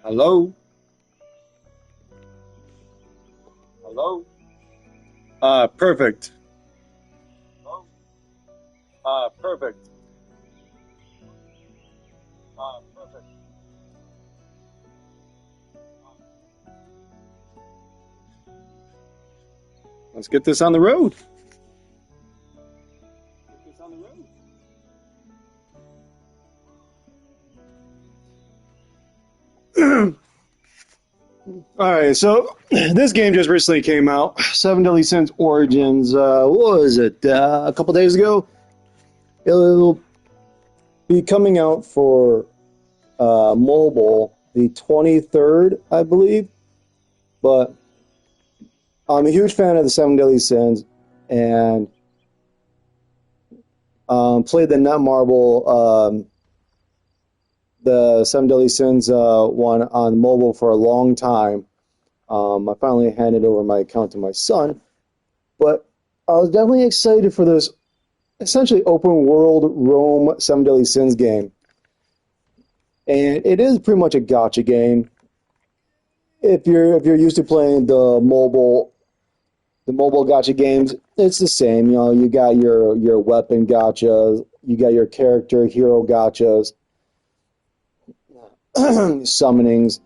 Hello? Hello? Perfect. Perfect. Perfect. Let's get this on the road. All right, so this game just recently came out. Seven Deadly Sins Origins. What was it? A couple days ago. It'll be coming out for mobile the 23rd, I believe. But I'm a huge fan of the Seven Deadly Sins, and played the Netmarble, the Seven Deadly Sins one on mobile for a long time. I finally handed over my account to my son, but I was definitely excited for this essentially open world Rome Seven Deadly Sins game. And it is pretty much a gotcha game. If you're used to playing the mobile gotcha games, it's the same. You know, you got your weapon gotchas, you got your character hero gotchas, summonings,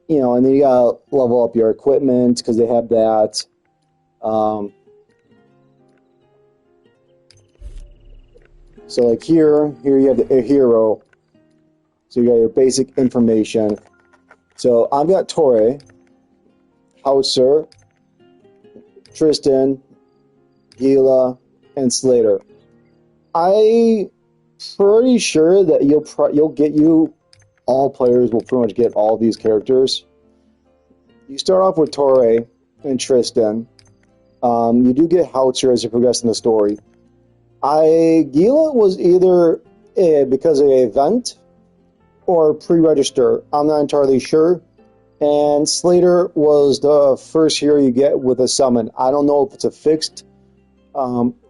you know, and then you gotta level up your equipment because they have that. So like here you have the hero. So you got your basic information. So I've got Torre, Hauser, Tristan, Gila, and Slater. I pretty sure that all players will pretty much get all these characters. You start off with Torre and Tristan. You do get Hauser as you progress in the story. Gila was either because of an event or pre-register. I'm not entirely sure. And Slater was the first hero you get with a summon. I don't know if it's a fixed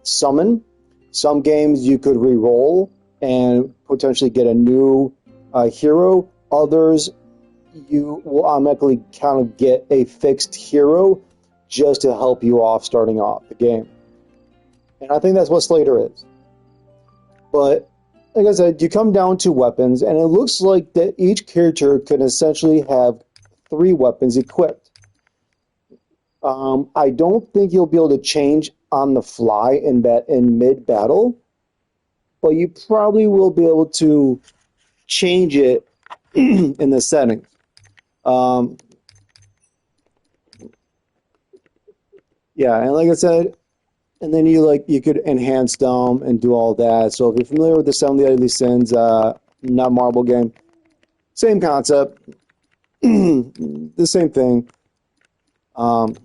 summon. Some games you could re-roll and potentially get a new hero. Others you will automatically kind of get a fixed hero just to help you off starting off the game. And I think that's what Slater is. But like I said, you come down to weapons, and it looks like that each character can essentially have 3 weapons equipped. I don't think you'll be able to change on the fly in mid-battle, but you probably will be able to change it in the settings. Yeah, and like I said, and then you could enhance them and do all that. So if you're familiar with the Seven Deadly Sins, not marble game, same concept, the same thing. And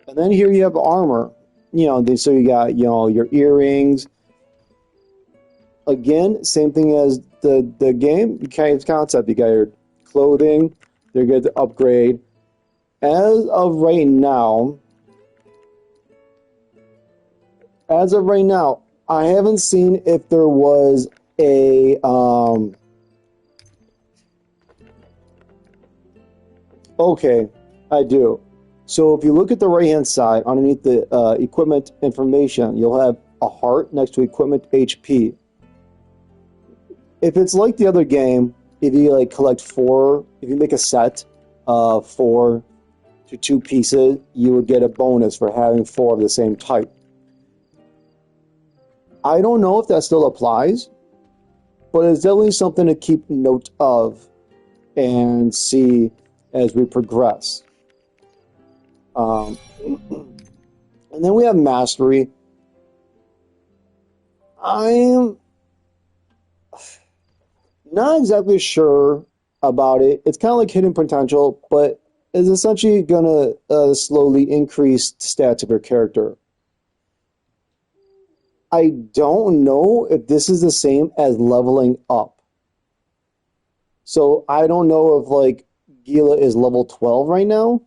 then here you have armor. You know, so you got your earrings. Again, same thing as the game. Kind of concept. You got your clothing. They're good to upgrade. As of right now, I haven't seen if there was a okay, I do. So if you look at the right-hand side, underneath the equipment information, you'll have a heart next to equipment HP. If it's like the other game, if you if you make a set of 4 to 2 pieces, you would get a bonus for having 4 of the same type. I don't know if that still applies, but it's definitely something to keep note of and see as we progress. And then we have mastery. I'm not exactly sure about it. It's kind of like hidden potential, but it's essentially going to slowly increase the stats of your character. I don't know if this is the same as leveling up. So I don't know if Gila is level 12 right now.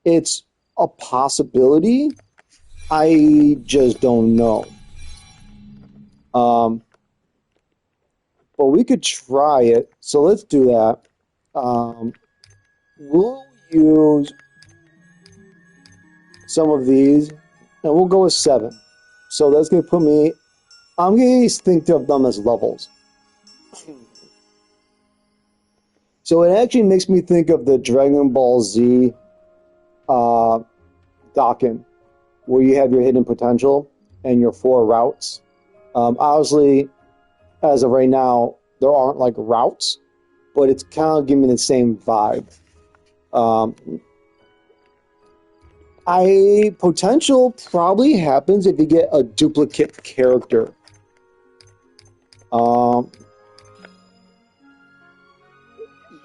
It's a possibility. I just don't know. But we could try it. So let's do that. We'll use some of these, and we'll go with 7. So that's going to put me, I'm going to think of them as levels. So it actually makes me think of the Dragon Ball Z Dokkan, where you have your hidden potential and your 4 routes. Obviously, as of right now, there aren't routes, but it's kind of giving me the same vibe. Potential probably happens if you get a duplicate character.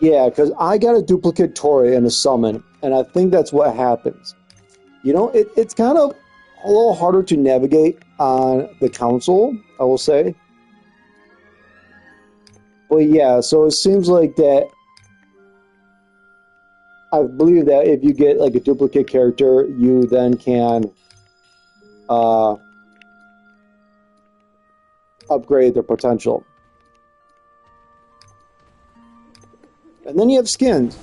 Yeah, because I got a duplicate Torre in a summon, and I think that's what happens. It's kind of a little harder to navigate on the console, I will say. But yeah, so it seems like that I believe that if you get like a duplicate character, you then can uh, upgrade their potential. And then you have skins.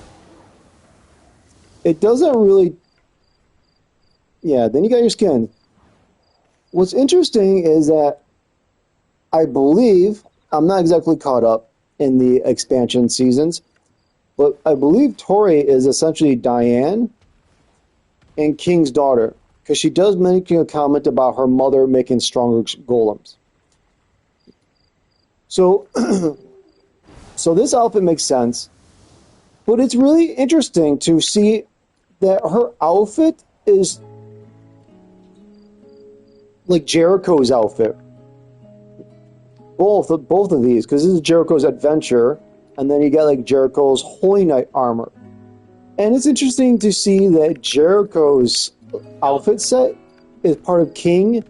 It doesn't really, yeah. Then you got your skin. What's interesting is that I believe I'm not exactly caught up in the expansion seasons, but I believe Tori is essentially Diane and King's daughter because she does make a comment about her mother making stronger golems. So, so this outfit makes sense, but it's really interesting to see that her outfit is like Jericho's outfit. Both of these, because this is Jericho's adventure, and then you get like Jericho's Holy Knight armor. And it's interesting to see that Jericho's outfit set is part of King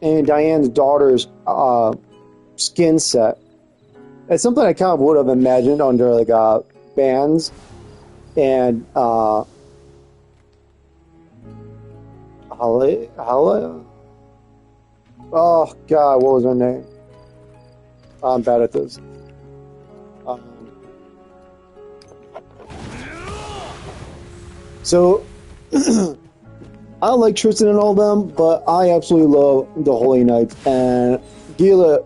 and Diane's daughter's skin set. It's something I kind of would have imagined under like bands and Holly. Oh God, what was her name? I'm bad at this. Um, so I like Tristan and all them, but I absolutely love the Holy Knights, and Gila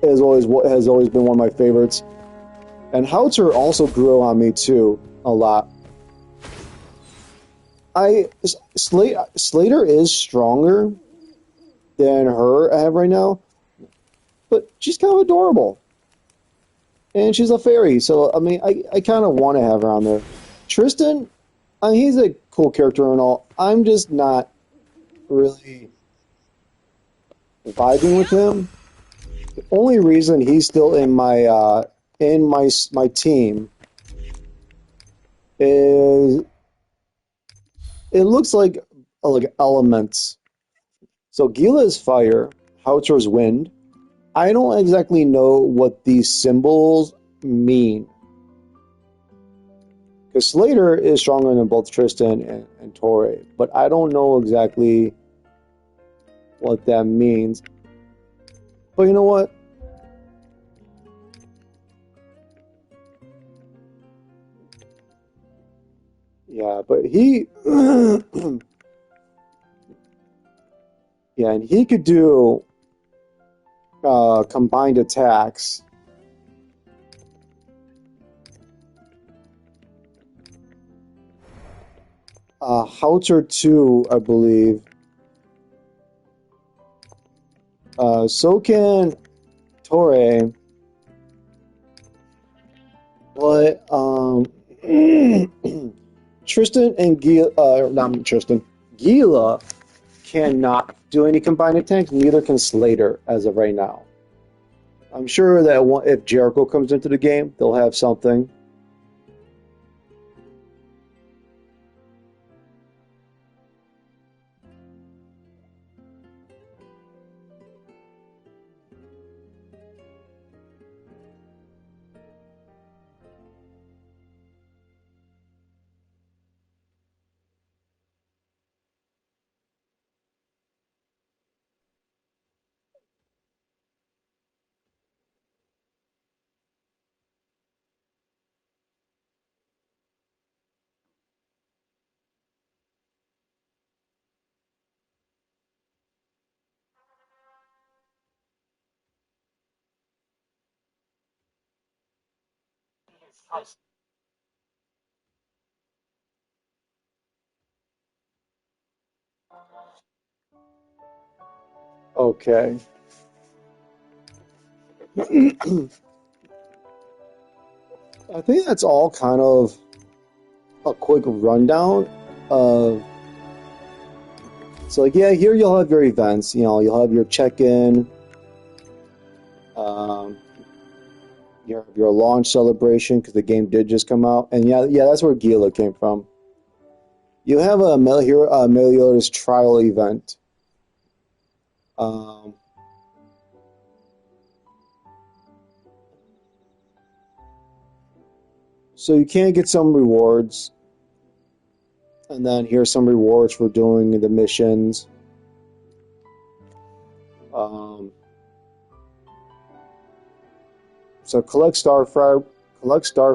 has always been one of my favorites. And Hauter also grew on me too a lot. Slater is stronger than her I have right now, but she's kind of adorable. And she's a fairy, so I mean, I kind of want to have her on there. Tristan, I mean, he's a cool character and all. I'm just not really vibing with him. The only reason he's still in my team is it looks like elements. So Gila is fire, Hauter is wind. I don't exactly know what these symbols mean. Because Slater is stronger than both Tristan and Torre, but I don't know exactly what that means. But you know what? Yeah, but he, yeah, and he could do combined attacks. Hauter 2, I believe. So can Torre, but Tristan and Gila, not Tristan, Gila cannot do any combined attacks. Neither can Slater as of right now. I'm sure that if Jericho comes into the game, they'll have something. Okay. I think that's all kind of a quick rundown of. So, like, yeah, here you'll have your events. You know, you'll have your check-in, um, your launch celebration because the game did just come out, and yeah, that's where Gila came from. You have a Meliodas trial event. Um, So you can get some rewards, and then here's some rewards for doing the missions. So collect star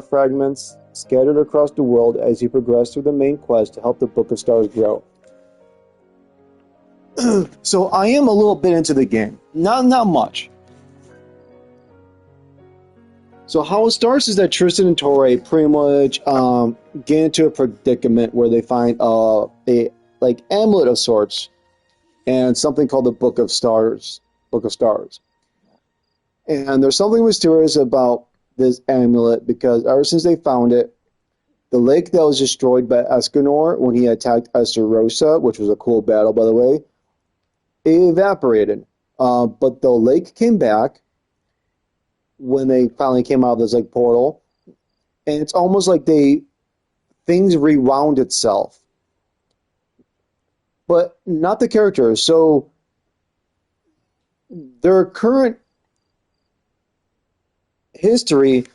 fragments scattered across the world as you progress through the main quest to help the Book of Stars grow. So I am a little bit into the game, not much. So how it starts is that Tristan and Tori pretty much get into a predicament where they find a like amulet of sorts and something called the Book of Stars. And there's something mysterious about this amulet because ever since they found it, the lake that was destroyed by Escanor when he attacked Esterosa, which was a cool battle by the way, it evaporated. But the lake came back when they finally came out of this like portal, and it's almost like things rewound itself, but not the characters. So their current history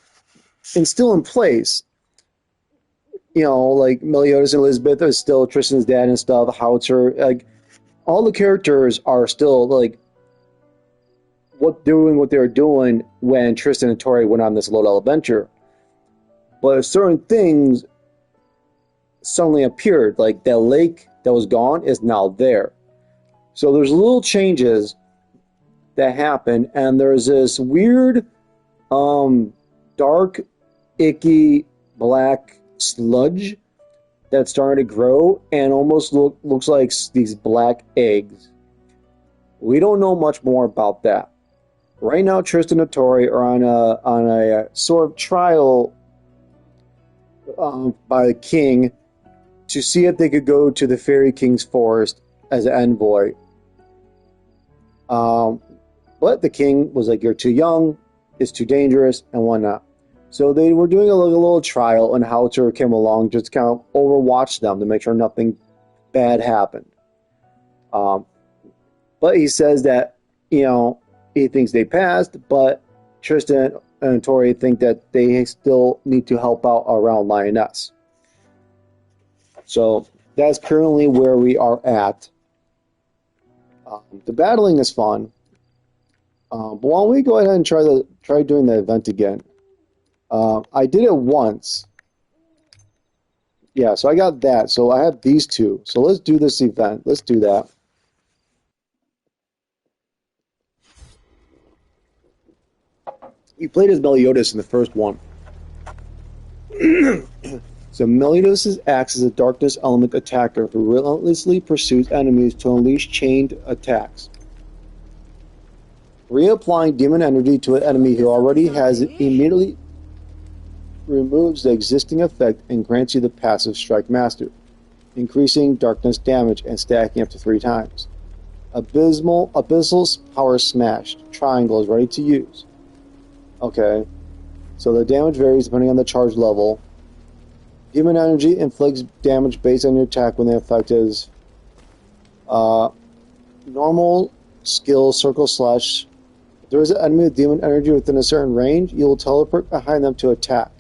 is still in place. You know, like Meliodas and Elizabeth are still Tristan's dad and stuff. Howitzer, like all the characters are still like what they were doing when Tristan and Tori went on this low-level adventure. But certain things suddenly appeared, like that lake that was gone is now there. So there's little changes that happen, and there's this weird, dark, icky, black sludge that's starting to grow and almost looks like these black eggs. We don't know much more about that. Right now, Tristan and Tori are on a sort of trial by the king to see if they could go to the Fairy King's forest as an envoy. But the king was like, "You're too young, it's too dangerous," and whatnot. So they were doing a little trial, and Howitzer came along just to kind of overwatch them to make sure nothing bad happened. But he says that, you know, he thinks they passed, but Tristan and Tori think that they still need to help out around Lioness. So that's currently where we are at. The battling is fun. But why don't we go ahead and try doing the event again? I did it once. Yeah, so I got that. So I have these two. So let's do this event. Let's do that. You played as Meliodas in the first one. So Meliodas acts as a darkness element attacker who relentlessly pursues enemies to unleash chained attacks. Reapplying demon energy to an enemy who already has it immediately removes the existing effect and grants you the passive Strike Master, increasing darkness damage and stacking up to 3 times. Abyssal's Power Smashed. Triangle is ready to use. Okay, so the damage varies depending on the charge level. Demon energy inflicts damage based on your attack when the effect is normal skill circle slash. If there is an enemy with demon energy within a certain range, you will teleport behind them to attack.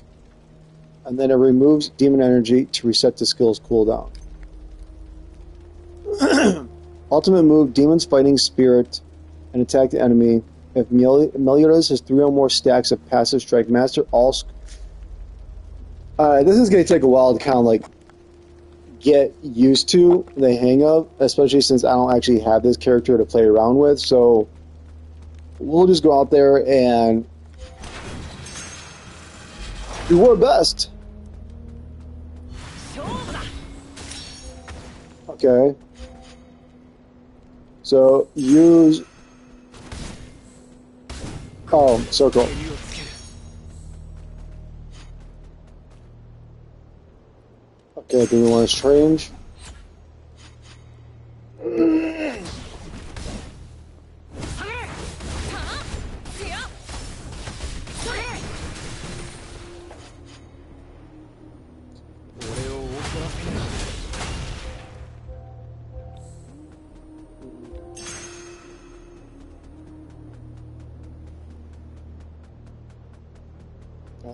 And then it removes demon energy to reset the skill's cooldown. Ultimate move, Demon's Fighting Spirit, and attack the enemy. If Meliodas has 3 or more stacks of passive Strike Master, this is going to take a while to kind of like get used to the hang of, especially since I don't actually have this character to play around with. So we'll just go out there and do our best. Okay. So use circle. Okay, do we want to change?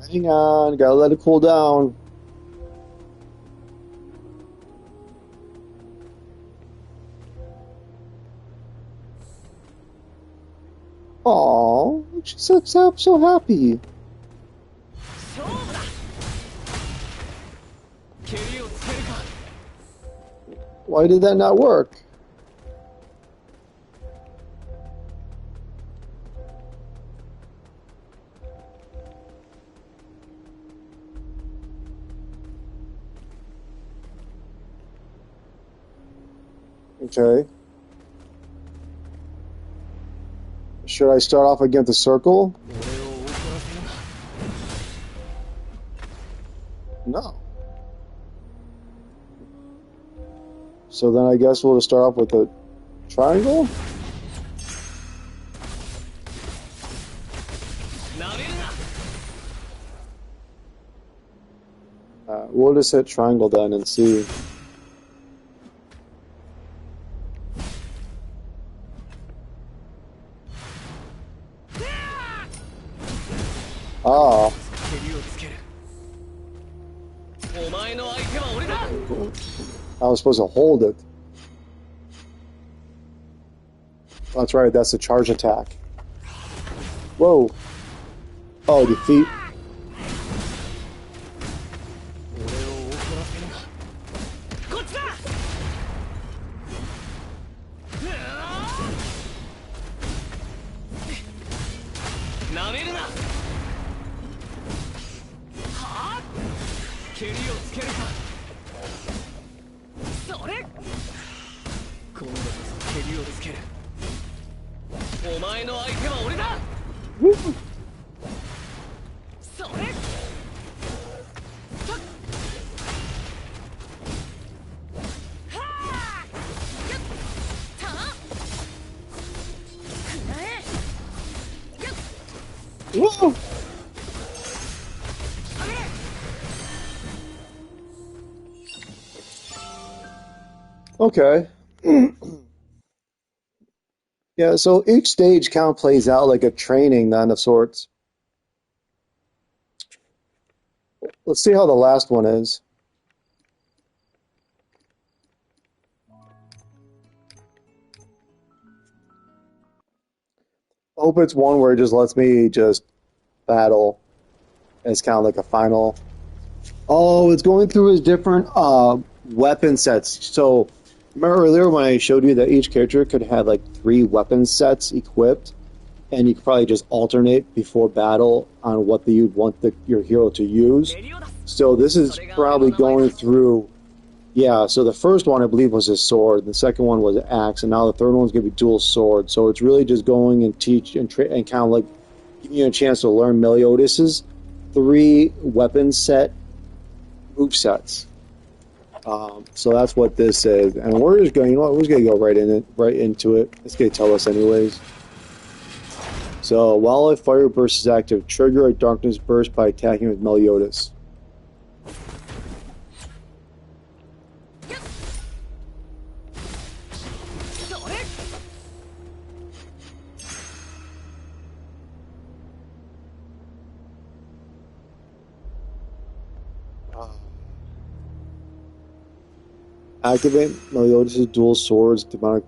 Hang on, gotta let it cool down. Aww, she looks so happy. Why did that not work? Okay. Should I start off against the circle? No. So then I guess we'll just start off with a triangle? We'll just hit triangle then and see. Ah. I was supposed to hold it. That's right, that's a charge attack. Whoa. Oh, defeat. Whoa. Okay. Yeah, so each stage kind of plays out like a training then of sorts. Let's see how the last one is. I hope it's one where it just lets me just battle. And it's kind of like a final. Oh, it's going through his different weapon sets. So remember earlier when I showed you that each character could have like 3 weapon sets equipped, and you could probably just alternate before battle on what you'd want your hero to use. So this is probably going through. Yeah, so the first one I believe was his sword, the second one was an axe, and now the third one's gonna be dual sword. So it's really just going and teach and kind of like giving you a chance to learn Meliodas' 3 weapon set move sets. So that's what this is, and we're just going. You know what? We're just gonna go right into it. It's gonna tell us anyways. So while a fire burst is active, trigger a darkness burst by attacking with Meliodas. Activate Meliodas' dual swords, demonic.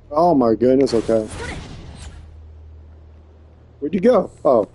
Oh my goodness, okay. Where'd you go? Oh.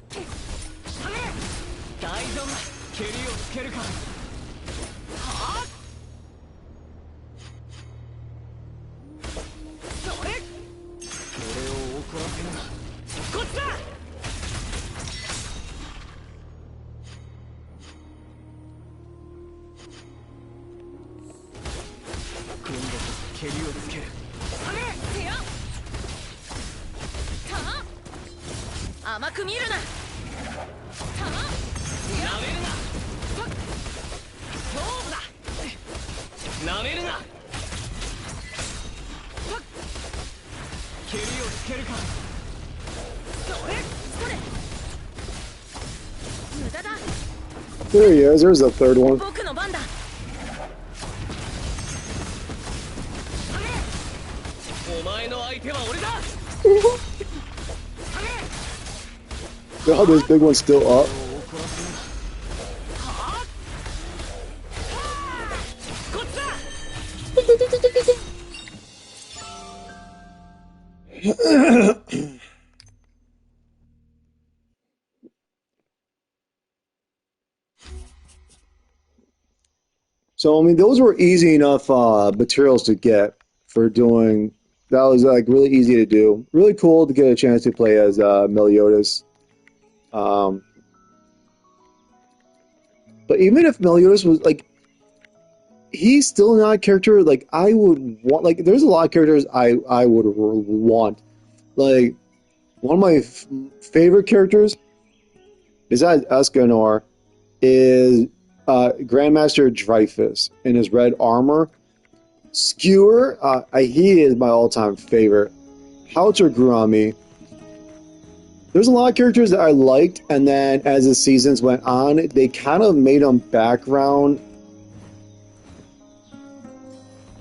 There he is. There's the third one. God, this big one's still up. So, I mean, those were easy enough materials to get for doing. That was like really easy to do. Really cool to get a chance to play as Meliodas. Um, but even if Meliodas was like, he's still not a character like I would want. Like, there's a lot of characters I would want. Like, one of my favorite characters, besides Escanor, is Grandmaster Dreyfus in his red armor. Skewer, he is my all-time favorite. Howitzer grew on me. There's a lot of characters that I liked, and then as the seasons went on, they kind of made them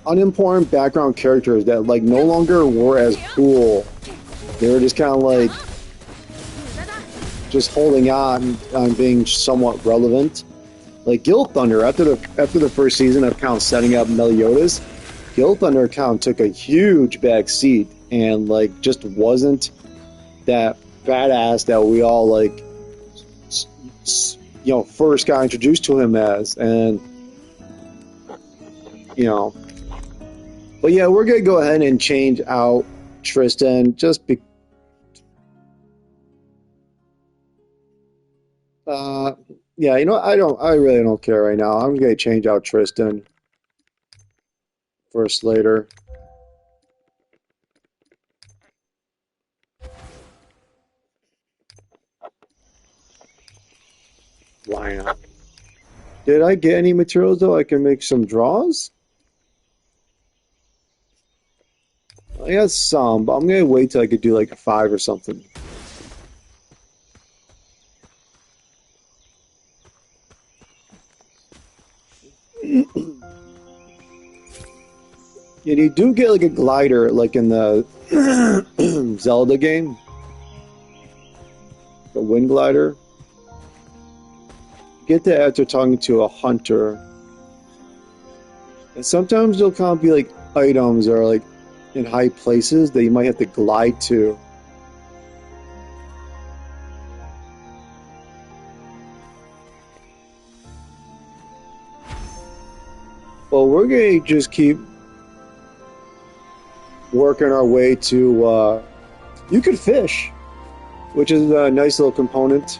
unimportant background characters that like no longer were as cool. They were just kind of like just holding on being somewhat relevant. Like Guild Thunder, after the first season of kind of setting up Meliodas, Guild Thunder kind of took a huge back seat and like just wasn't that badass that we all like first got introduced to him as. And but yeah, we're gonna go ahead and change out Tristan just yeah, I really don't care right now. I'm gonna change out Tristan for Slater. Why not? Did I get any materials though? I can make some draws? I got some, but I'm gonna wait till I could do like a 5 or something. Yeah, you do get like a glider like in the Zelda game. The wind glider. You get that after talking to a hunter. And sometimes there'll kind of be like items or like in high places that you might have to glide to. Well, we're gonna just keep working our way to you could fish, which is a nice little component.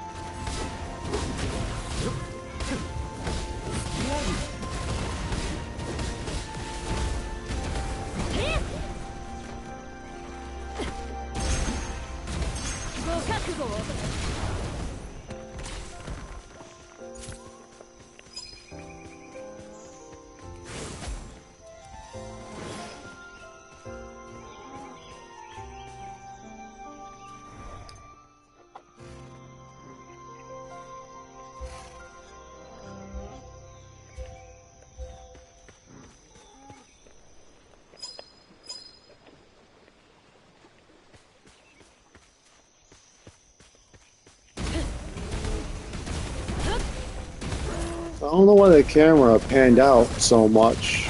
I don't know why the camera panned out so much.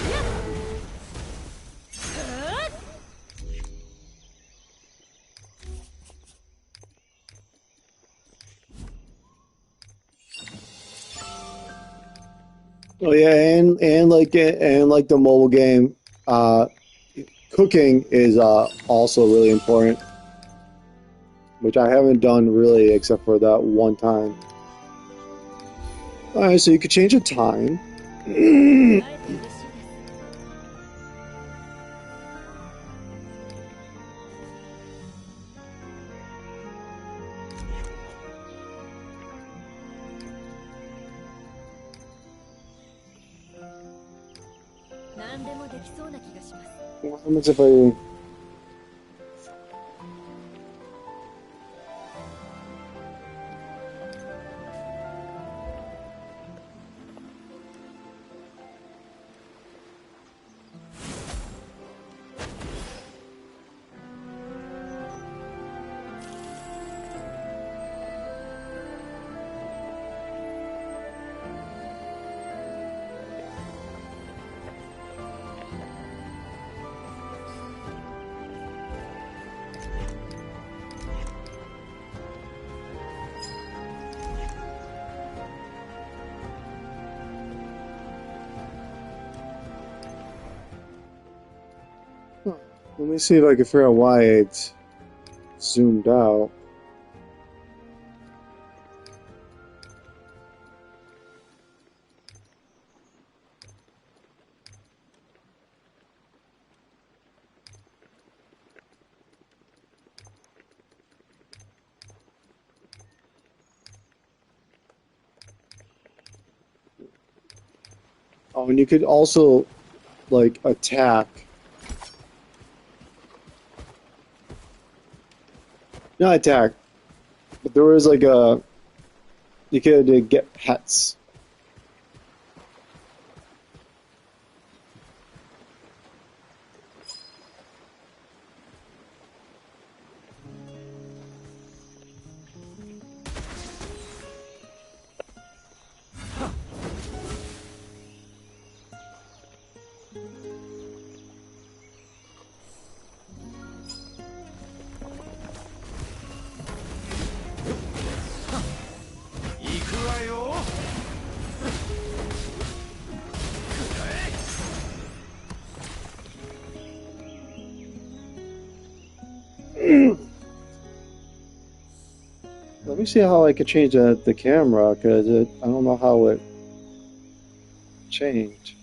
Oh yeah, and like the mobile game, cooking is also really important, which I haven't done really except for that one time. All right, so you could change the time. What happens if I... Let me see if I can figure out why it's zoomed out. Oh, and you could also, like, attack. Not attack, but there was like a... You could get pets. Let me see how I could change the camera, because I don't know how it changed.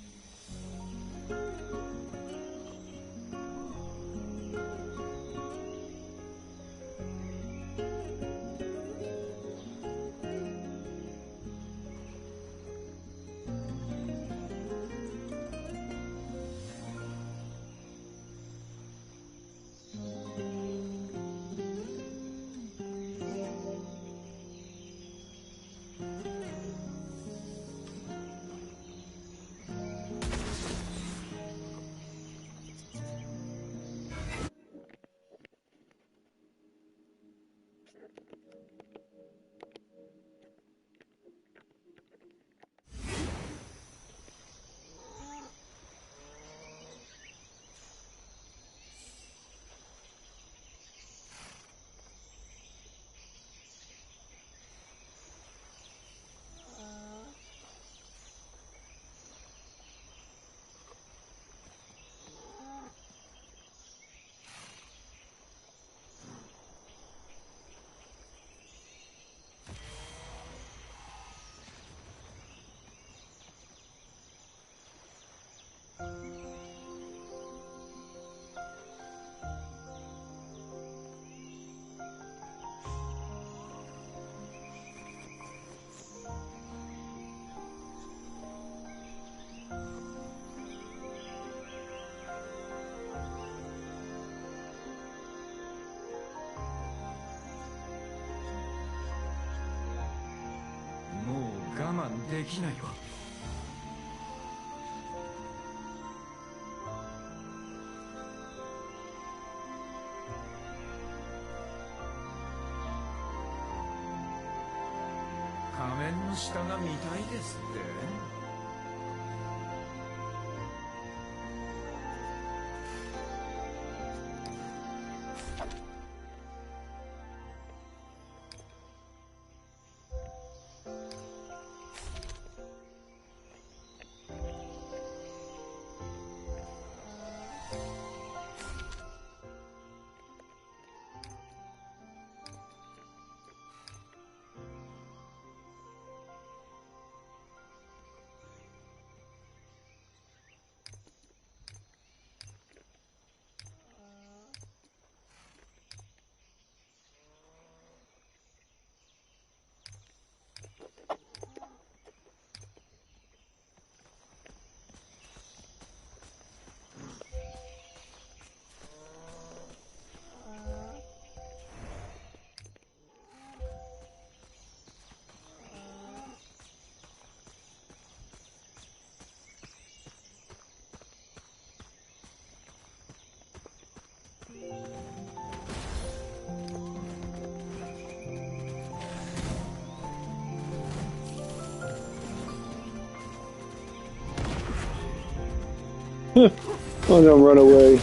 Oh no, run away.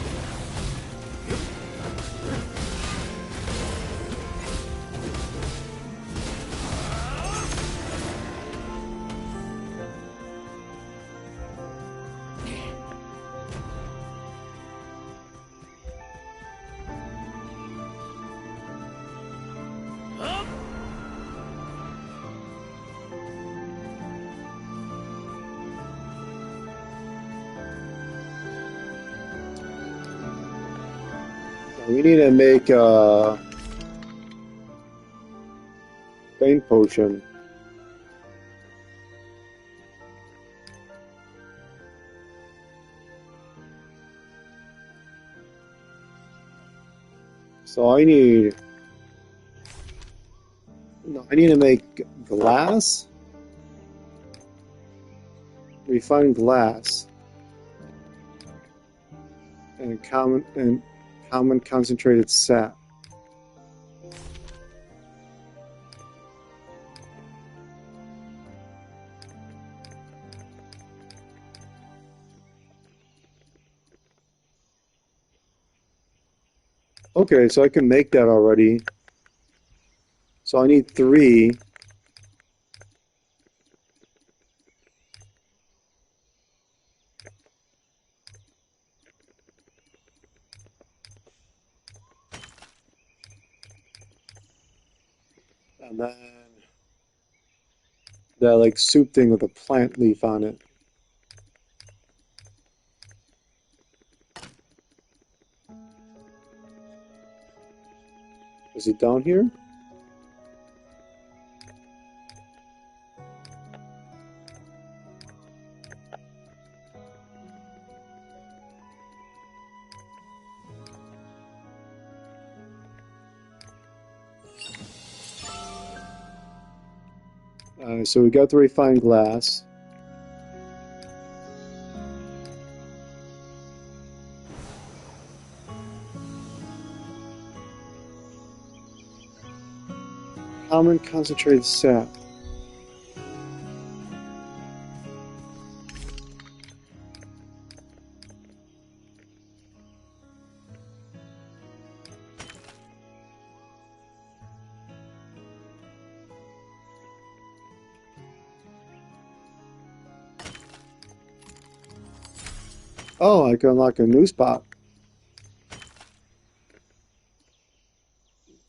We need to make a pain potion. So I need to make glass, refined glass, and common concentrated sap. Okay, so I can make that already. So I need 3. And then that like soup thing with a plant leaf on it. Is it down here? So we got the refined glass. Common concentrated sap. Oh, I can unlock a new spot. I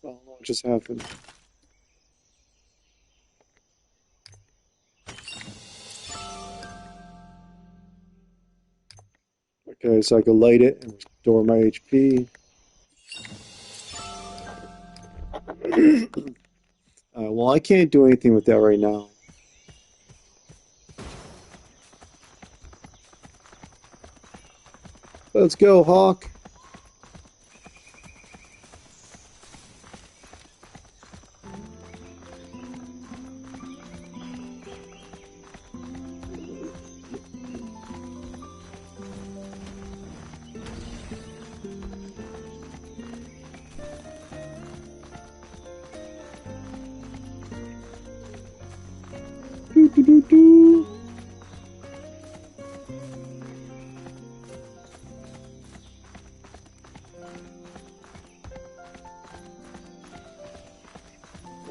don't know what just happened. Okay, so I can light it and restore my HP. Well, I can't do anything with that right now. Let's go, Hawk. Doo, doo, doo, doo.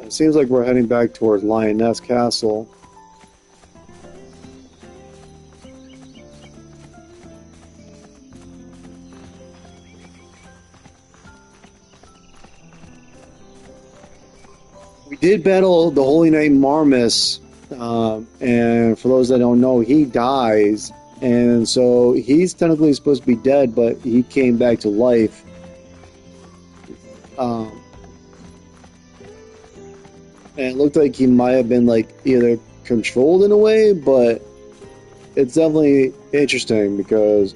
It seems like we're heading back towards Lioness Castle. We did battle the Holy Knight Marmus, and for those that don't know, he dies, and so he's technically supposed to be dead, but he came back to life. And it looked like he might have been like either controlled in a way, but it's definitely interesting because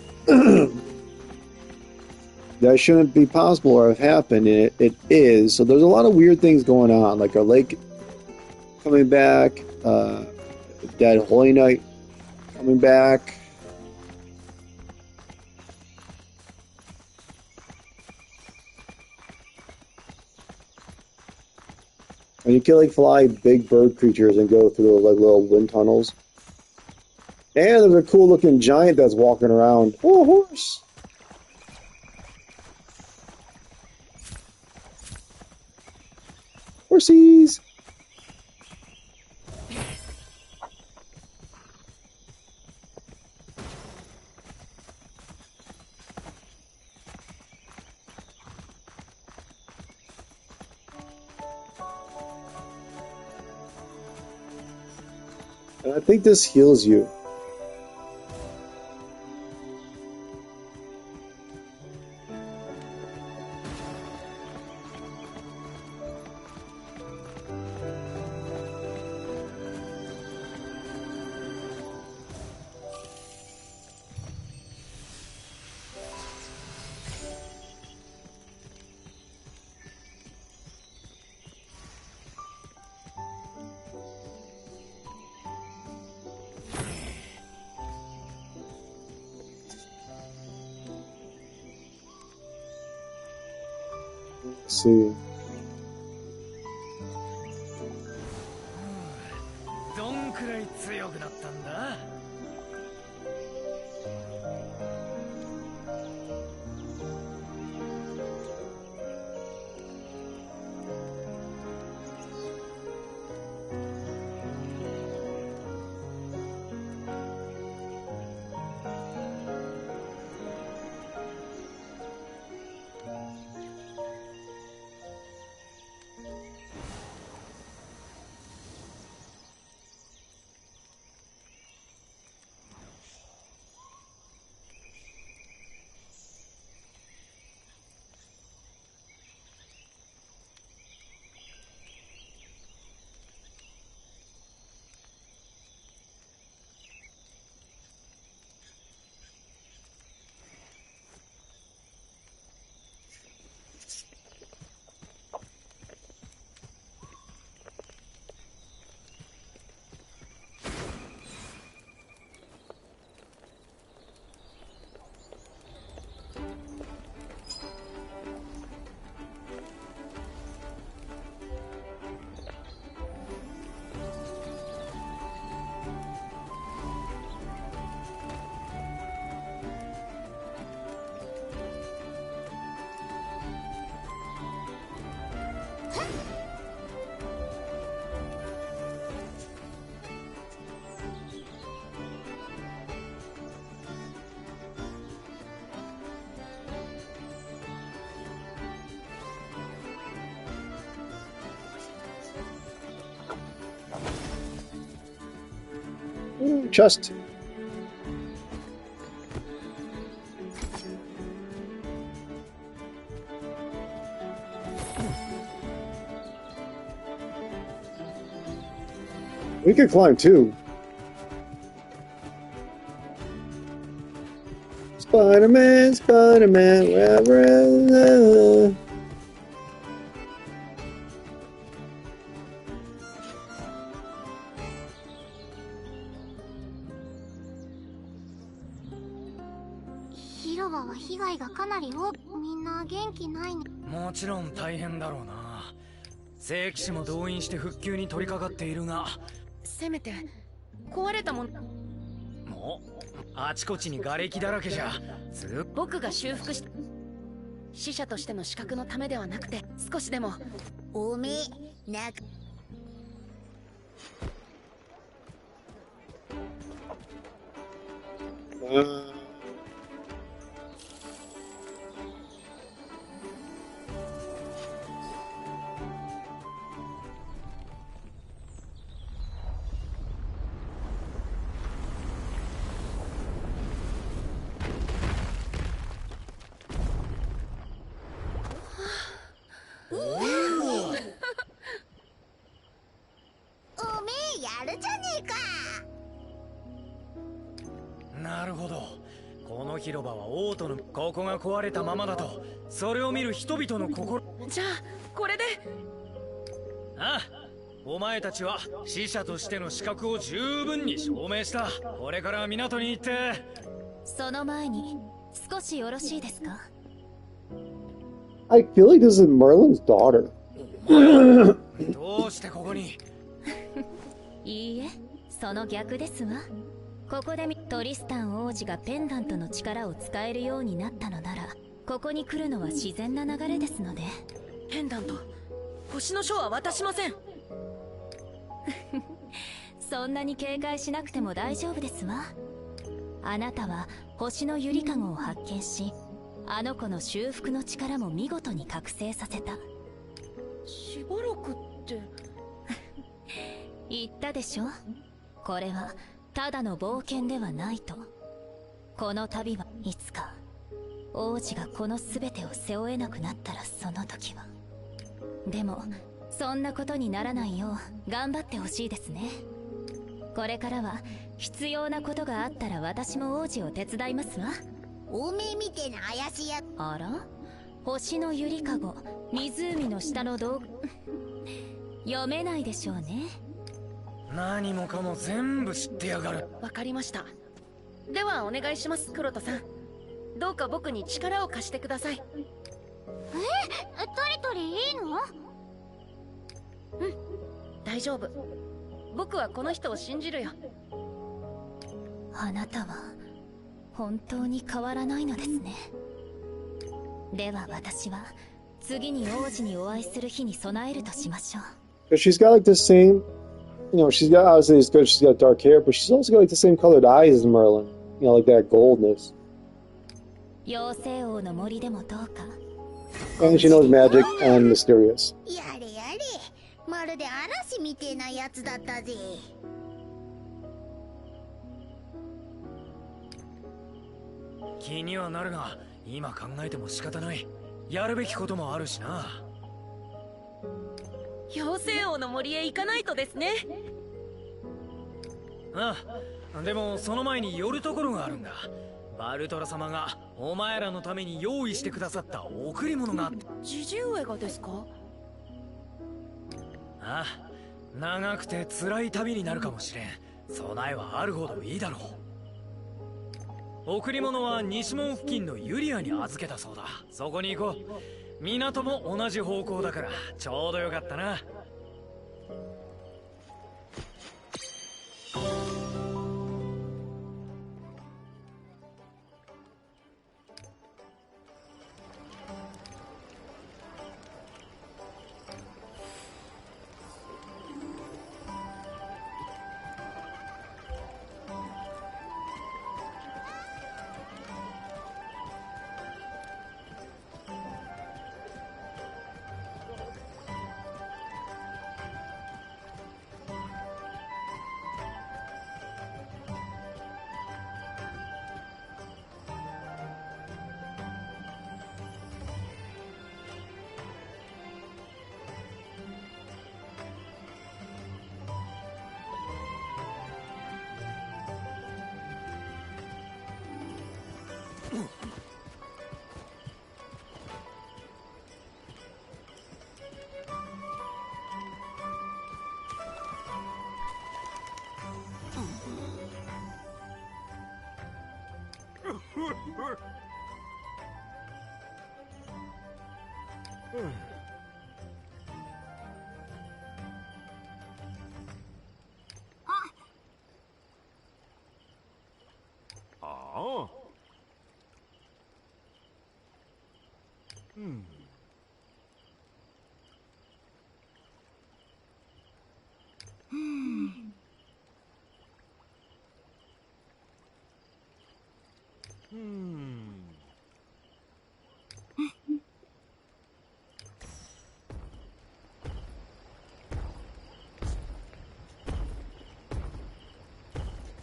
that shouldn't be possible or have happened, and it is. So there's a lot of weird things going on, like our lake coming back, that Holy Knight coming back. And you can like fly big bird creatures and go through like little wind tunnels. And there's a cool looking giant that's walking around. Oh, a horse. Horsies. And I think this heals you. Let's see. どんくらい強くなったんだ? Chest. We could climb too. Spider-Man, Spider-Man, wherever. Hiroba は被害がかなり多く、みんな元気ないね。もちろん大変だろうな。聖騎士も動員して復旧に取り掛かっているが、せめて壊れたもの。もうあちこちに瓦礫だらけじゃ。僕が修復した。死者としての資格のためではなくて、少しでも。おめえ、なく。なるほど。この広場は王都のここが壊れたままだと、それを見る人々の心。じゃあこれで。ああ、お前たちは死者としての資格を十分に証明した。これから港に行って。その前に少しよろしいですか? I feel like this is Merlin's daughter. どうしてここに? いいえ、その逆ですわ。ここでトリスタン王子がペンダントの力を使えるようになったのなら、ここに来るのは自然な流れですので。ペンダント、星の書は渡しません。そんなに警戒しなくても大丈夫ですわ。あなたは星のゆりかごを発見し、あの子の修復の力も見事に覚醒させた。しばらくって。言ったでしょ、これはただの冒険ではないと。この旅はいつか王子がこの全てを背負えなくなったら、その時は。でもそんなことにならないよう頑張ってほしいですね。これからは必要なことがあったら私も王子を手伝いますわ。おめえみてえな怪しいや。あら、星のゆりかご、湖の下の道具読めないでしょうね。何もかも全部知ってやがる。わかりました。ではお願いします、黒田さん。どうか僕に力を貸してください。トリトリいいの？うん、大丈夫。僕はこの人を信じるよ。あなたは本当に変わらないのですね。では私は次に王子にお会いする日に備えるとしましょう。 She's got like the same, she's got, obviously it's good, she's got dark hair, but she's also got like the same colored eyes as Merlin. Like that goldness. 妖精王の森でもどうか。 And she knows magic and mysterious. やれやれ、まるで嵐みてえなやつだったぜ。気にはなるが、今考えても仕方ない。やるべきこともあるしな。妖精王の森へ行かないとですね。ああ、でもその前に寄るところがあるんだ。バルトラ様がお前らのために用意してくださった贈り物があった。ジジ上がですか？ああ、長くて辛い旅になるかもしれん。備えはあるほどいいだろう。贈り物は西門付近のユリアに預けたそうだ。そこに行こう。港も同じ方向だからちょうどよかったな。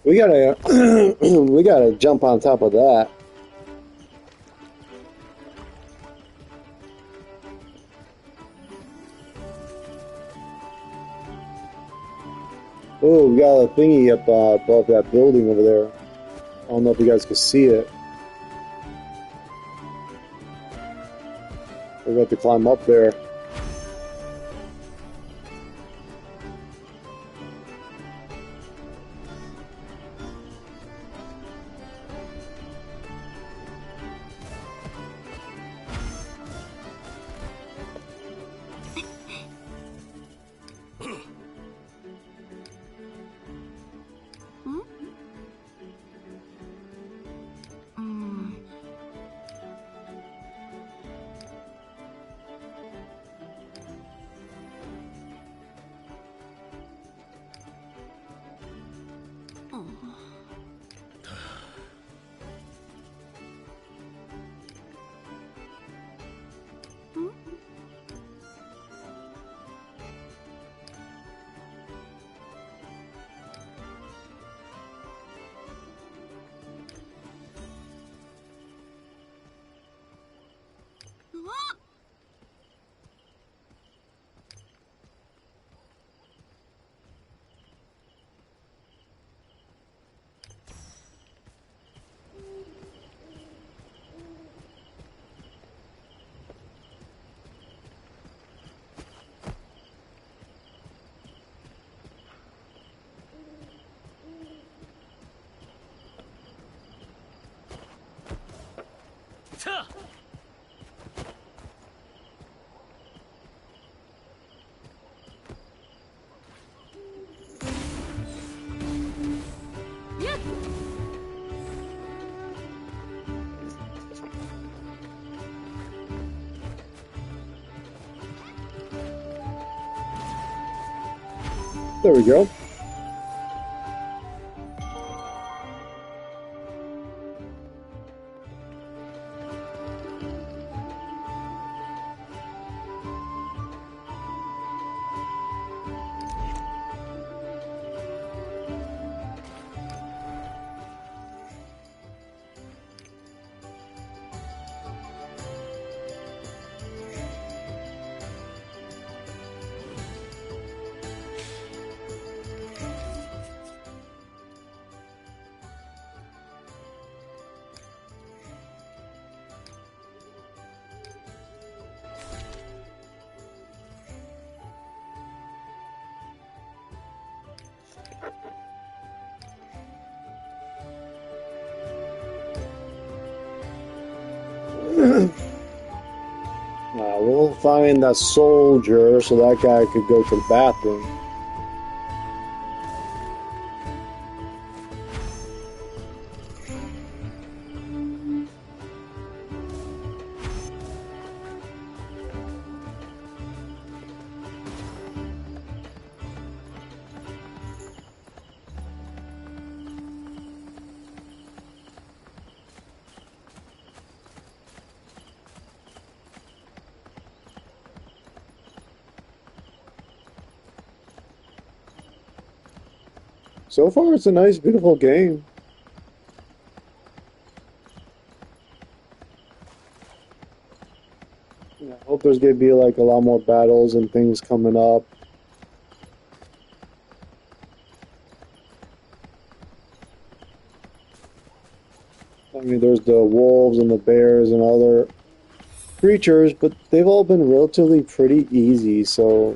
We gotta, we gotta jump on top of that. Oh, we got a thingy up above that building over there. I don't know if you guys can see it. We're gonna have to climb up there. た。There we go. We'll find that soldier so that guy could go to the bathroom. So far, it's a nice, beautiful game. I hope there's going to be like a lot more battles and things coming up. I mean, there's the wolves and the bears and other creatures, but they've all been relatively pretty easy, so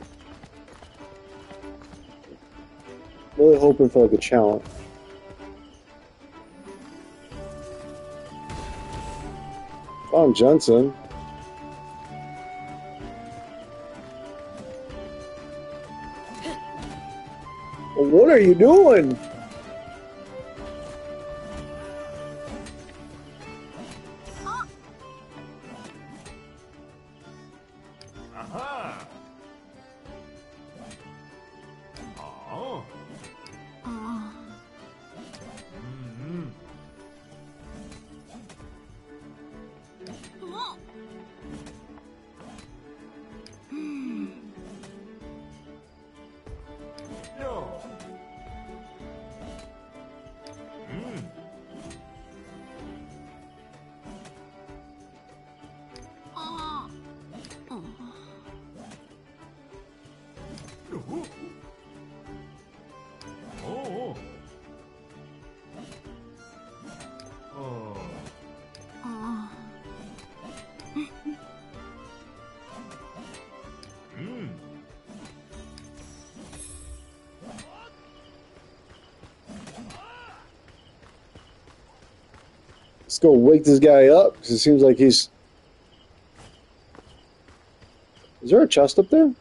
really hoping for like a challenge. Found Jensen. What are you doing? Let's go wake this guy up, because it seems like he's... Is there a chest up there?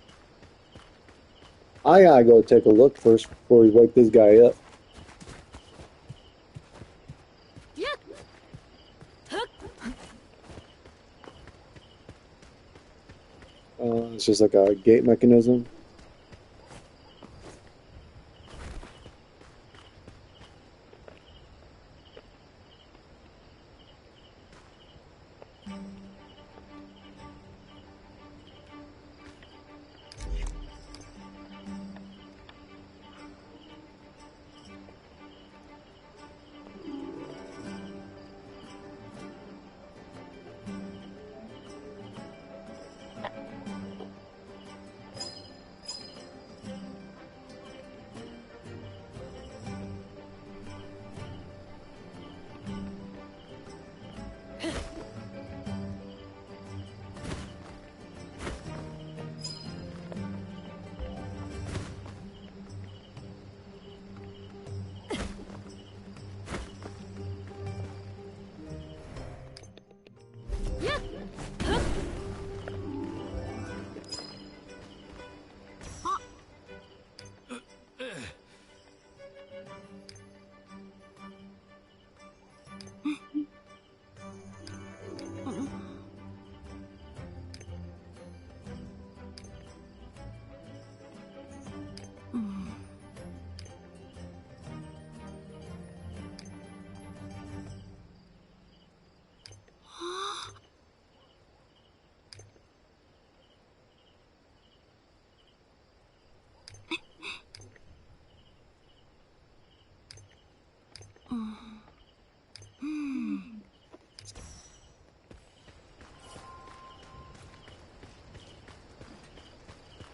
I gotta go take a look first before we wake this guy up. It's just like a gate mechanism.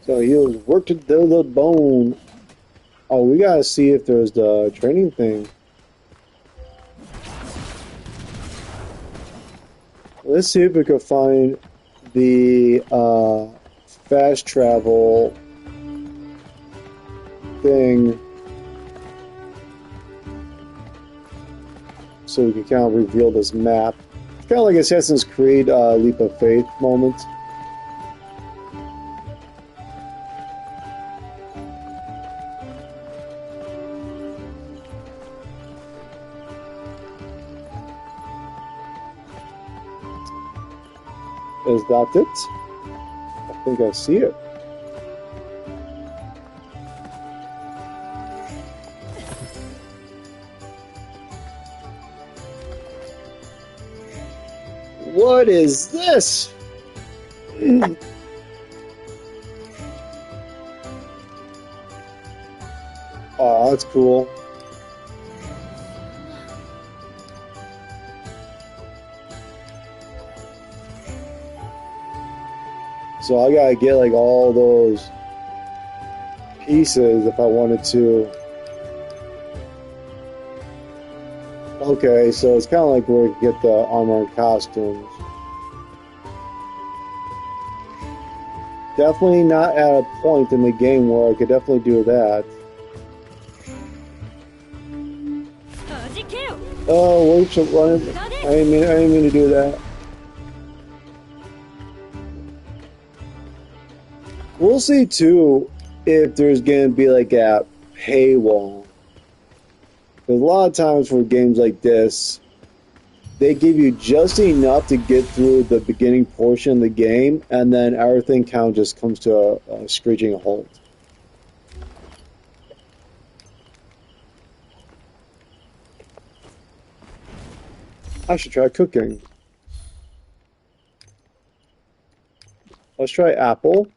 So he was worked to the bone. Oh, we gotta see if there's the training thing. Let's see if we can find the fast travel thing so we can kind of reveal this map. It's kind of like Assassin's Creed Leap of Faith moment. Is that it? I think I see it. What is this? Oh, that's cool. So I gotta get like all those pieces if I wanted to. Okay, so it's kind of like where you get the armor and costumes. Definitely not at a point in the game where I could definitely do that. Oh, whoops, I'm running. I didn't mean to do that. We'll see too if there's gonna be like a paywall. Because a lot of times for games like this, they give you just enough to get through the beginning portion of the game, and then everything kind of just comes to a screeching halt. I should try cooking. Let's try apple.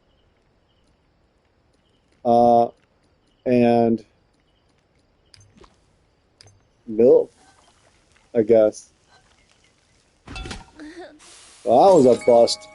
And milk, I guess. Well, that was a bust.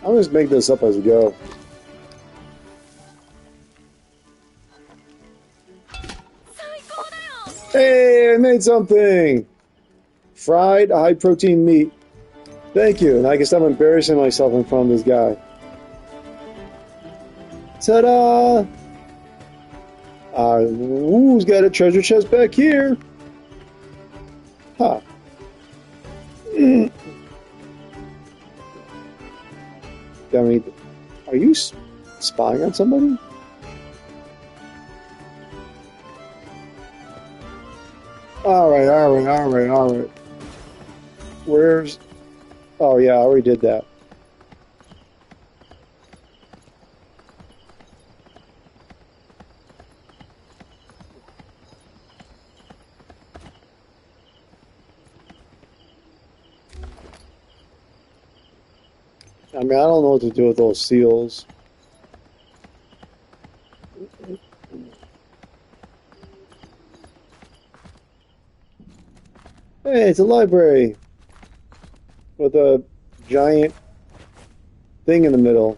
I'll just make this up as we go. Hey, I made something! Fried high-protein meat. Thank you, and I can stop embarrassing myself in front of this guy. Ta-da! Who's got a treasure chest back here? Huh. I mean, are you spying on somebody? Alright. Where's... Oh yeah, I already did that. I mean, I don't know what to do with those seals. Hey, it's a library with a giant thing in the middle.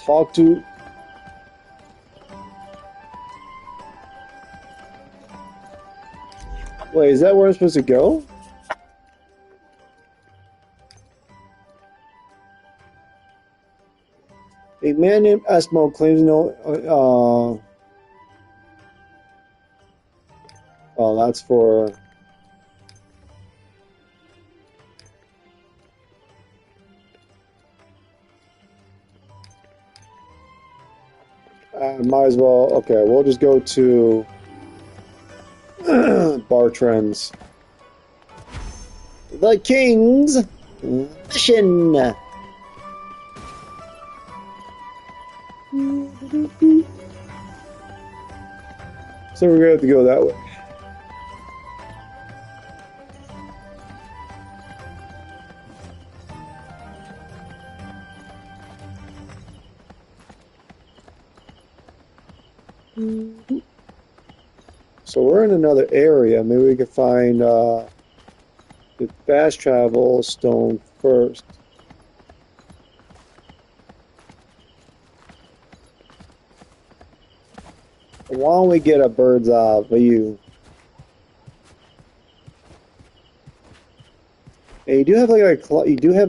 Talk to... Wait, is that where I'm supposed to go? A man named Eskimo claims no... oh, that's for... might as well. Okay, we'll just go to Bartrand's. The King's Mission. So we're gonna have to go that way. So we're in another area. Maybe we could find the fast travel stone first. Why don't we get a bird's eye view? And you do have a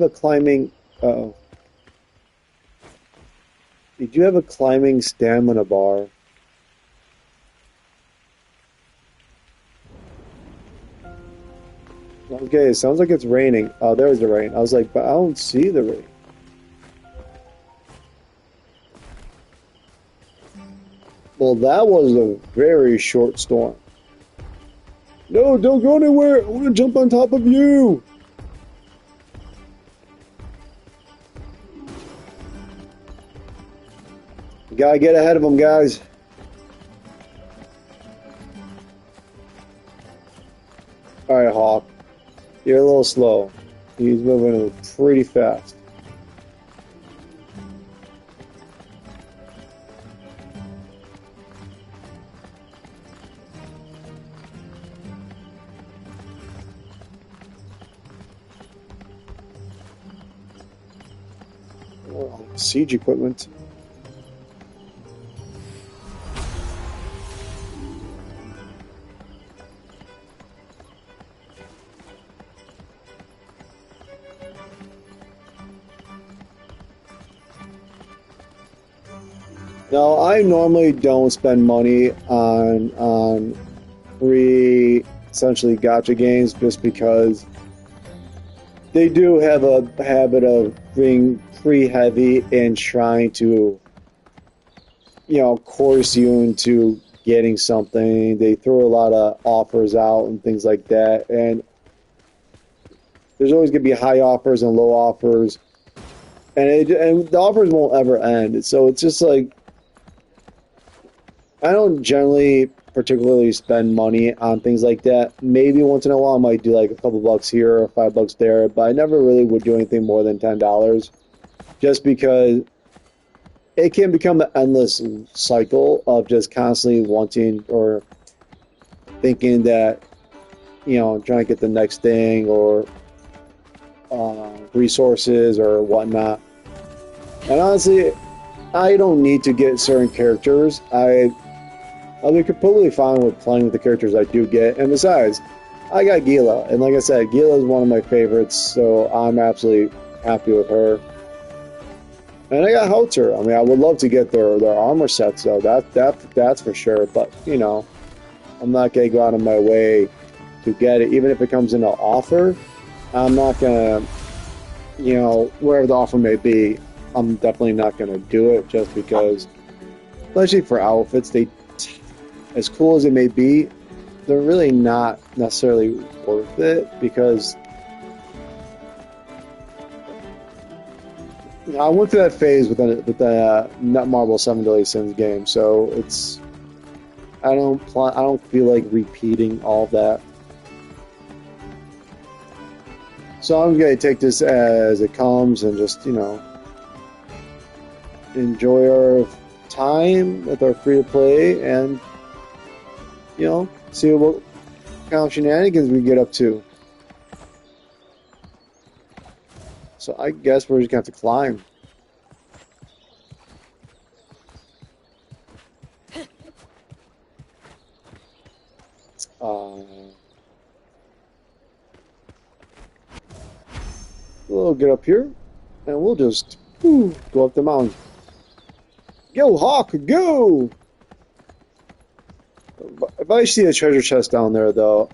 climbing. You do have a climbing stamina bar. Okay, it sounds like it's raining. Oh, there's the rain. I was like, but I don't see the rain. Well, that was a very short storm. No, don't go anywhere. I want to jump on top of you. You gotta get ahead of them, guys. Alright, Hawk. You're a little slow. He's moving pretty fast. Oh, siege equipment. Now, I normally don't spend money on free, essentially gacha games, just because they do have a habit of being pretty heavy and trying to, coerce you into getting something. They throw a lot of offers out and things like that, and there's always going to be high offers and low offers, and the offers won't ever end. So it's just like, I don't generally particularly spend money on things like that. Maybe once in a while I might do like a couple bucks here or $5 there, but I never really would do anything more than $10, just because it can become an endless cycle of just constantly wanting or thinking that, trying to get the next thing or resources or whatnot. And honestly, I don't need to get certain characters. I'll be completely fine with playing with the characters I do get. And besides, I got Gila. And like I said, Gila is one of my favorites, so I'm absolutely happy with her. And I got Helter. I mean, I would love to get their armor sets, though. That's for sure. But, I'm not going to go out of my way to get it. Even if it comes in an offer, I'm not going to, wherever the offer may be, I'm definitely not going to do it just because, especially for outfits, as cool as it may be, they're really not necessarily worth it because I went through that phase with the Netmarble 7 Deadly Sins game, so I don't feel like repeating all that. So I'm going to take this as it comes and just, enjoy our time with our free-to-play and, see what kind of shenanigans we get up to. So I guess we're just going to have to climb. We'll get up here, and we'll just go up the mountain. Go, Hawk, go! If I see a treasure chest down there, though,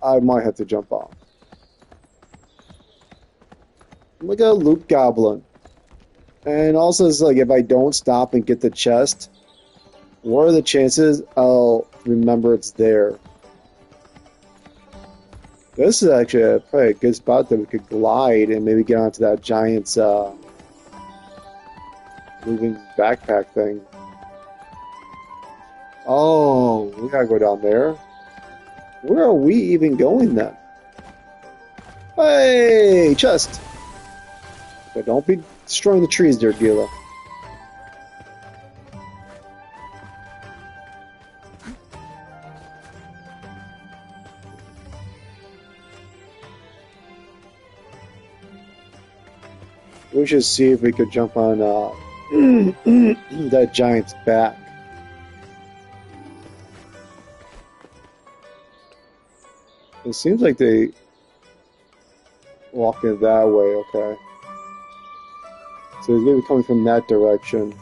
I might have to jump off. Look at a loot goblin. And also, it's like, if I don't stop and get the chest, What are the chances I'll remember it's there? This is actually probably a good spot that we could glide and maybe get onto that giant's moving backpack thing. Oh, we gotta go down there. Where are we even going then? Hey, chest! But don't be destroying the trees there, Gila. We should see if we could jump on that giant's back. It seems like they walk in that way, okay. So he's going to be coming from that direction.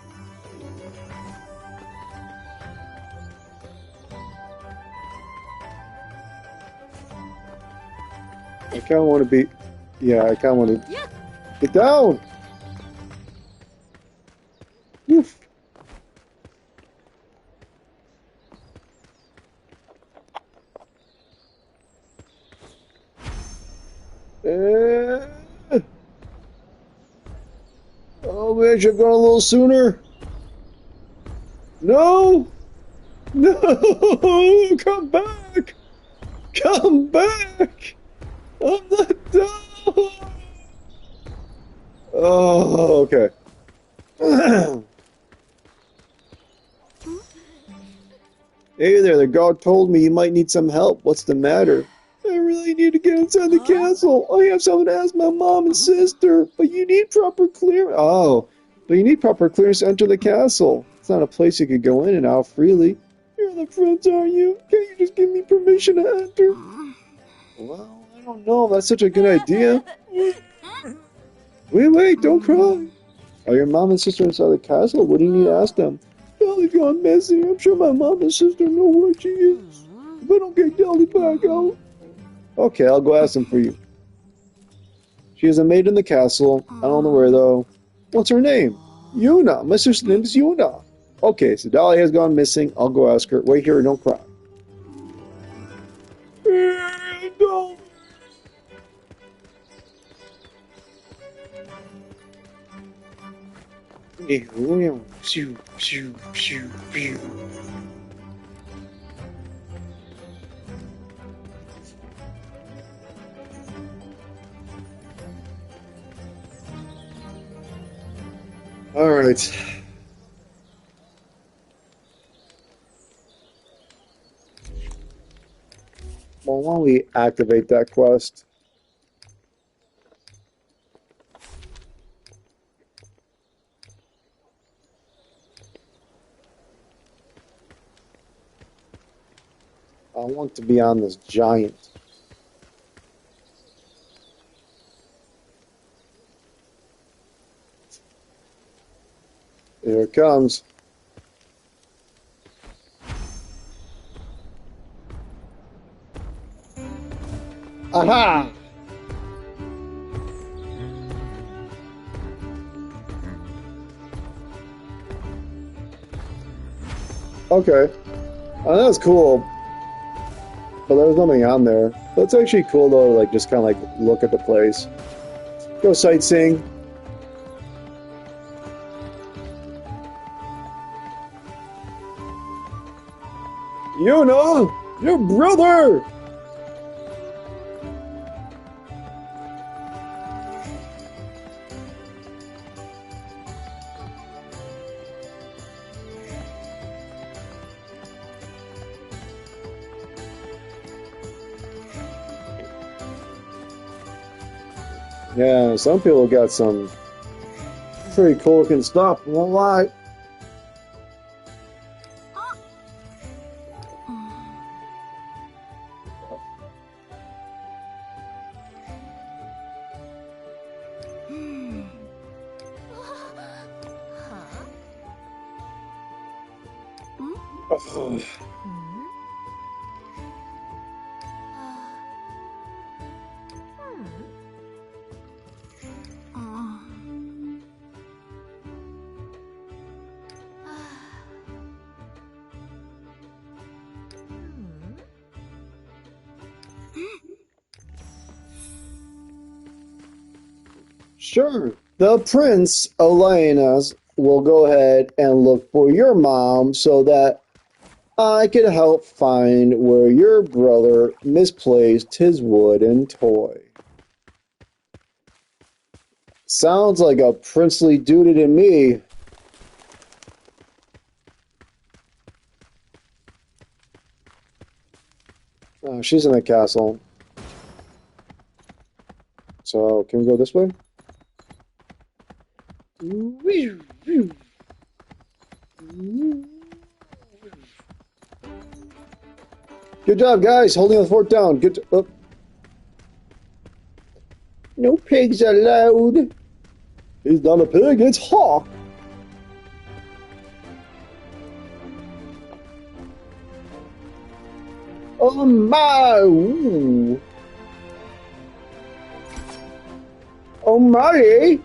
I kind of want to be... Yeah, I kind of want to... Get down! Oof. Oh man, should have gone a little sooner. No! No! Come back! Come back! I'm not done! Oh, okay. Hey there, the guard told me you might need some help. What's the matter? I really need to get inside the castle. I have something to ask my mom and sister, but you need proper clearance. Oh, but you need proper clearance to enter the castle. It's not a place you could go in and out freely. You're the prince, aren't you? Can't you just give me permission to enter? Well, I don't know if that's such a good idea. Wait, don't cry. Are your mom and sister inside the castle? What do you need to ask them? Dolly's gone missing. I'm sure my mom and sister know where she is. If I don't get Dolly back out. Okay, I'll go ask them for you. She is a maid in the castle. I don't know where though. What's her name? Yuna. My sister's name is Yuna. Okay, so Dolly has gone missing. I'll go ask her. Wait here and don't cry. Dolly. All right. Well, why don't we activate that quest? I want to be on this giant. Here it comes. Aha! Okay. That was cool. But there was nothing on there. That's actually cool though, to like just kind of like look at the place. Go sightseeing. You know, your brother! Yeah, some people got some pretty cool looking stuff, won't lie. Sure. The Prince Elias will go ahead and look for your mom so that I can help find where your brother misplaced his wooden toy. Sounds like a princely duty to me. Oh, she's in the castle. So, can we go this way? Good job, guys. Holding the fort down. Good. Oh. No pigs allowed. He's not a pig, it's Hawk. Oh my! Ooh. Oh my!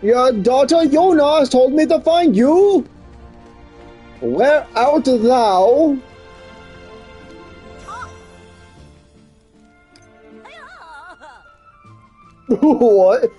Your daughter Jonas told me to find you. Where art thou? What?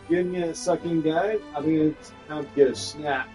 Give me a second, guys. I think it's time to get a snack.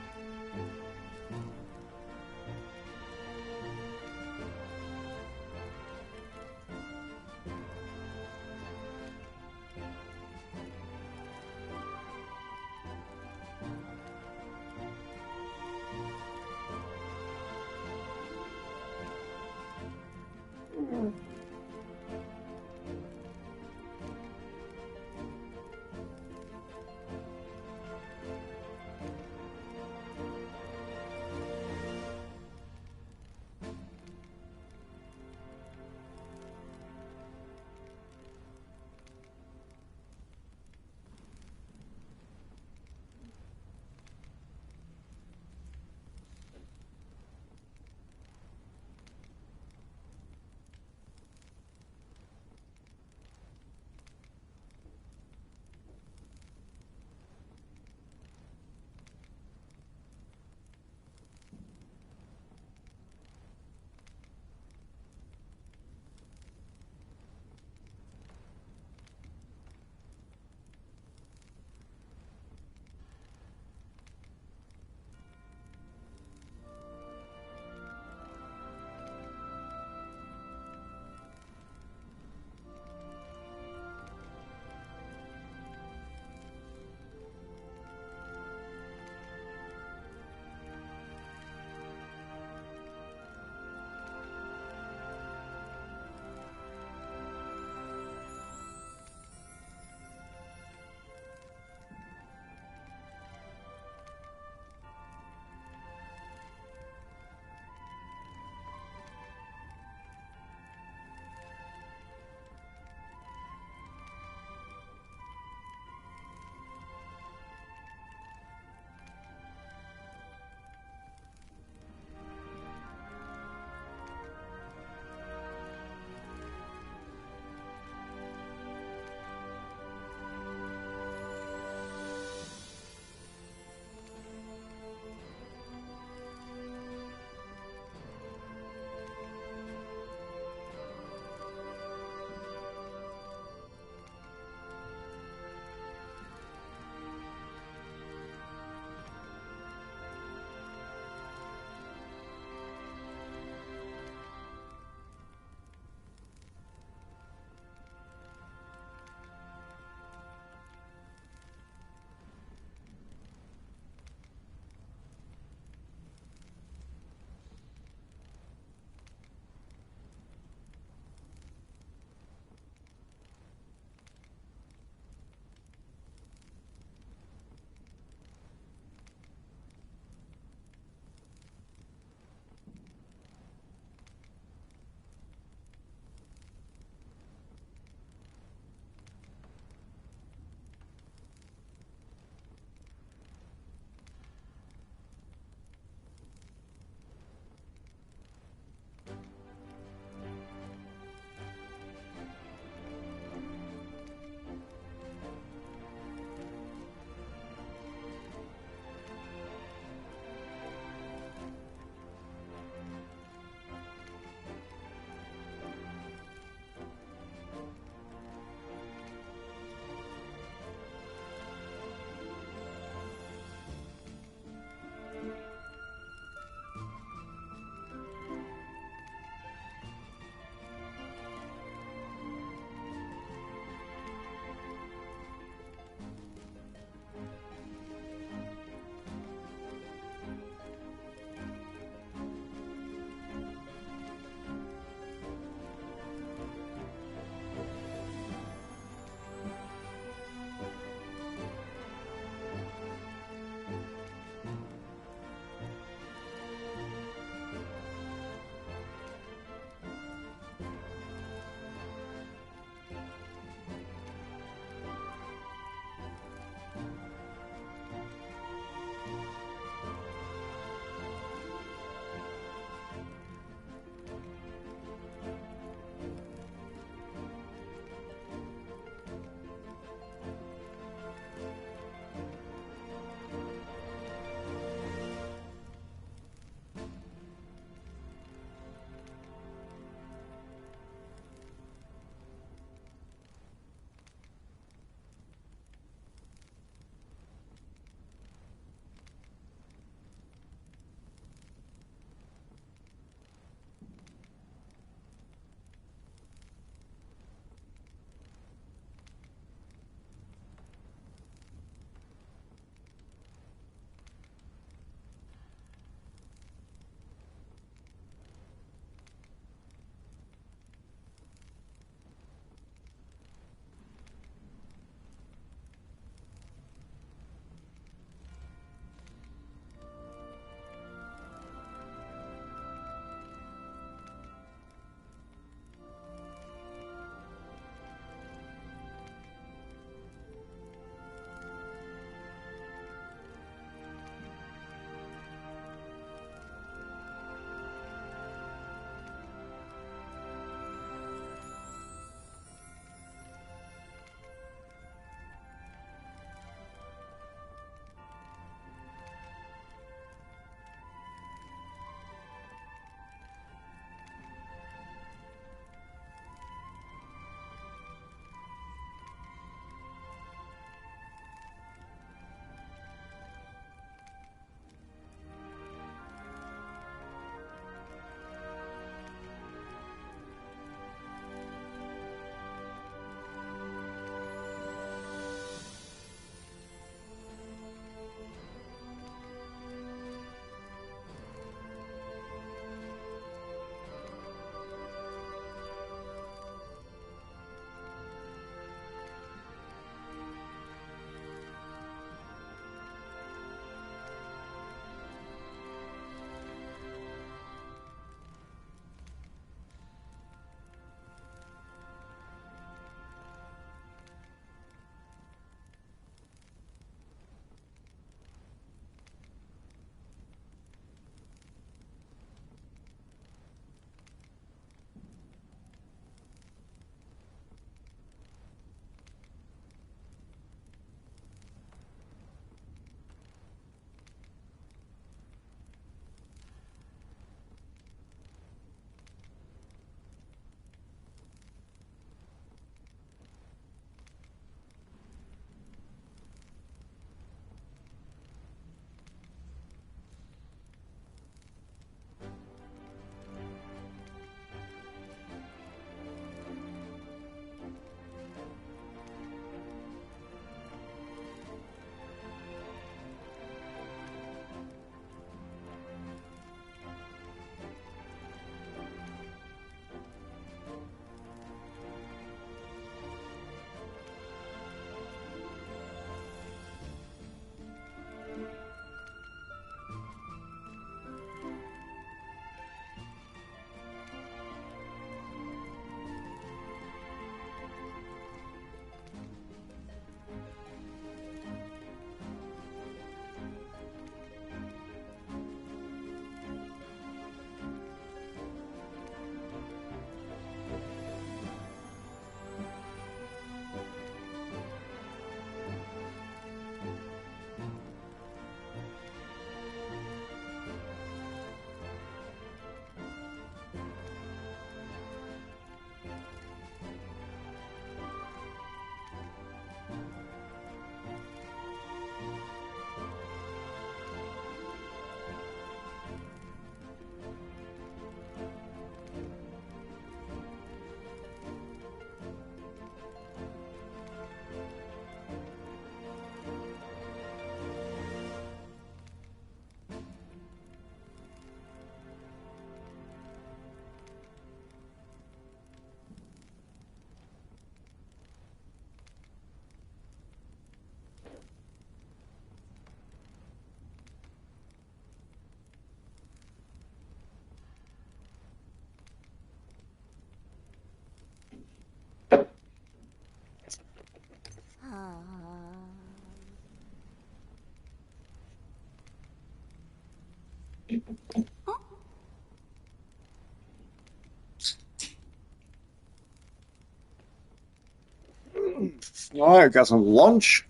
Alright, got some lunch.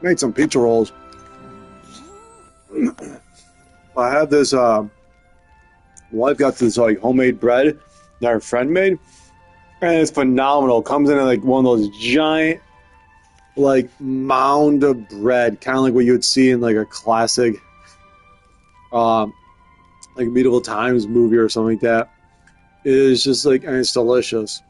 Made some pizza rolls. I have this, wife got this like homemade bread that her friend made, and it's phenomenal. Comes in like one of those giant, like mound of bread, kind of like what you would see in like a classic, like medieval times movie or something like that. It is just like, and it's delicious.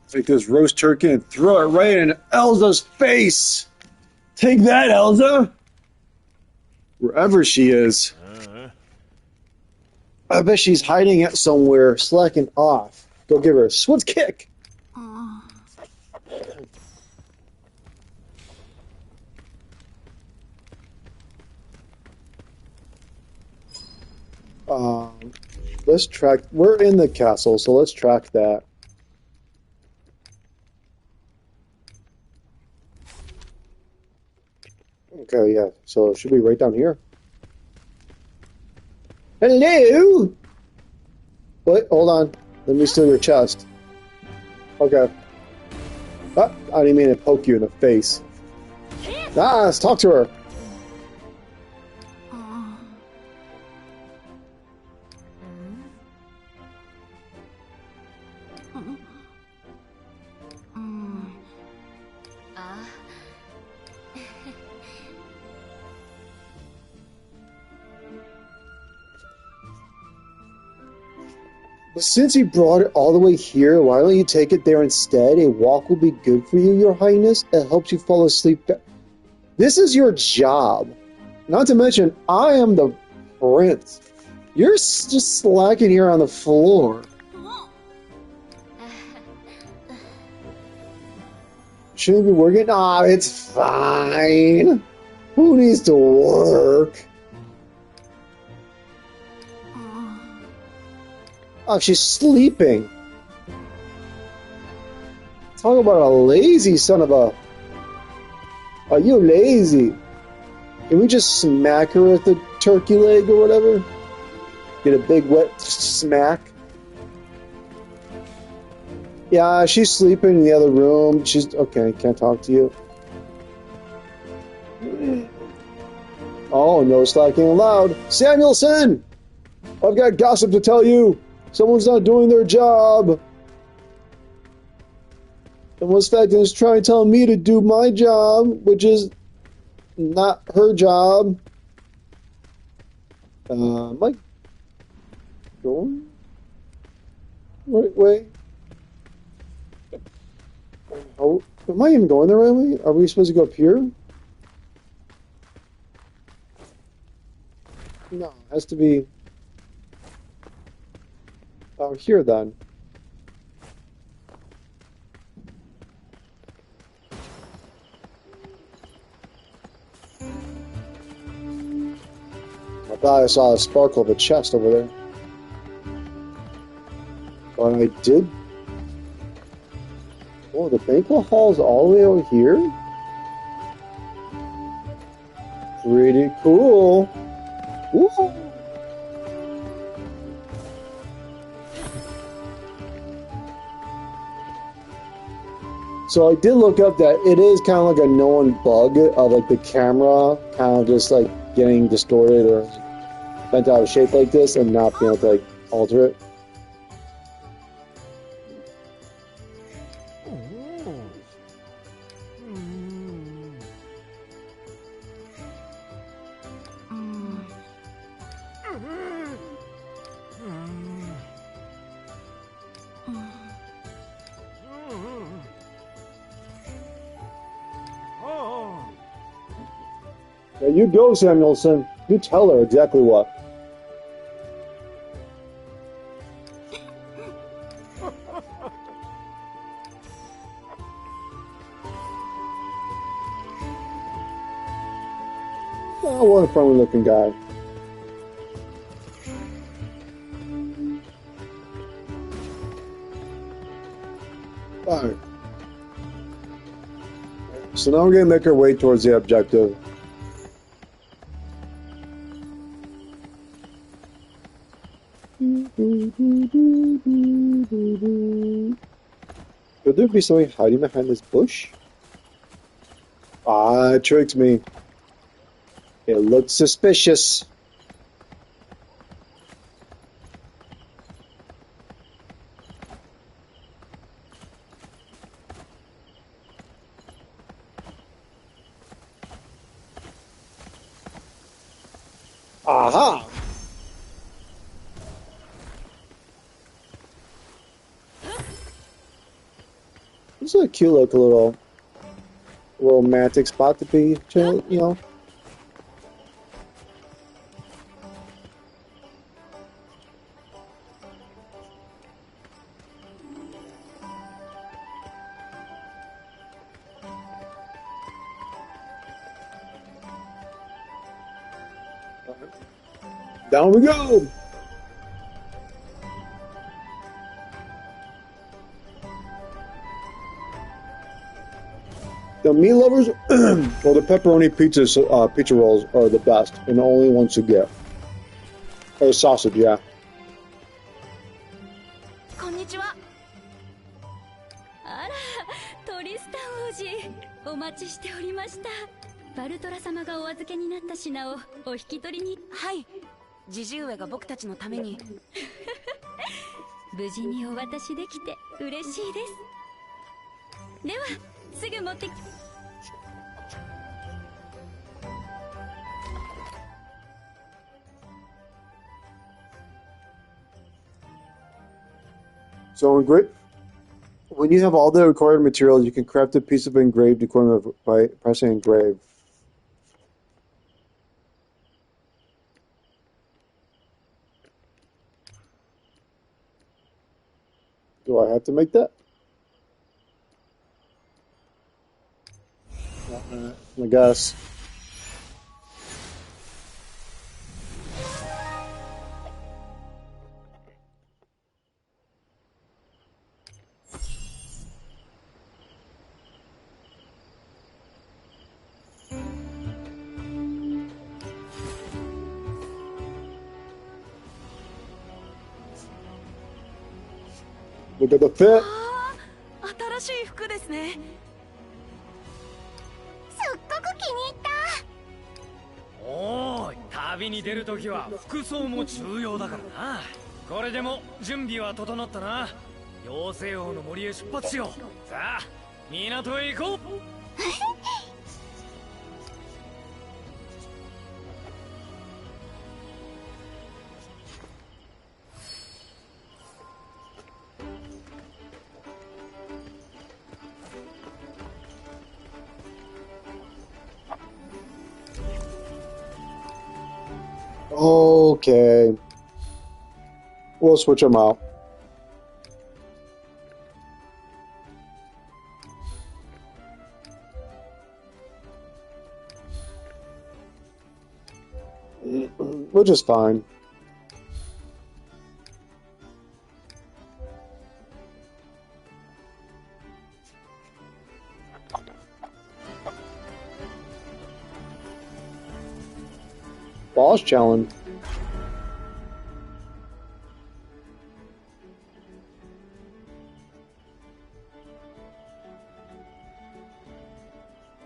Take this roast turkey and throw it right in Elza's face. Take that, Elza. Wherever she is. I bet she's hiding it somewhere, slacking off. Go give her a swift kick. Let's track. We're in the castle, so let's track that. Okay, yeah. So it should be right down here. Hello. What? Hold on. Let me steal your chest. Okay. Ah, I didn't mean to poke you in the face. Ah, let's talk to her. But since you brought it all the way here, why don't you take it there instead? A walk will be good for you, Your Highness. It helps you fall asleep. This is your job. Not to mention, I am the prince. You're just slacking here on the floor. Shouldn't you be working? Ah, it's fine. Who needs to work? Oh, she's sleeping. Talk about a lazy son of a... Are you lazy? Can we just smack her with a turkey leg or whatever? Get a big wet smack? Yeah, she's sleeping in the other room. She's... Okay, can't talk to you. Oh, no slacking allowed. Samuelson! I've got gossip to tell you. Someone's not doing their job. Someone's fact is trying to tell me to do my job, which is not her job. Am I going the right way? Oh, am I even going the right way? Are we supposed to go up here? No, it has to be out here then. I thought I saw a sparkle of a chest over there. But I did. Oh, the banquet hall's all the way over here? Pretty cool. Woo! So I did look up that it is kind of like a known bug of like the camera kind of just like getting distorted or bent out of shape like this and not being able to like alter it. There you go, Samuelson. You tell her exactly what. Oh, what a friendly looking guy. Alright. So now we're going to make our way towards the objective. Could there be something hiding behind this bush? Ah, it tricked me. It looked suspicious. Aha! This is a cute, like, little romantic spot to be, you know. Down we go! The meat lovers, well, the pepperoni pizza rolls are the best, and the only ones to get. Or sausage, yeah. こんにちは。あら、トリスタン王子、お待ちしておりました。バルトラ様がお預けになった品をお引き取りに。はい。ジジ上が僕たちのために。無事にお渡しできて嬉しいです。では、すぐ持ってき。So when you have all the required materials, you can craft a piece of engraved equipment by pressing engrave. Do I have to make that? I guess. Look at the fit. 新しい服ですね。すっごく気に入った。おーい、旅に出るときは服装も重要だからな。これでも準備は整ったな。妖精王の森へ出発しよう。さあ、港へ行こう。Okay. We'll switch them out. Which is fine. Boss challenge.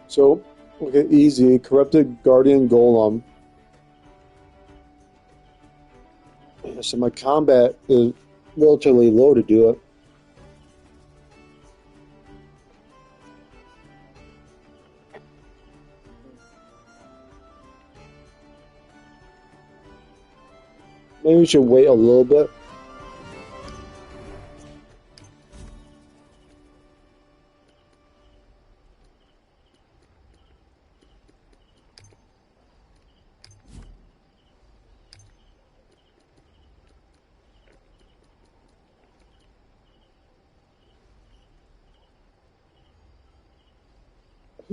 So, okay, easy. Corrupted Guardian Golem. So my combat is relatively low to do it. Maybe we should wait a little bit.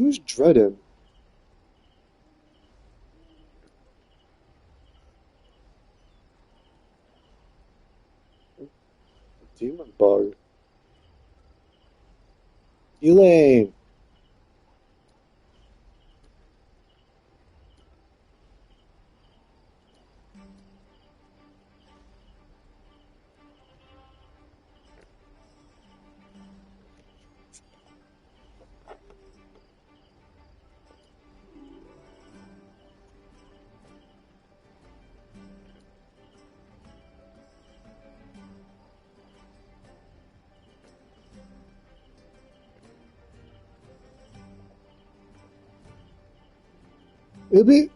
Who's dreaded? Demon bug. Elaine. It'd be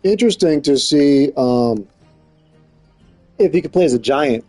interesting to see if he could play as a giant.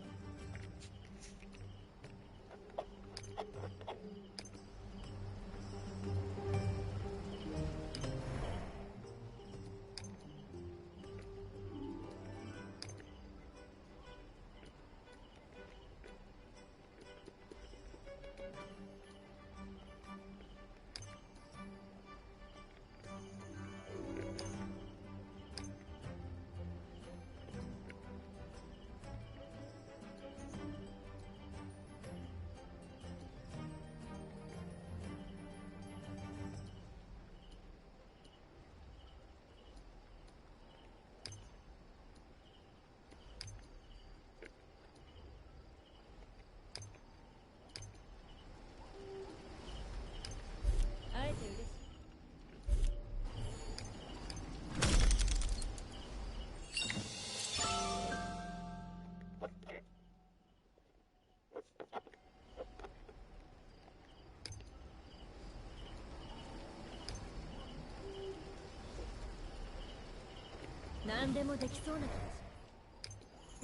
何でもできそうな気が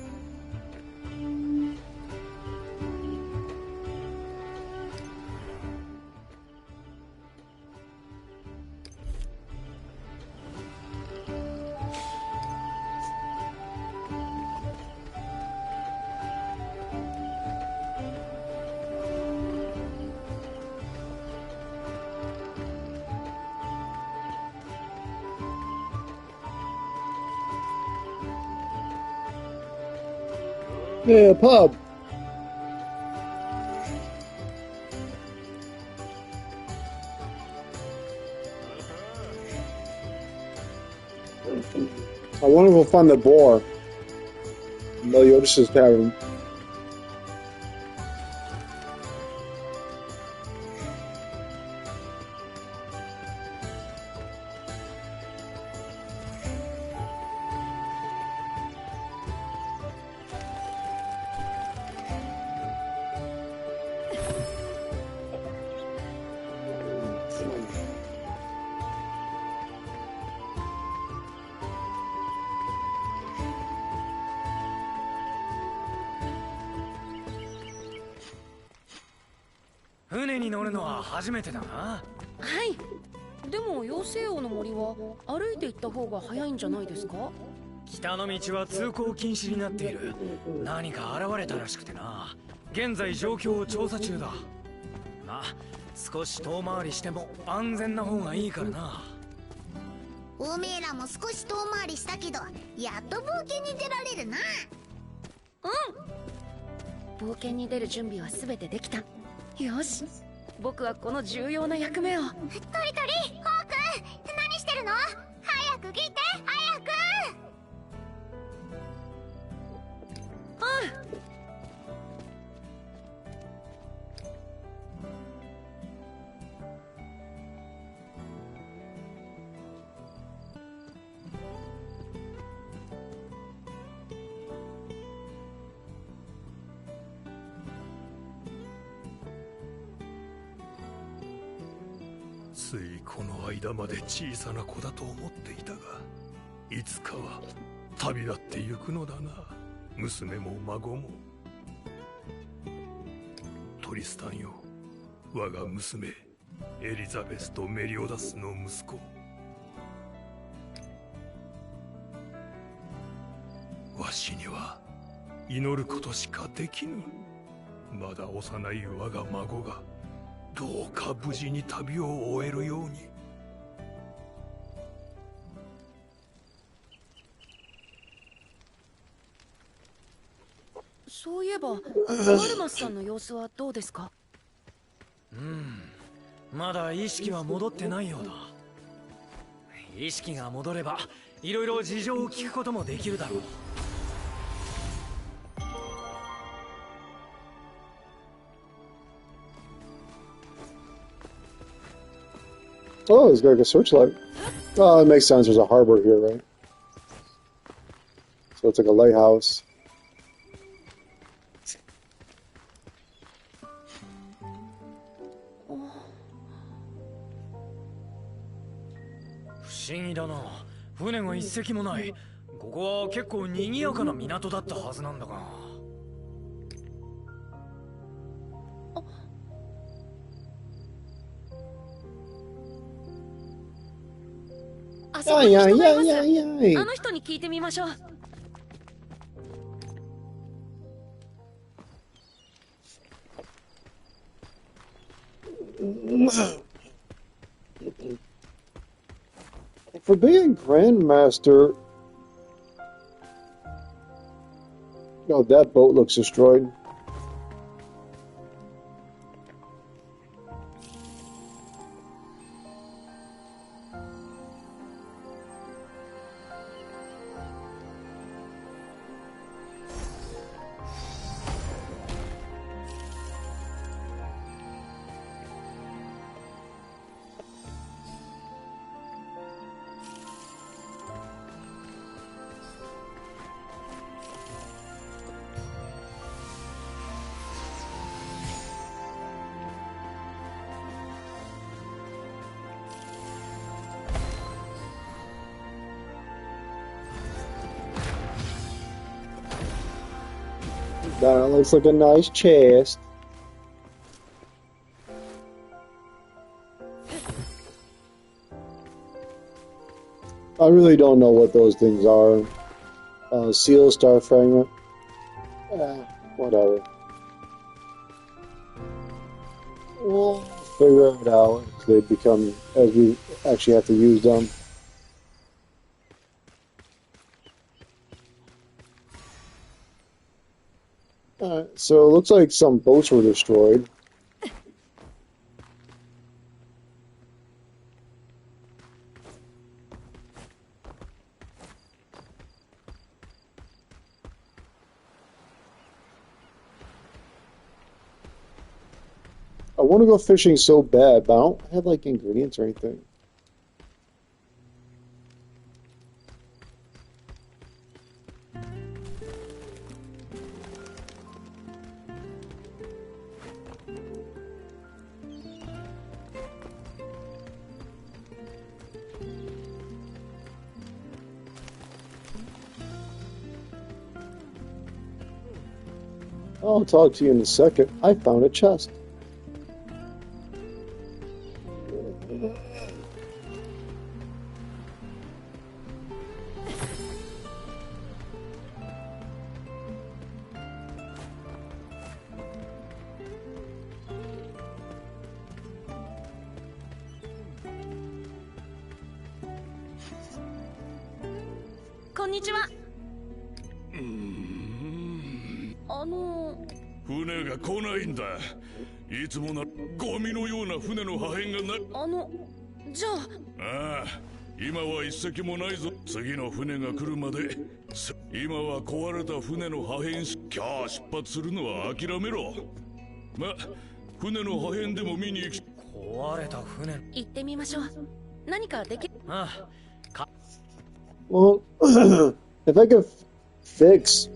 しYeah, pub. I wonder if we'll find the boar. Meliodas' tavern.船に乗るのは初めてだな。はい。でも妖精王の森は歩いて行った方が早いんじゃないですか？北の道は通行禁止になっている。何か現れたらしくてな。現在状況を調査中だ。まあ少し遠回りしても安全な方がいいからな。おめえらも少し遠回りしたけどやっと冒険に出られるな。冒険に出る準備は全てできた。よし、僕はこの重要な役目を。トリトリ、ホーク、何してるの？早く来て、早く！ついこの間まで小さな子だと思っていたが、いつかは旅立ってゆくのだな。娘も孫も。トリスタンよ、我が娘エリザベスとメリオダスの息子。わしには祈ることしかできぬ。まだ幼い我が孫がどうか無事に旅を終えるように。そういえばワルマスさんの様子はどうですか？まだ意識は戻ってないようだ。意識が戻ればいろいろ事情を聞くこともできるだろう。Oh, there's like a searchlight. Oh, it makes sense. There's a harbor here, right? So it's like a lighthouse. 不思議だな。船が一隻もない。ここは結構賑やかな港だったはずなんだが。あそこに人がいます。Ay. あの人に聞いてみましょう。For being Grandmaster... Oh, that boat looks destroyed. That looks like a nice chest. I really don't know what those things are. Seal, star fragment. Whatever. We'll figure it out as they become, as we actually have to use them. Alright, so it looks like some boats were destroyed. I want to go fishing so bad, but I don't have like ingredients or anything. I'll talk to you in a second. I found a chest. Konnichiwa. 船が来ないんだ。いつもなゴミのような船の破片がな。じゃあ。ああ、今は一隻もないぞ。次の船が来るまで。今は壊れた船の破片し、今日出発するのは諦めろ。ま、船の破片でも見に行き。壊れた船。行ってみましょう。何かでき。Well, if I could fix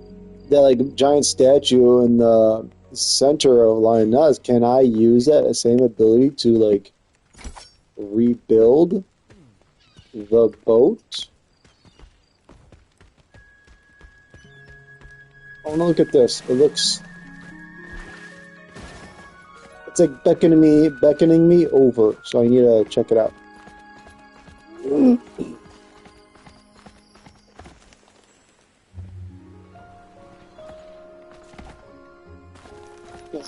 that like giant statue in the center of Lion Nuts, can I use that same ability to like rebuild the boat? Oh, no, look at this. It looks... It's like beckoning me over, so I need to check it out.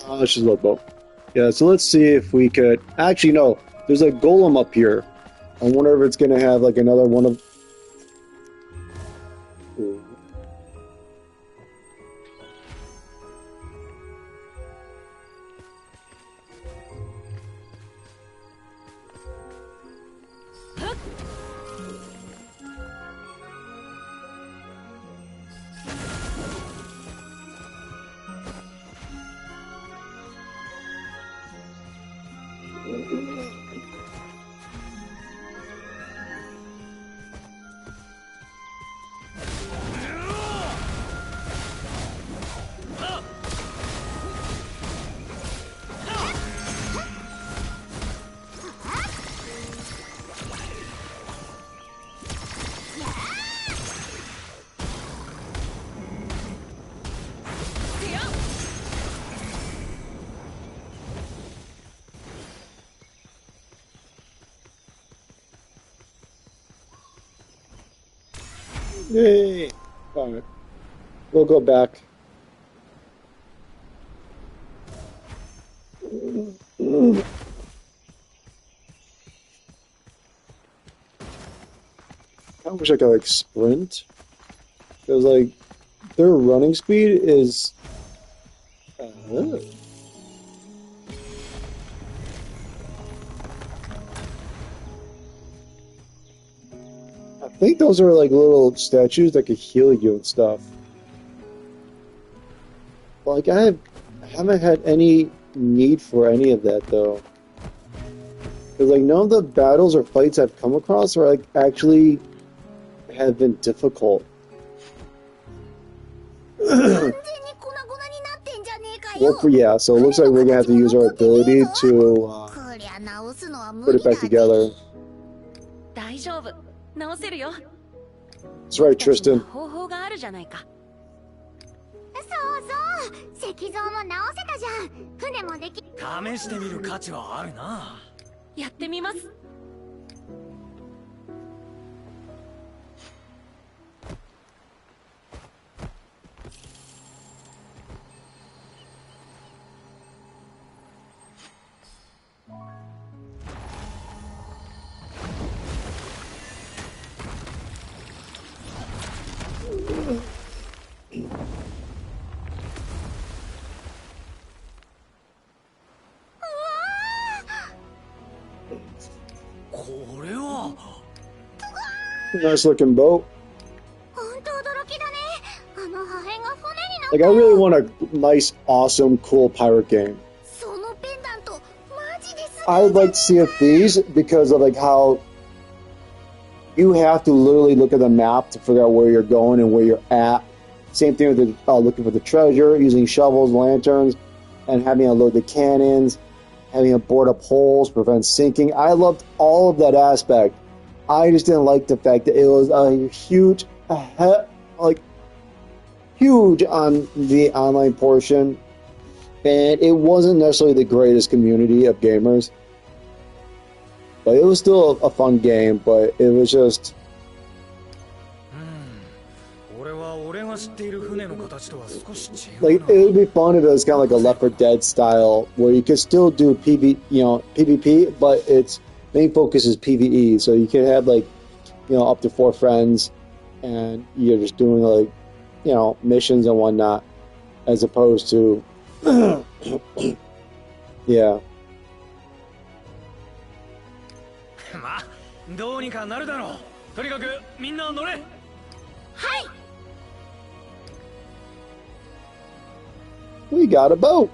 Oh, it's just a little boat. Yeah, so let's see if we could... Actually, no. There's a golem up here. I wonder if it's going to have, like, another one of... Yay! Alright. We'll go back. I wish I could, like, sprint. Because, like, their running speed is... I think those are, like, little statues that could heal you and stuff. Like, I haven't had any need for any of that, though. Because, like, none of the battles or fights I've come across are, like, actually have been difficult. Well, yeah, so it looks like we're gonna have to use our ability to put it back together. That's right, Tristan. Nice looking boat. Like, I really want a nice, awesome, cool pirate game. I would like to see of these because of, like, how you have to literally look at the map to figure out where you're going and where you're at. Same thing with the, looking for the treasure, using shovels, lanterns, and having to load the cannons, having to board up holes, prevent sinking. I loved all of that aspect. I just didn't like the fact that it was a huge, huge on the online portion, and it wasn't necessarily the greatest community of gamers. But it was still a fun game, but it was just... Like, it would be fun if it was kind of like a Left 4 Dead style, where you could still do PvP, but its main focus is PvE, so you can have, like, up to 4 friends, and you're just doing, like, missions and whatnot, as opposed to... yeah. どうにかなるだろう。とにかくみんな乗れ。はい。We got a boat.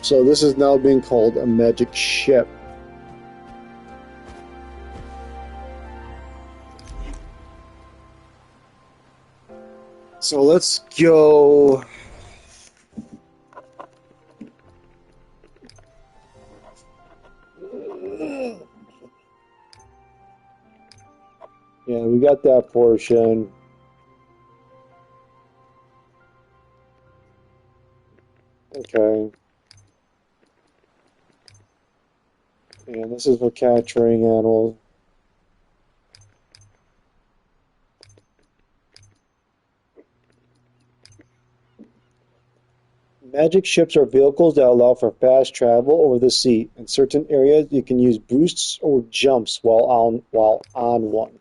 So this is now being called a magic ship. So let's go. Yeah, we got that portion. Okay. And this is for capturing animals. Magic ships are vehicles that allow for fast travel over the sea. In certain areas, you can use boosts or jumps while on one.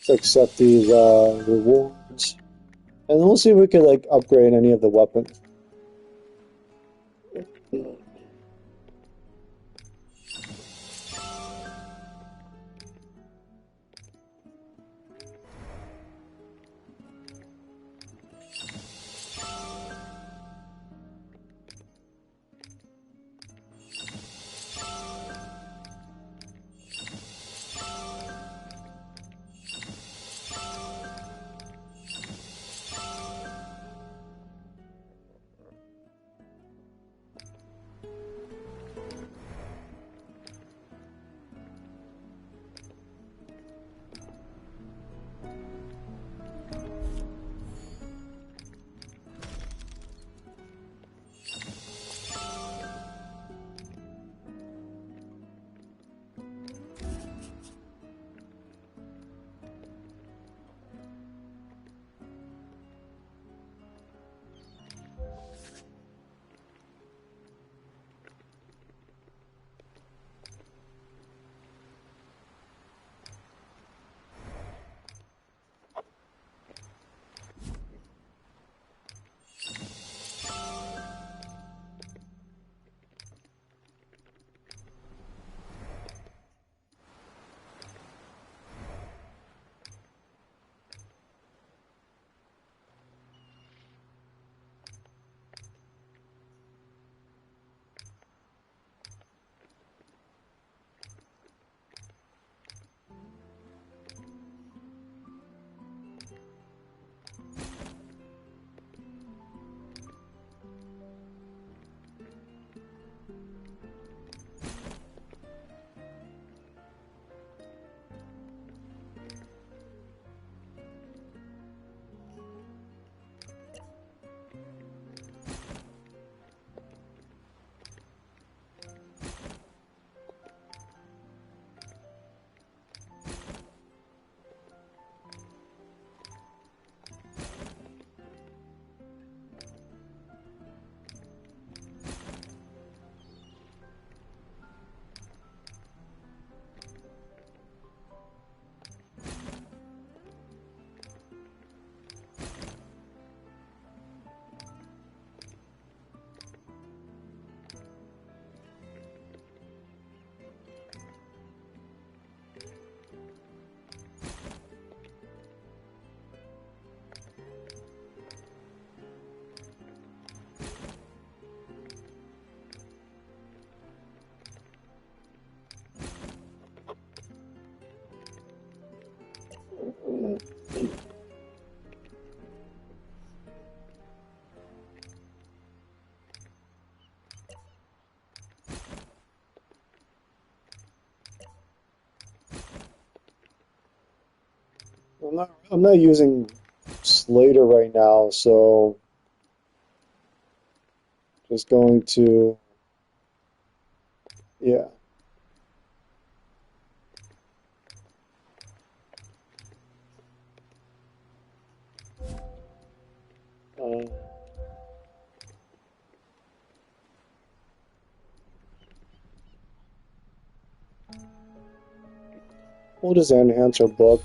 Let's accept these rewards, and we'll see if we can like upgrade any of the weapons. I'm not using Slater right now, so just going to, yeah. Um, we'll just enhance our book.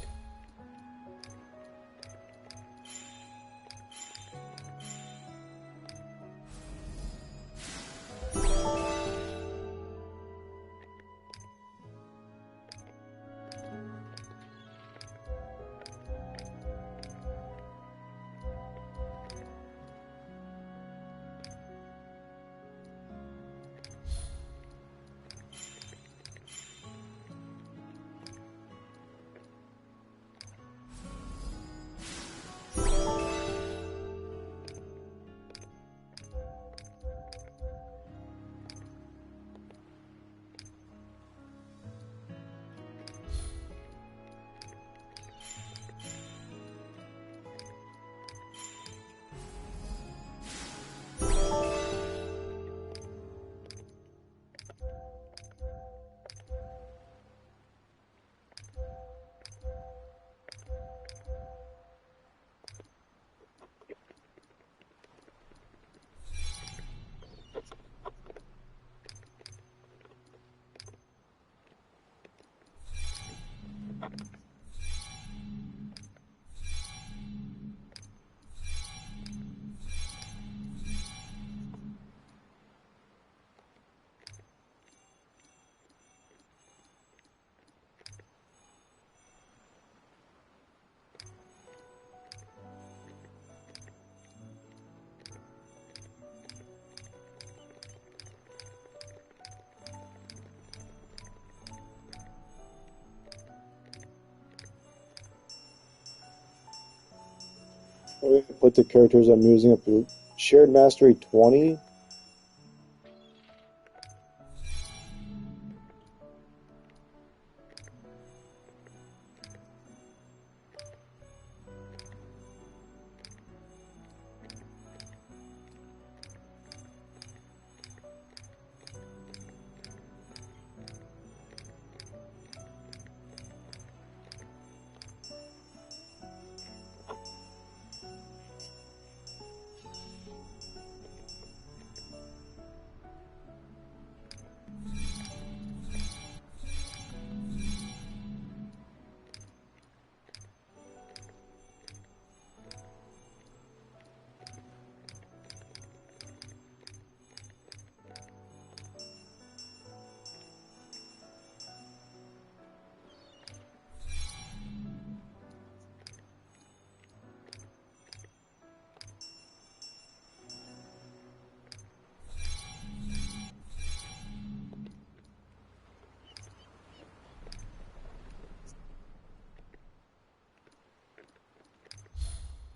Put the characters I'm using up to shared mastery 20.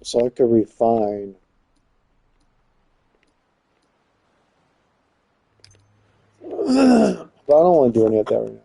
So I could refine. But I don't want to do any of that right now.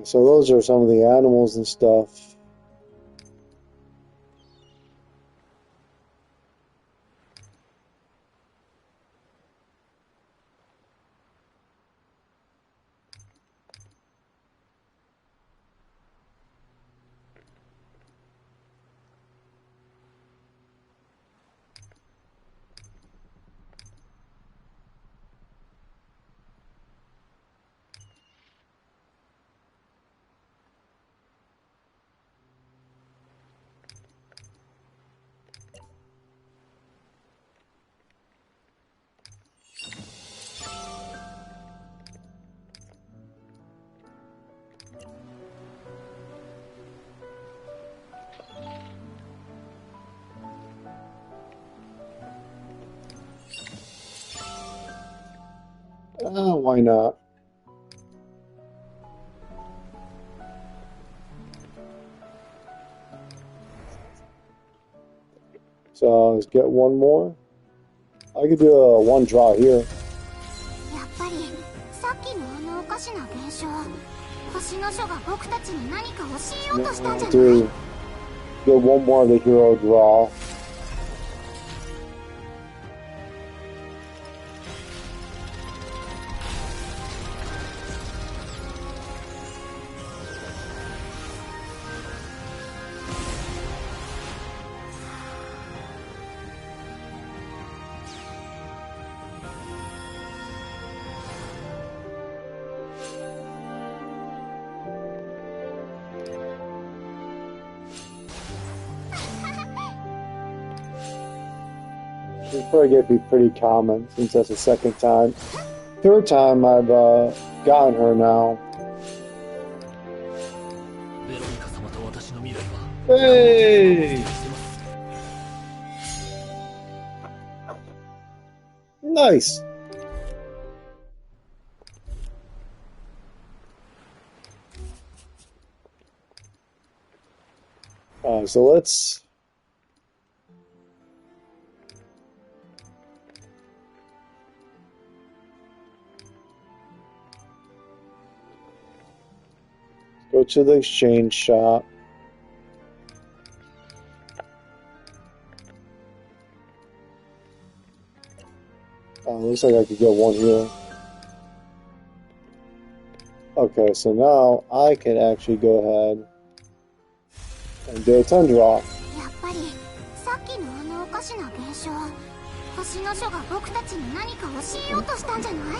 So those are some of the animals and stuff. Why not? So let's get one more. I could do a one draw here. やっぱりさっきのあのおかしな現象、星の書が僕たちに何か教えようとしたんじゃない？ To get one more of the hero draw. She'll probably get to be pretty common since that's the second time. Third time I've gotten her now. Hey! Nice! So let's... Go to the exchange shop. Looks like I could get one here. Okay, so now I can actually go ahead and do a 10 draw. やっぱりさっきのあのおかしな現象、星の書が僕たちに何か教えようとしたんじゃない？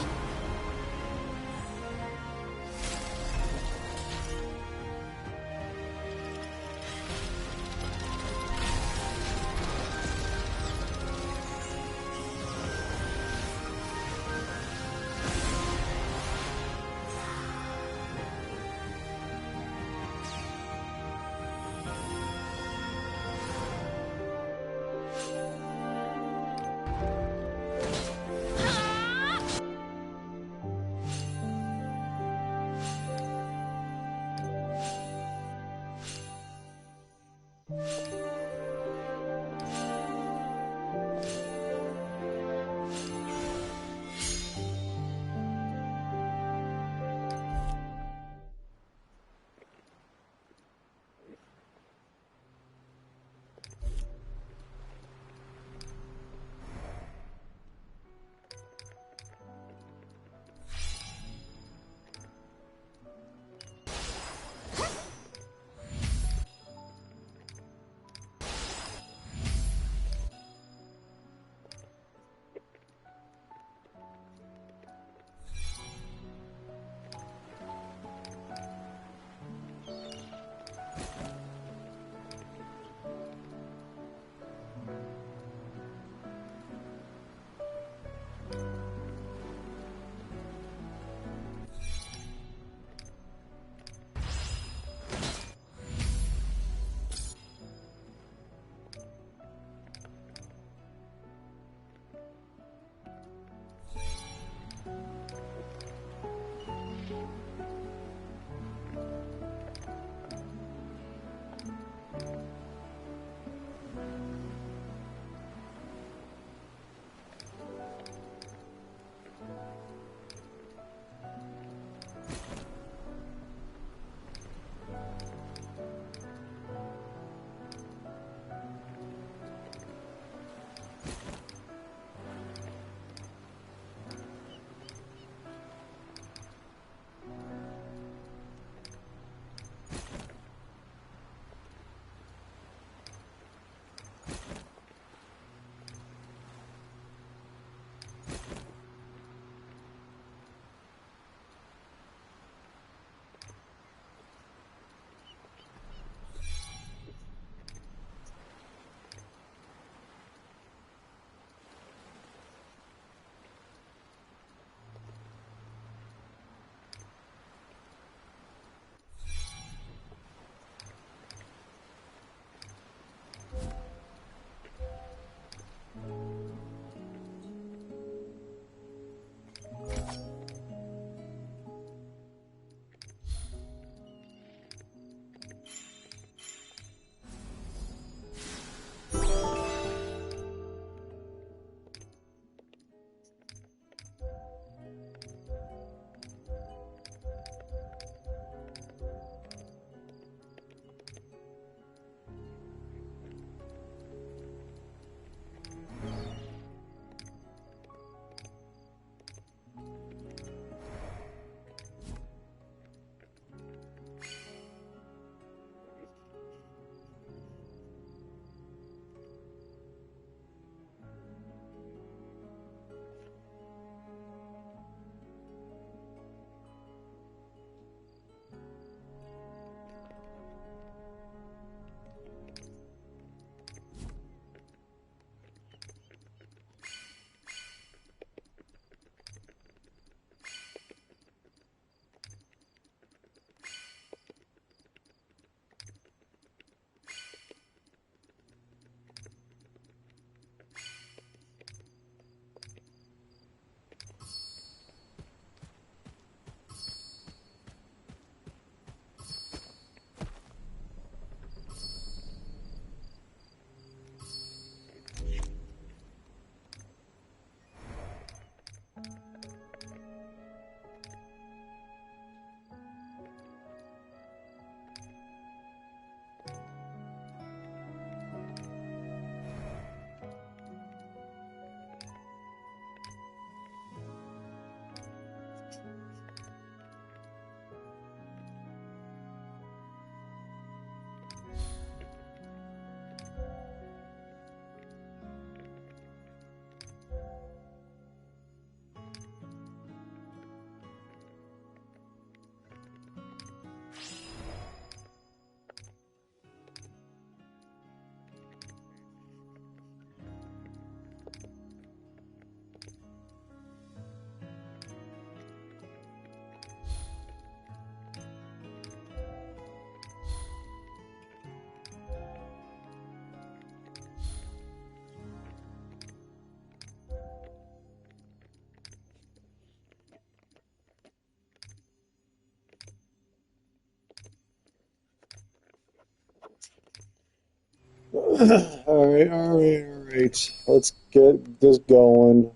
Alright. Let's get this going.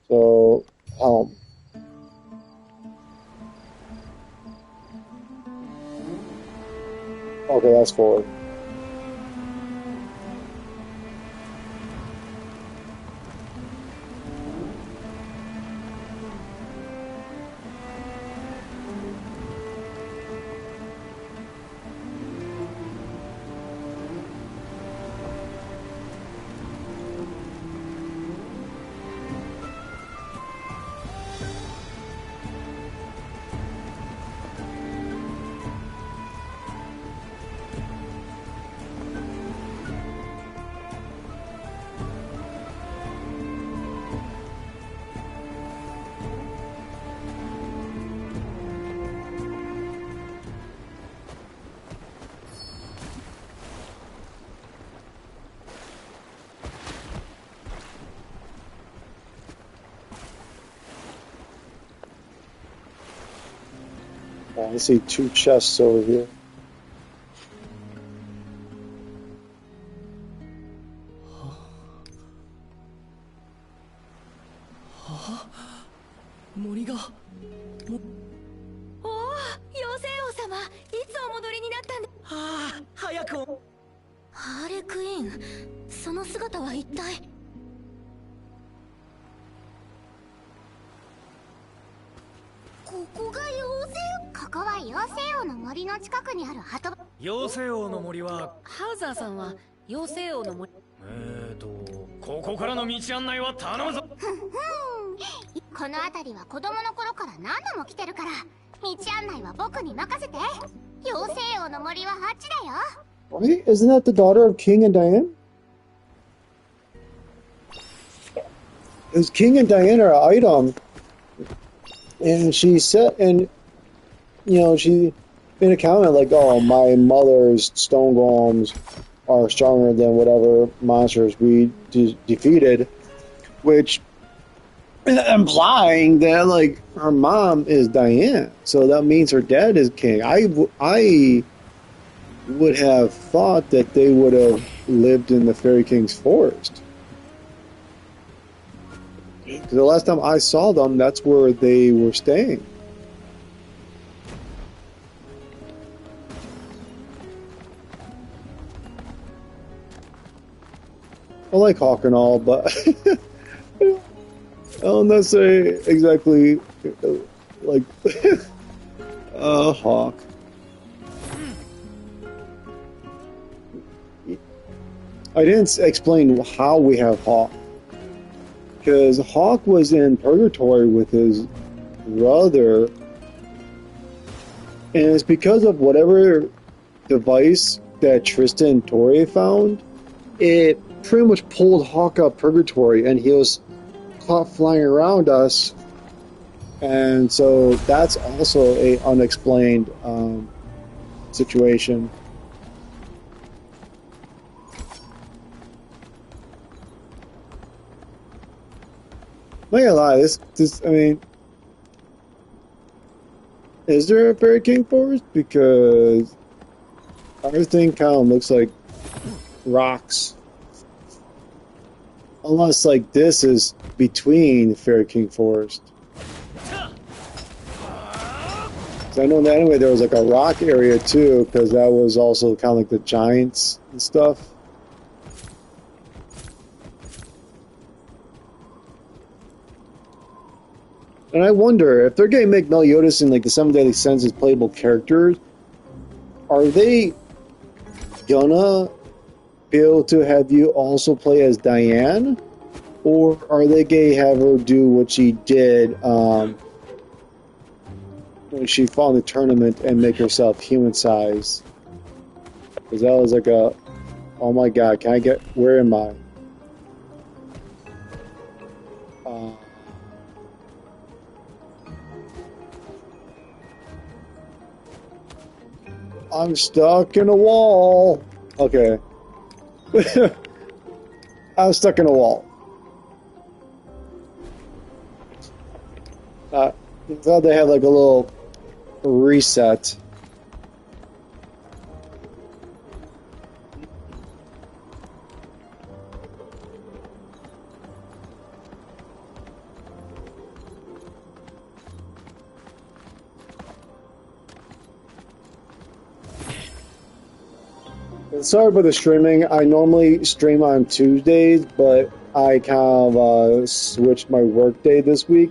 So, okay, that's forward. I see two chests over here.ハウザーさんは妖精王の森。ここからの道案内は頼むぞ。この辺りは子供の頃から何度も来てるから、道案内は僕に任せて。妖精王の森はあっちだよ。Wait, isn't that the daughter of King and Diane? Because King and Diane are an item, and she said, and she made a comment like, "Oh, my mother's stone golems are stronger than whatever monsters we defeated," which implying that like her mom is Diane, so that means her dad is king. I would have thought that they would have lived in the Fairy King's forest. Because the last time I saw them, that's where they were staying. I like Hawk and all, but I don't necessarily exactly like Hawk. I didn't explain how we have Hawk. Because Hawk was in purgatory with his brother, and it's because of whatever device that Tristan and Tori found, it pretty much pulled Hawk out of purgatory, and he was caught flying around us, and so that's also a unexplained situation. I'm not gonna lie, this, I mean, is there a Fairy King forest? Because everything kind of looks like rocks. Unless, like, this is between the Fairy King forest. So I know that anyway there was like a rock area too, because that was also kind of like the giants and stuff. And I wonder if they're going to make Meliodas and like the Seven Deadly Sins as playable characters, are they gonna be able to have you also play as Diane, or are they going to have her do what she did when she fought in the tournament and make herself human size? Because that was like a, oh my god, can I get, where am I? I'm stuck in a wall. Okay. I'm stuck in a wall. I thought they had like a little reset. Sorry about the streaming. I normally stream on Tuesdays, but I kind of switched my work day this week,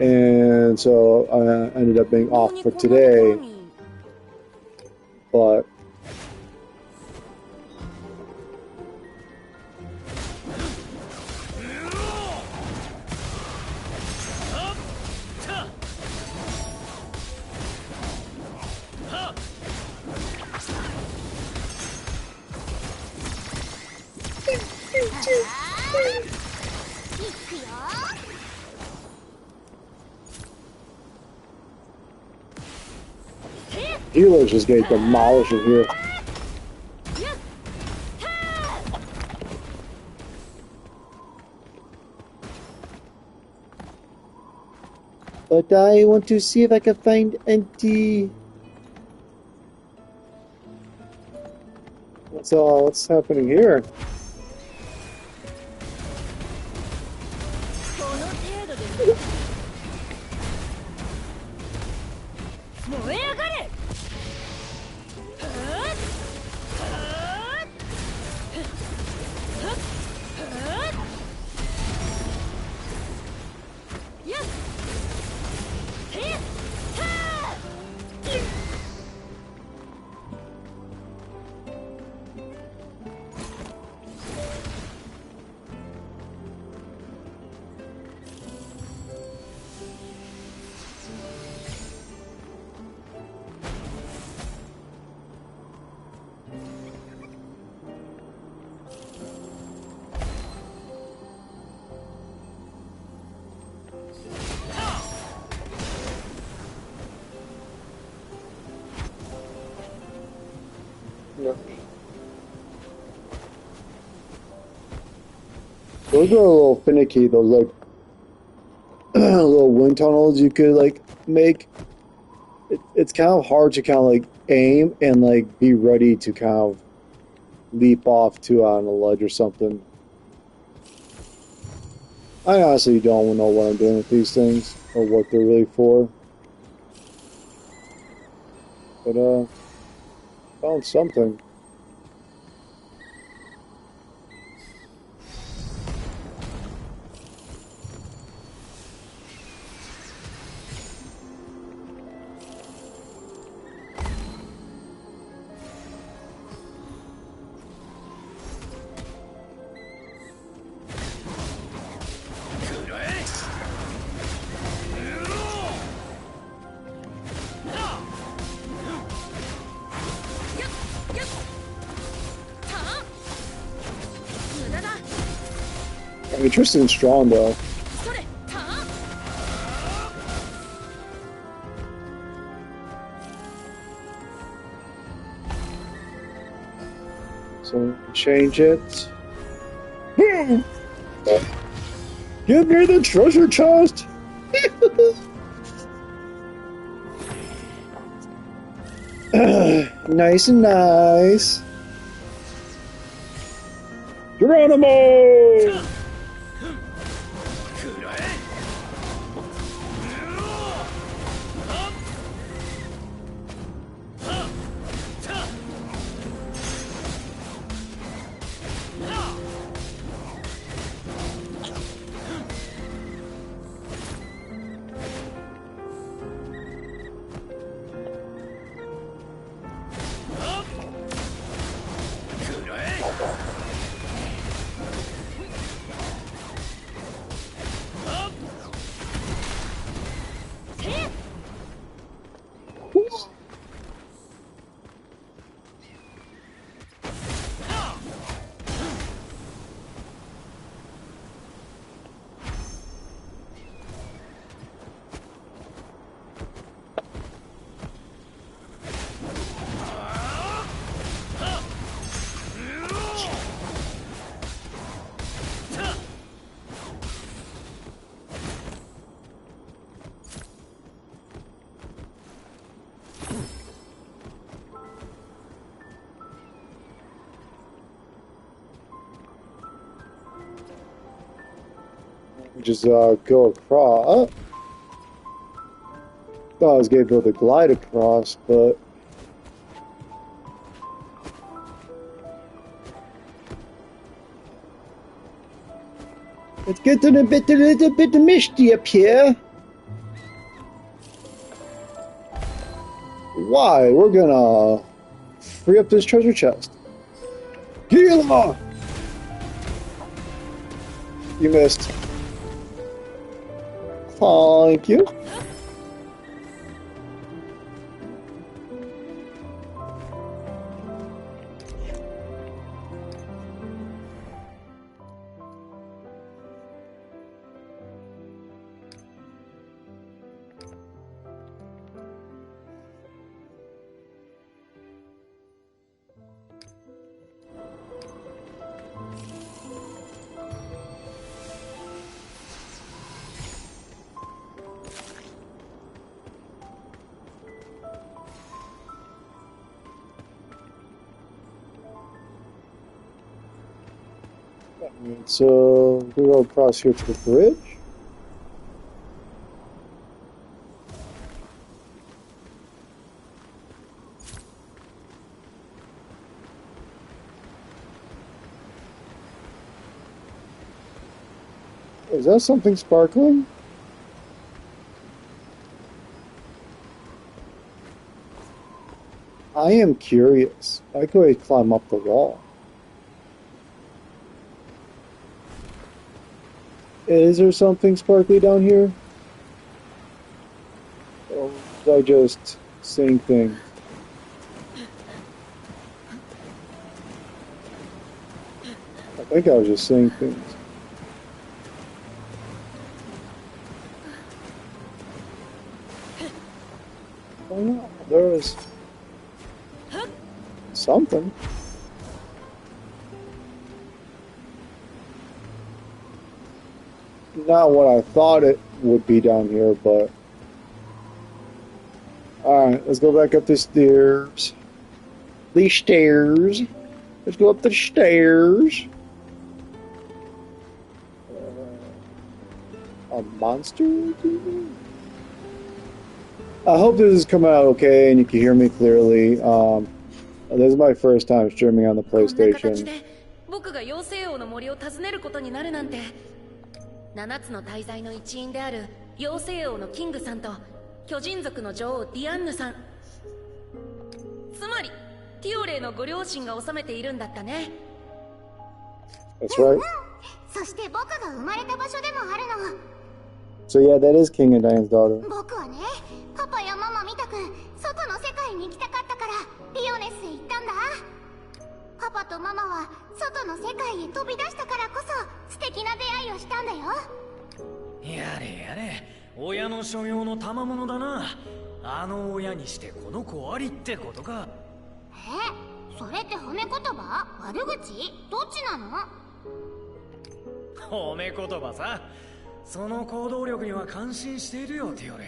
and so I ended up being off for today. But healers just get demolished in here. But I want to see if I can find empty. What's happening here? Those are a little finicky, those like little wind tunnels you could like make. It's kind of hard to kind of like aim and like be ready to kind of leap off to on a ledge or something. I honestly don't know what I'm doing with these things or what they're really for. But found something. Interesting and strong though. So change it. Give me the treasure chest. Nice and nice. Geronimo! Just go across. Thought I was able to glide across, but It's getting a little bit misty up here. Why? We're gonna free up this treasure chest. Gila! You missed. Thank you. So we go across here to the bridge. Is that something sparkling? I am curious. I could always climb up the wall. Is there something sparkly down here? Or was I just seeing things? I think I was just seeing things. Why not? There was something. Not what I thought it would be down here, but... Alright, let's go back up the stairs. These stairs. Let's go up the stairs. A monster? I hope this is coming out okay and you can hear me clearly. This is my first time streaming on the PlayStation. 7つの大罪の一員である妖精王のキングさんと巨人族の女王ディアンヌさん、つまりティオレイのご両親が治めているんだったね。That's right. そして僕が生まれた場所でもあるの。 So yeah, that is King and Diane's daughter. 僕はね、パパやママみたく外の世界に行きたかったからリオネスへ行ったんだ。パパとママは外の世界へ飛び出したからこそ素敵な出会いをしたんだよ。やれやれ、親の所用の賜物だな。あの親にしてこの子ありってことか。それって褒め言葉？悪口？どっちなの？褒め言葉さ。その行動力には感心しているよ、ティオレ。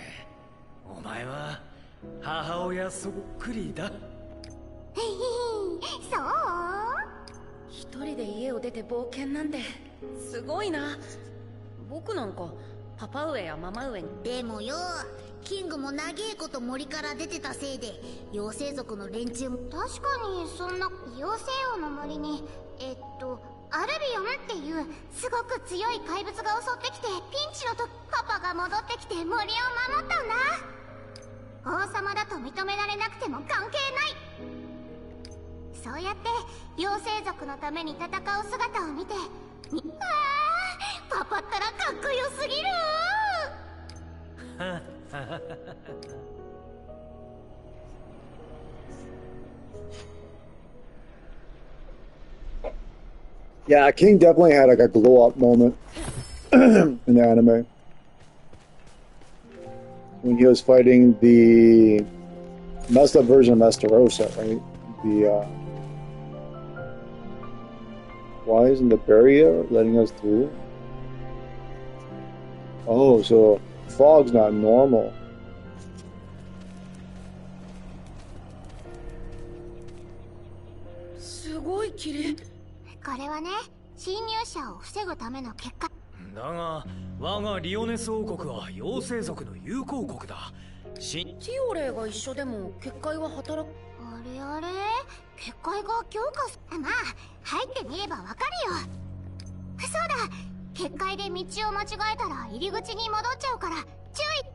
お前は母親そっくりだ。そう？一人で家を出て冒険なんてすごいな。僕なんかパパ上やママ上に。でもよ、キングも長えこと森から出てたせいで妖精族の連中も。確かにそんな妖精王の森にアルビオンっていうすごく強い怪物が襲ってきて、ピンチの時パパが戻ってきて森を守ったんだ。王様だと認められなくても関係ない。そうやって妖精族のために戦う姿を見て、パパったらかっこよすぎる。Yeah, King definitely had like a glow up moment in the anime when he was fighting the messed up version of Masterosa, right? The why isn't the barrier letting us through? Oh, so fog's not normal. すごい綺麗。これはね、侵入者を防ぐための結果。だが我がリオネス王国は妖精族の友好国だ。ティオレイが一緒でも結界は働く。あれあれ、結界が強化す。まあ入ってみればわかるよ。そうだ、結界で道を間違えたら入り口に戻っちゃうから注意。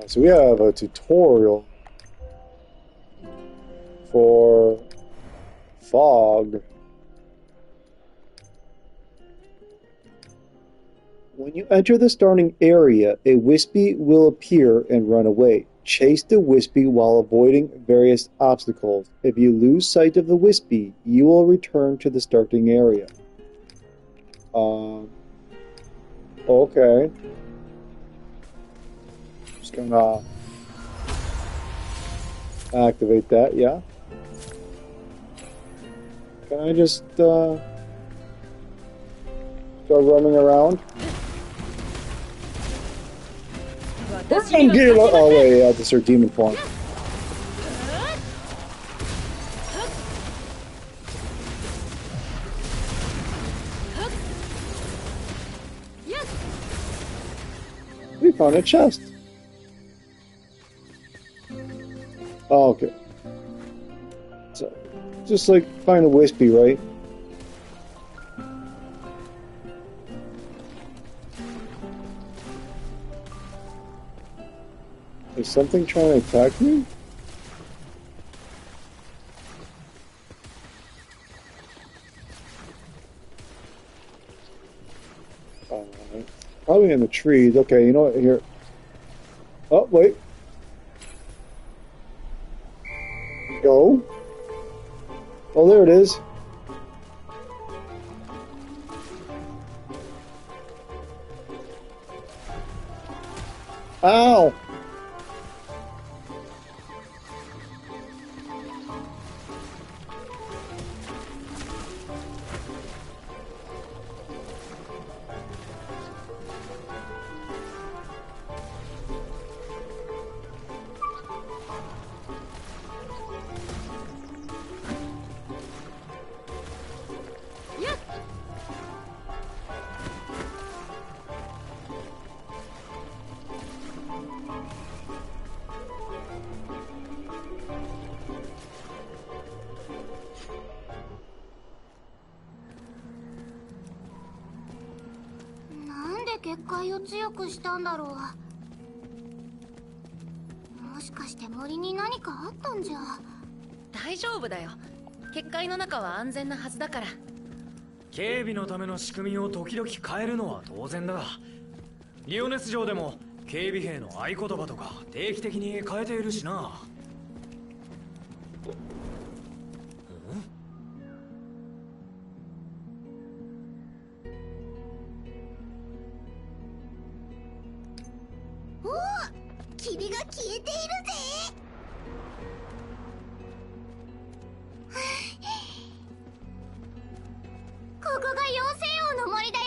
So we have a tutorial for fog. When you enter the starting area, a wispy will appear and run away. Chase the wispy while avoiding various obstacles. If you lose sight of the wispy, you will return to the starting area. Okay. Just gonna activate that, yeah. Can I just start running around? Oh wait, yeah, this is demon form. We found a chest. Oh, okay. So, just like find a wispy, right? Is something trying to attack me? Probably in the trees. Okay, you know what? Here. Oh, wait. Go. Oh, there it is. Ow!なんで結界を強くしたんだろう。もしかして森に何かあったんじゃ。大丈夫だよ。結界の中は安全なはずだから。警備のための仕組みを時々変えるのは当然だ。リオネス城でも警備兵の合言葉とか定期的に変えているしな。おお、霧が消えているぜ。ここが妖精王の森だよ。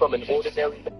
from an ordinary man.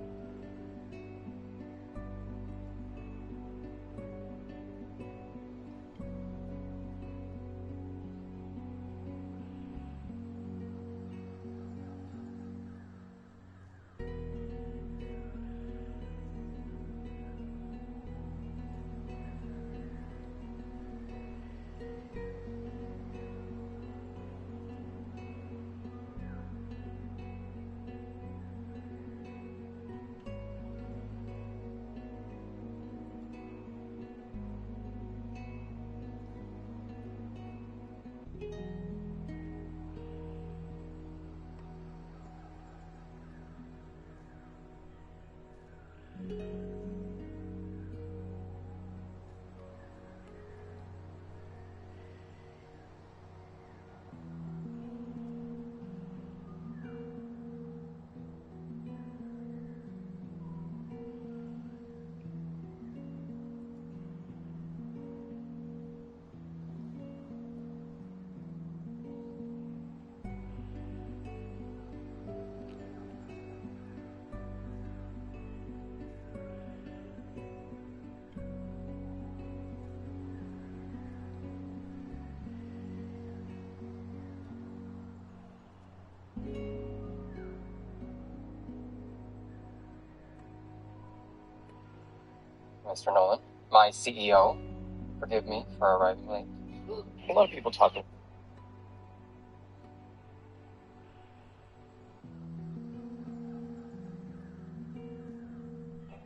Mr. Nolan, my CEO, forgive me for arriving late. A lot of people talk.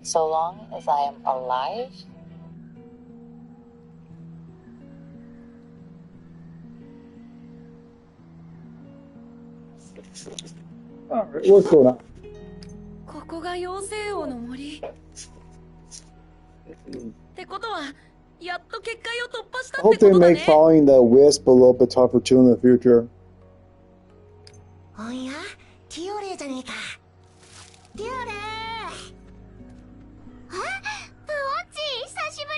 So long as I am alive, Alright, what's going on? ここが妖精王の森ってことはやっと結界を突破した I って hope こ they とだ make ね following the Wisp a little bit tougher too in the future. おやティオレイじゃねえか。ティオレイ。あ、プオッチ久しぶ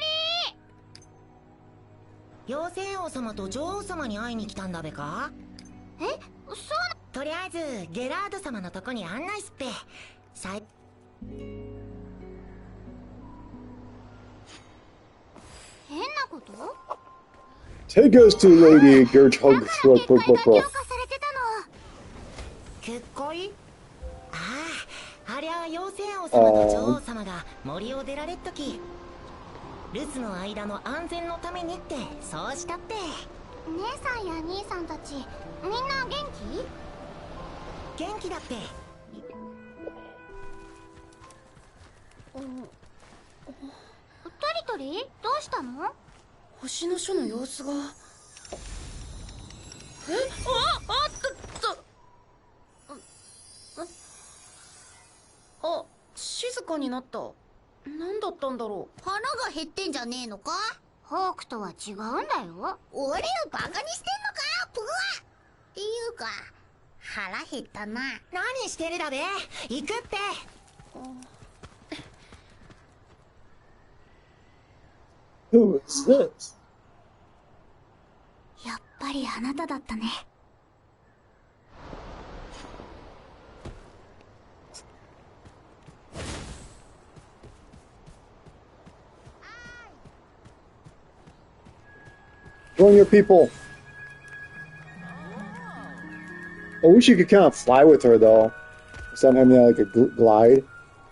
り。妖精王様と女王様に会いに来たんだべか。え、そうな。とりあえずゲラード様のとこに案内すっぺ。変なこと？ Take us to Lady Gertrude. 結界が強化されてたの。結界？ああ、ありゃ妖精王様と女王様が森を出られっとき、留守の間の安全のためにってそうしたって。姉さんや兄さんたちみんな元気？元気だって。トリトリどうしたの？星の書の様子が静かになった。何だったんだろう。腹が減ってんじゃねえのか？ホークとは違うんだよ。俺をバカにしてんのか？プワっていうか腹減ったな。何してるだべ？行くって。Who is this? やっぱりあなただったね。Join your people. I wish you could kind of fly with her though. Instead of having like a glide.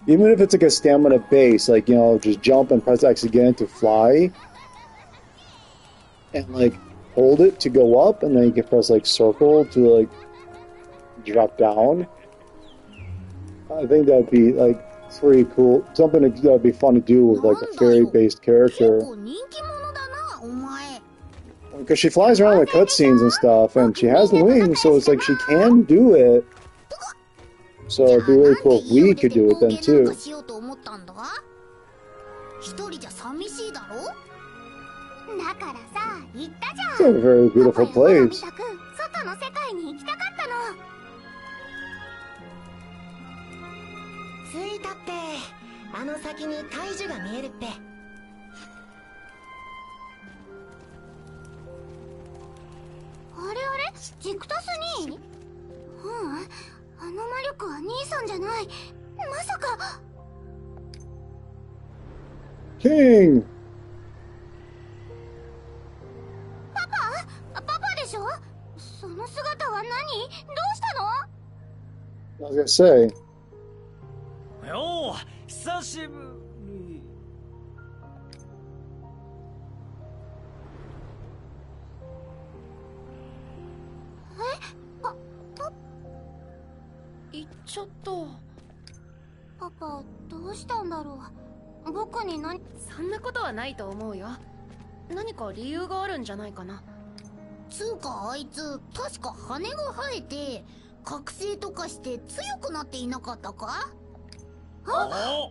Even if it's like a stamina base, like, you know, just jump and press X again to fly. And like hold it to go up, and then you can press like circle to like drop down. I think that'd be like pretty cool. Something that'd be fun to do with like a fairy-based character. Because she flies around with cutscenes and stuff, and she has the wings, so it's like she can do it. So it'd be really cool if we could do it then too. It's a very beautiful place. 外の世界に行きたかったの。着いたって。あの先に大樹が見えるって。あれあれジクタス兄？あの魔力は兄さんじゃない。まさか King! パパでしょ？その姿は何？どうしたの？ I was gonna say. よう、久しぶり。行っちゃった。パパ、どうしたんだろう。僕にそんなことはないと思うよ。何か理由があるんじゃないかな。つうかあいつ確か羽が生えて覚醒とかして強くなっていなかったか？あ、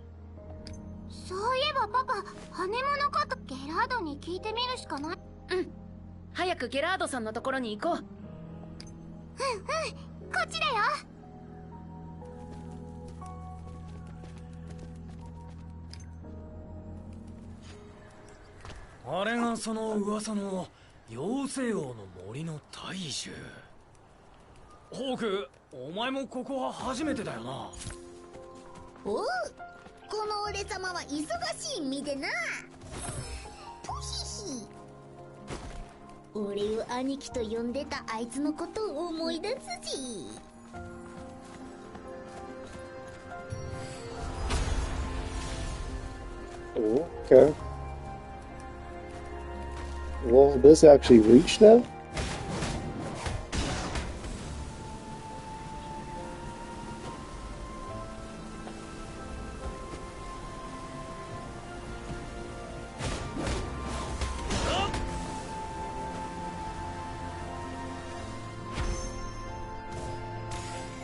そういえばパパ、羽物かとゲラードに聞いてみるしかない。うん。早くゲラードさんのところに行こう。こっちだよ。あれがその噂の妖精王の森の大樹。ホーク、お前もここは初めてだよな。おう、この俺様は忙しい身でな。ポヒヒ。俺を兄貴と呼んでたあいつのことを思い出すし。Oh, okay. Will this actually reach that?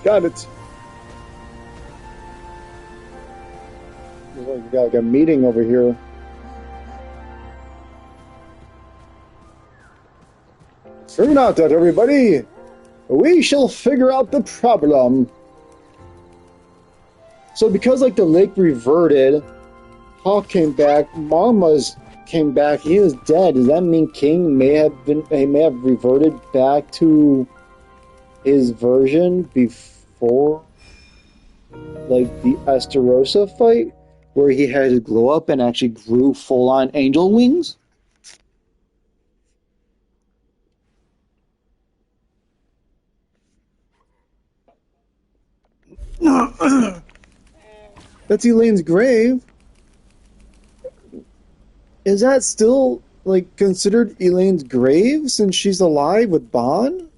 Got it. Looks like we got like a meeting over here. Fear not that, everybody. We shall figure out the problem. So because like the lake reverted, Hawk came back, Marma's came back, he was dead. Does that mean King may have reverted back to his version before like the Esterosa fight, where he had to glow up and actually grew full-on angel wings? That's Elaine's grave. Is that still like considered Elaine's grave since she's alive with Bond?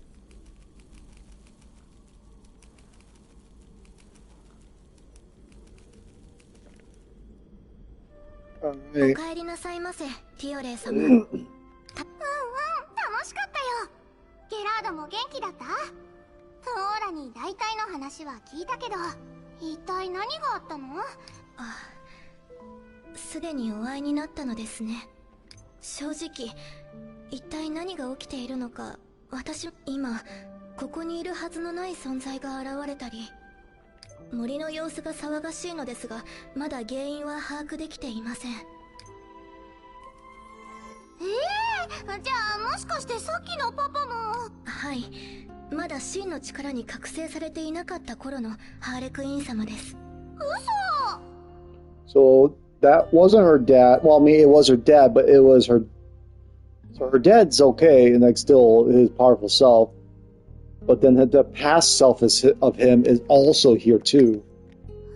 Alright. お帰りなさいませ、ティオレイ様。うんうん、楽しかったよ。ゲラードも元気だった？フォーラに大体の話は聞いたけど、一体何があったの？あ、すでにお会いになったのですね。正直、一体何が起きているのか、私、今、ここにいるはずのない存在が現れたり、森の様子が騒がしいのですが、まだ原因は把握できていません。じゃあもしかしてさっきのパパも。はい、まだ真の力に覚醒されていなかった頃のハーレクイーン様です。嘘。So that wasn't her dad. Well, I mean, it was her dad, but it was her. So her dad's okay, and like still his powerful self. But then the past self of him is also here too.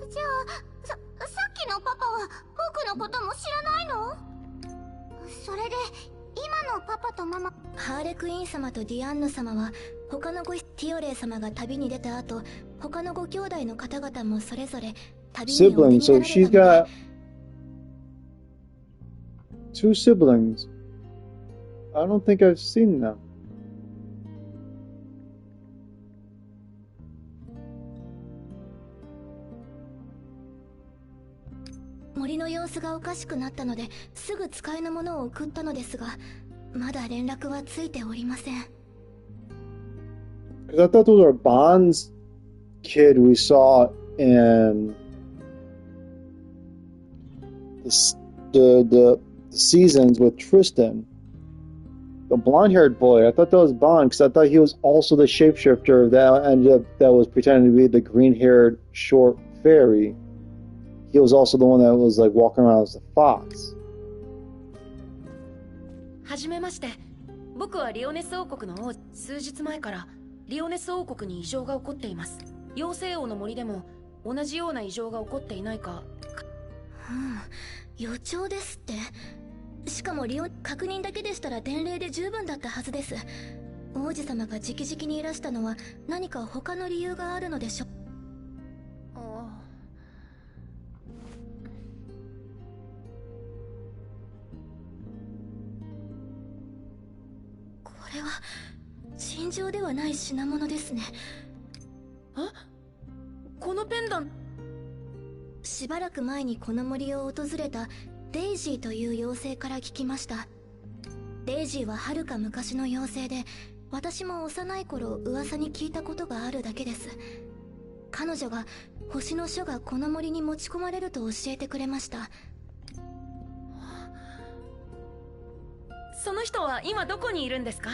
じゃあ、さっきのパパは僕のことも知らないの？それで今のパパとママ、ハーレクイーン様とディアンヌ様は他のティオレイ様が旅に出た後、他のご兄弟の方々もそれぞれ旅にお出になられたので。 Siblings, so she's got two siblings. I don't think I've seen them. 森の様子がおかしくなったのですぐ使いのものを送ったのですが、まだ連絡はついておりません。 Because I thought those are Bond's kid we saw in the seasons with Tristan. The blonde-haired boy. I thought that was Bond because I thought he was also the shapeshifter that ended up that was pretending to be the green-haired short fairy, he was also the one that was like walking around as a fox. はじめまして。僕はリオネス王国の王。数日前からリオネス王国に異常が起こっています。妖精王の森でも同じような異常が起こっていないか。予兆ですって。しかも確認だけでしたら伝令で十分だったはずです。王子様が直々にいらしたのは何か他の理由があるのでしょう。これは尋常ではない品物ですね。このペンダン。しばらく前にこの森を訪れたデイジーという妖精から聞きました。デイジーははるか昔の妖精で、私も幼い頃噂に聞いたことがあるだけです。彼女が星の書がこの森に持ち込まれると教えてくれました。その人は今どこにいるんですか？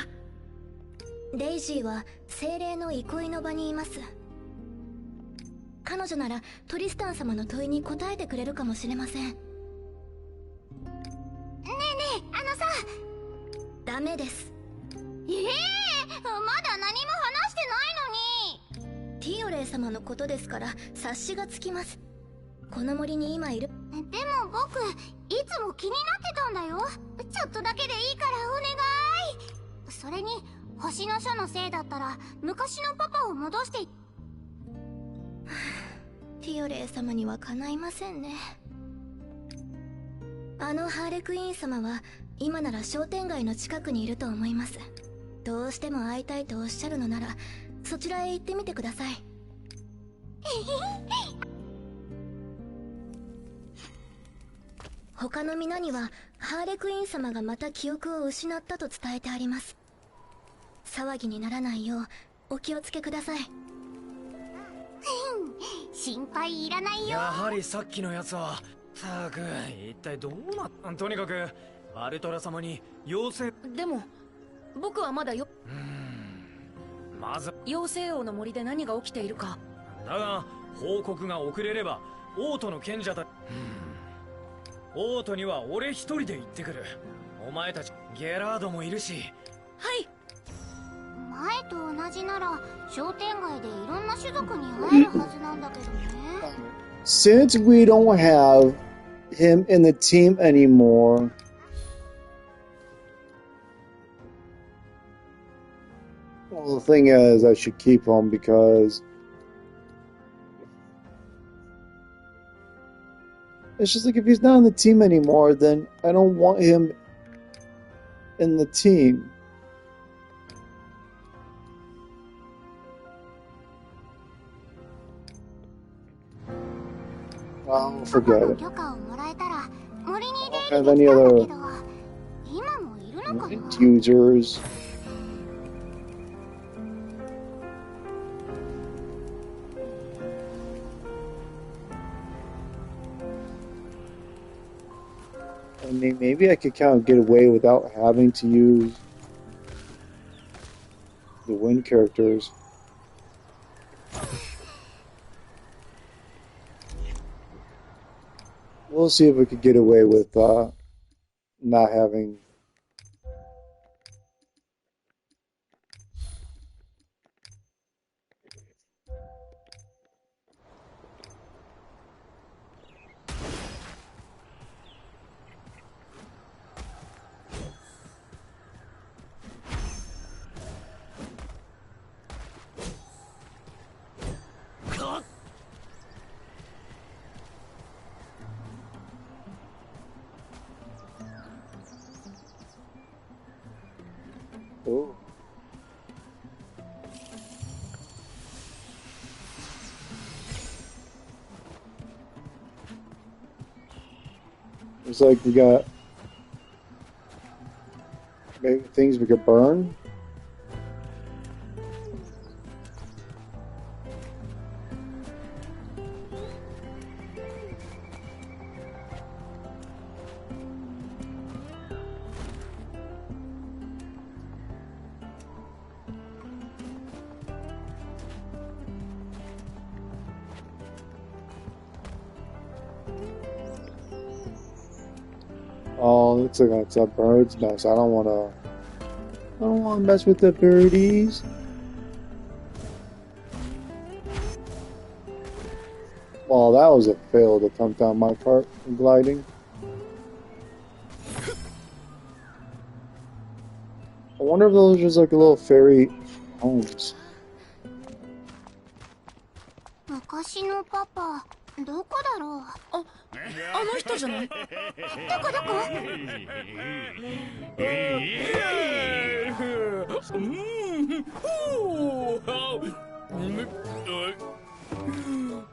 デイジーは精霊の憩いの場にいます。彼女ならトリスタン様の問いに答えてくれるかもしれません。ねえねえ、さ。ダメです。まだ何も話してないのに。ティオレイ様のことですから察しがつきます。この森に今いる。でも僕いつも気になってたんだよ。ちょっとだけでいいからお願い。それに星の書のせいだったら昔のパパを戻して。ティオレイ様にはかないませんね。あのハーレクイーン様は今なら商店街の近くにいると思います。どうしても会いたいとおっしゃるのならそちらへ行ってみてください。他の皆にはハーレクイーン様がまた記憶を失ったと伝えてあります。騒ぎにならないようお気をつけください。心配いらないよ。やはりさっきのやつは。ったく一体どうなった。とにかくバルトラ様に妖精。でも僕はまだまず妖精王の森で何が起きているか。だが報告が遅れれば王都の賢者た王都には俺一人で行ってくる。お前たちゲラードもいるし。はい。前と同じなら商店街でいろんな種族に会えるはずなんだけどね。Since we don't have him in the team anymore, well, the thing is, I should keep him because it's just like if he's not on the team anymore, then I don't want him in the team. I'll forget it. I don't have any other users. I mean, maybe I could kind of get away without having to use the wind characters. We'll see if we could get away with not having. Oh. Looks like we got maybe things we could burn. Oh, looks like it's a bird's nest. I don't wanna mess with the birdies. Well, that was a failed attempt on my part in gliding. I wonder if those are just like little fairy homes. 昔のパパ、どこだろう。あの人じゃない？どこどこ？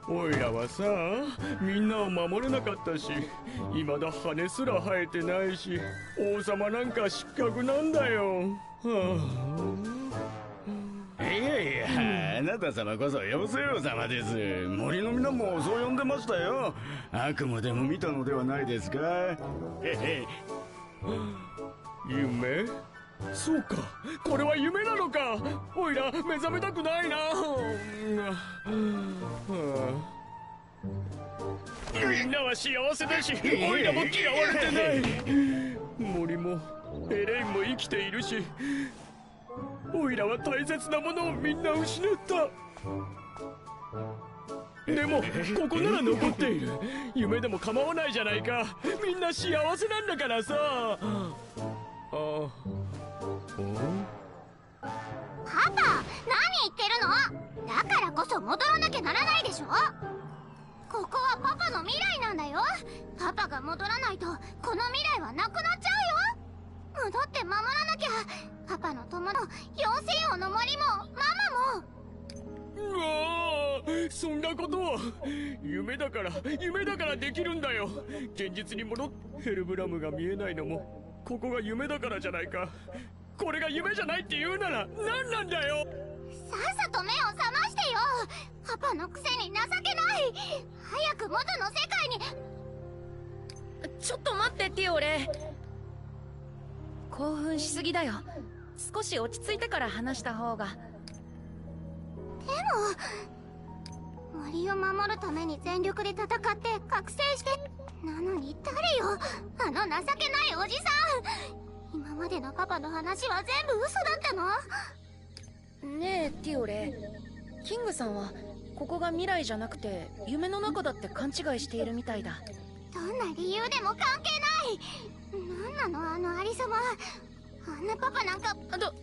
おいらはさ、みんなを守れなかったし、未だ羽すら生えてないし、王様なんか失格なんだよ。いやいや、あなた様こそ妖精王様です。森の皆もそう呼んでましたよ。悪夢でも見たのではないですか。夢？そうか、これは夢なのか。おいら目覚めたくないな。みんなは幸せだし、おいらも嫌われてない。森もエレインも生きているし、おいらは大切なものをみんな失った。でもここなら残っている。夢でも構わないじゃないか。みんな幸せなんだからさ。パパ、何言ってるの？だからこそ戻らなきゃならないでしょ。ここはパパの未来なんだよ。パパが戻らないとこの未来はなくなっちゃうよ。戻って守らなきゃ。パパの友の妖精王の森もママも。うわー、そんなことは夢だからできるんだよ。現実に戻ってヘルブラムが見えないのもここが夢だからじゃないか。これが夢じゃないって言うなら何なんだよ。さっさと目を覚ましてよ。パパのくせに情けない。早く元の世界に。ちょっと待ってティオレ。興奮しすぎだよ。少し落ち着いてから話した方が。でも森を守るために全力で戦って覚醒して、なのに誰よあの情けないおじさん。今までのパパの話は全部嘘だったの？ねえティオレ、キングさんはここが未来じゃなくて夢の中だって勘違いしているみたいだ。どんな理由でも関係ない。何なのあのありさま。あんなパパなんか。どこ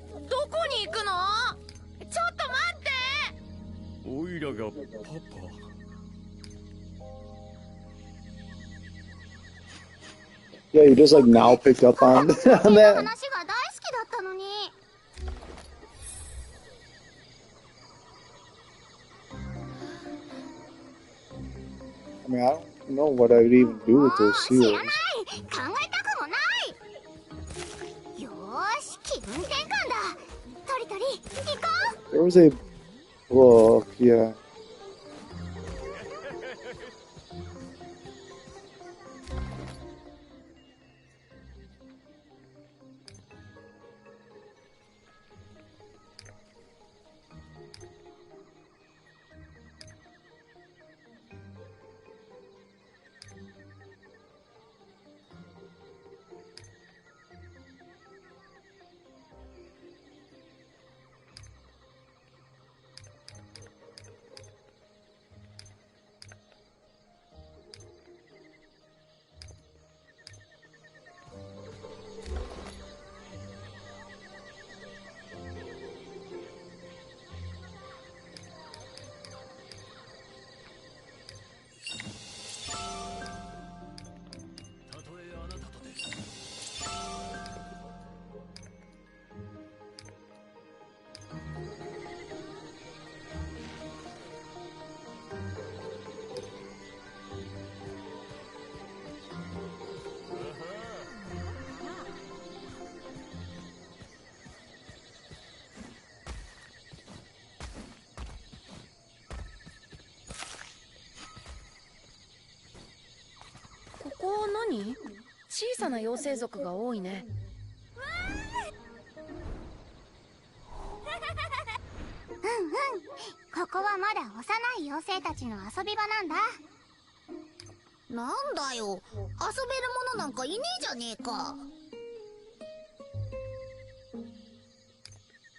に行くの？ちょっと待って。おいらがパパ。Yeah, you just like now picked up on that. 話が大好きだったのに。I mean, I don't know what I'd even do with those 知ら seals. ない。考えたくもない。よーし、気分転換だ。トリトリ行こう。 There was a book, yeah.ここは何？小さな妖精族が多いね。ここはまだ幼い妖精たちの遊び場なんだ。なんだよ、遊べるものなんかいねえじゃねえか。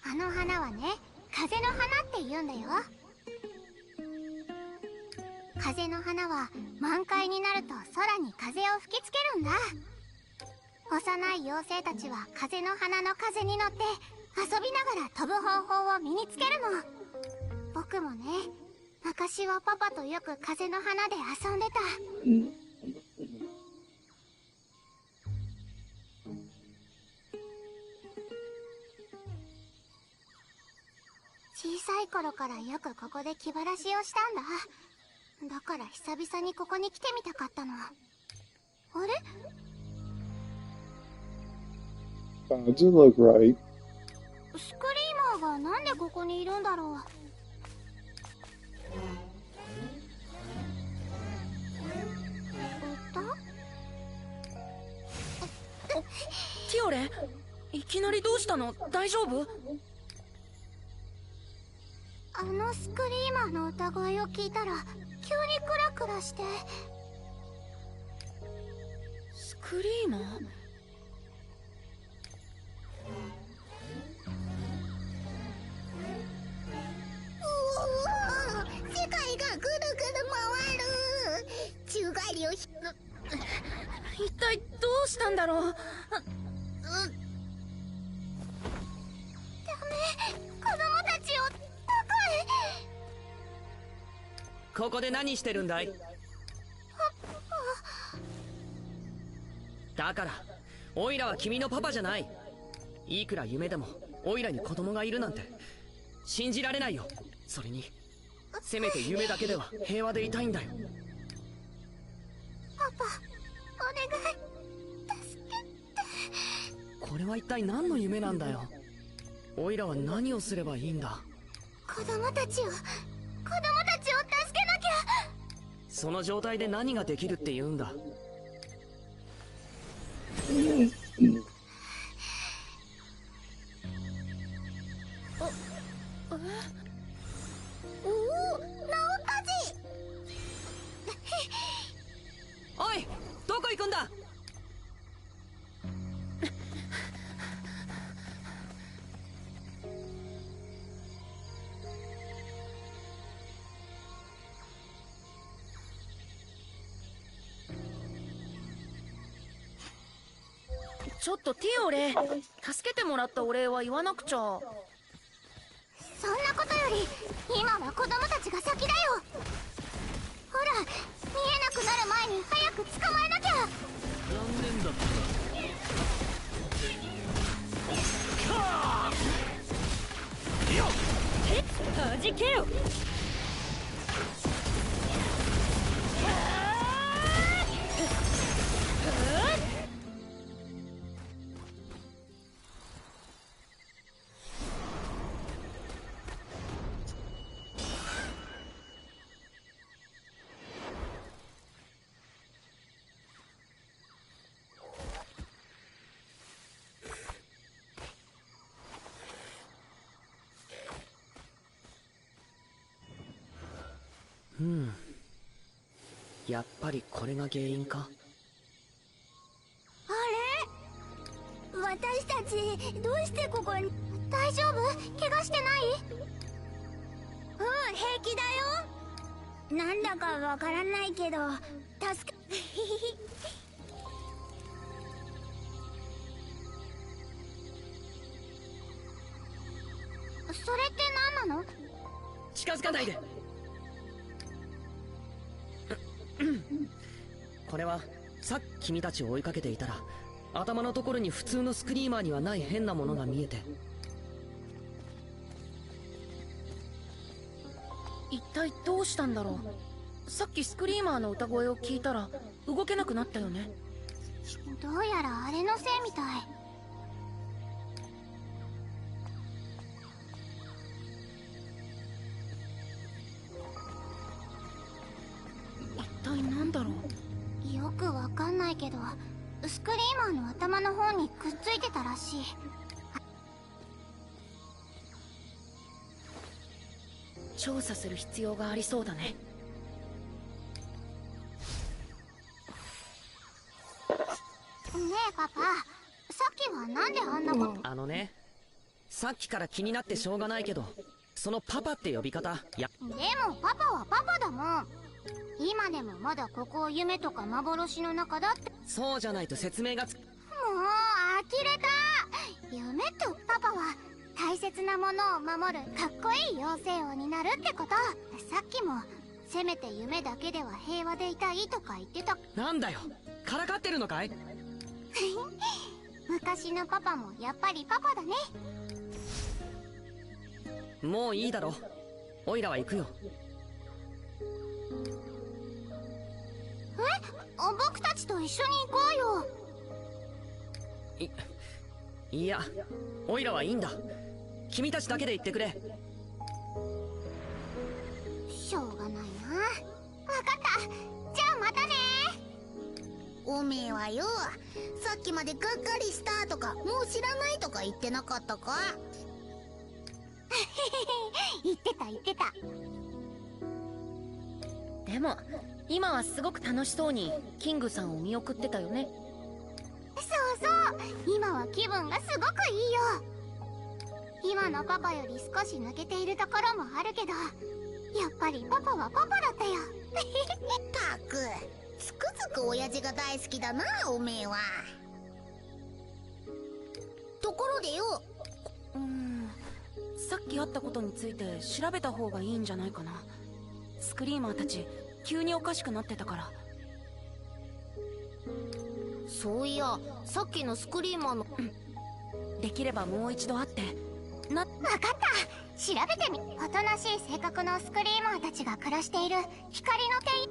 あの花はね、風の花って言うんだよ。風の花は満開になると空に風を吹きつけるんだ。幼い妖精たちは風の花の風に乗って遊びながら飛ぶ方法を身につけるの。僕もね、昔はパパとよく風の花で遊んでた。小さい頃からよくここで気晴らしをしたんだ。だから久々にここに来てみたかったの。あれ？ Doesn't look right. スクリーマーがなんでここにいるんだろう。ティオレ、いきなりどうしたの？大丈夫？あのスクリーマーの歌声を聞いたら急にクラクラして。スクリーマー？世界がぐるぐる回る。宙返りを一体どうしたんだろう。ダメ、子供たちを高い。ここで何してるんだい？だからオイラは君のパパじゃない。いくら夢でもオイラに子供がいるなんて信じられないよ。それにせめて夢だけでは平和でいたいんだよ。パパ、お願い、助けて。これは一体何の夢なんだよ。オイラは何をすればいいんだ？子供たちを助けなきゃ。その状態で何ができるって言うんだ？おお、治ったぜ。おい、どこ行くんだ？ちょっとティオレ、助けてもらったお礼は言わなくちゃ。そんなことより今は子供たちが先だよ。ほら、見えなくなる前に早く捕まえなきゃ。残念だった。はじけよ。やっぱりこれが原因か。あれ、私たちどうしてここに。大丈夫？怪我してない？うん、平気だよ。なんだかわからないけど助けそれって何なの？近づかないで。これはさっき君たちを追いかけていたら頭のところに普通のスクリーマーにはない変なものが見えて。一体どうしたんだろう。さっきスクリーマーの歌声を聞いたら動けなくなったよね。どうやらあれのせいみたい。一体なんだろう。よくわかんないけど、スクリーマーの頭の方にくっついてたらしい。調査する必要がありそうだね。パパ、さっきはなんであんなこと。あのね、さっきから気になってしょうがないけど、そのパパって呼び方、でもパパはパパだもん。今でもまだここを夢とか幻の中だって。そうじゃないと説明がつ。もう呆れた。夢とパパは大切なものを守るかっこいい妖精王になるってこと。さっきもせめて夢だけでは平和でいたいとか言ってた。なんだよ、からかってるのかい？昔のパパもやっぱりパパだね。もういいだろ、オイラは行くよ。僕たちと一緒に行こうよ。いや、オイラはいいんだ。君たちだけで行ってくれ。しょうがないな。わかった。じゃあまたね。おめえはよ、さっきまでがっかりしたとかもう知らないとか言ってなかったか？言ってた言ってた。でも今はすごく楽しそうにキングさんを見送ってたよね。そうそう、今は気分がすごくいいよ。今のパパより少し抜けているところもあるけど、やっぱりパパはパパだったよ。たく、つくづく親父が大好きだな、おめえは。ところでよ、さっきあったことについて調べた方がいいんじゃないかな。スクリーマーたち急におかしくなってたから。そういや、さっきのスクリーマーの、できればもう一度会ってわかった。調べてみ。おとなしい性格のスクリーマーたちが暮らしている光の庭園。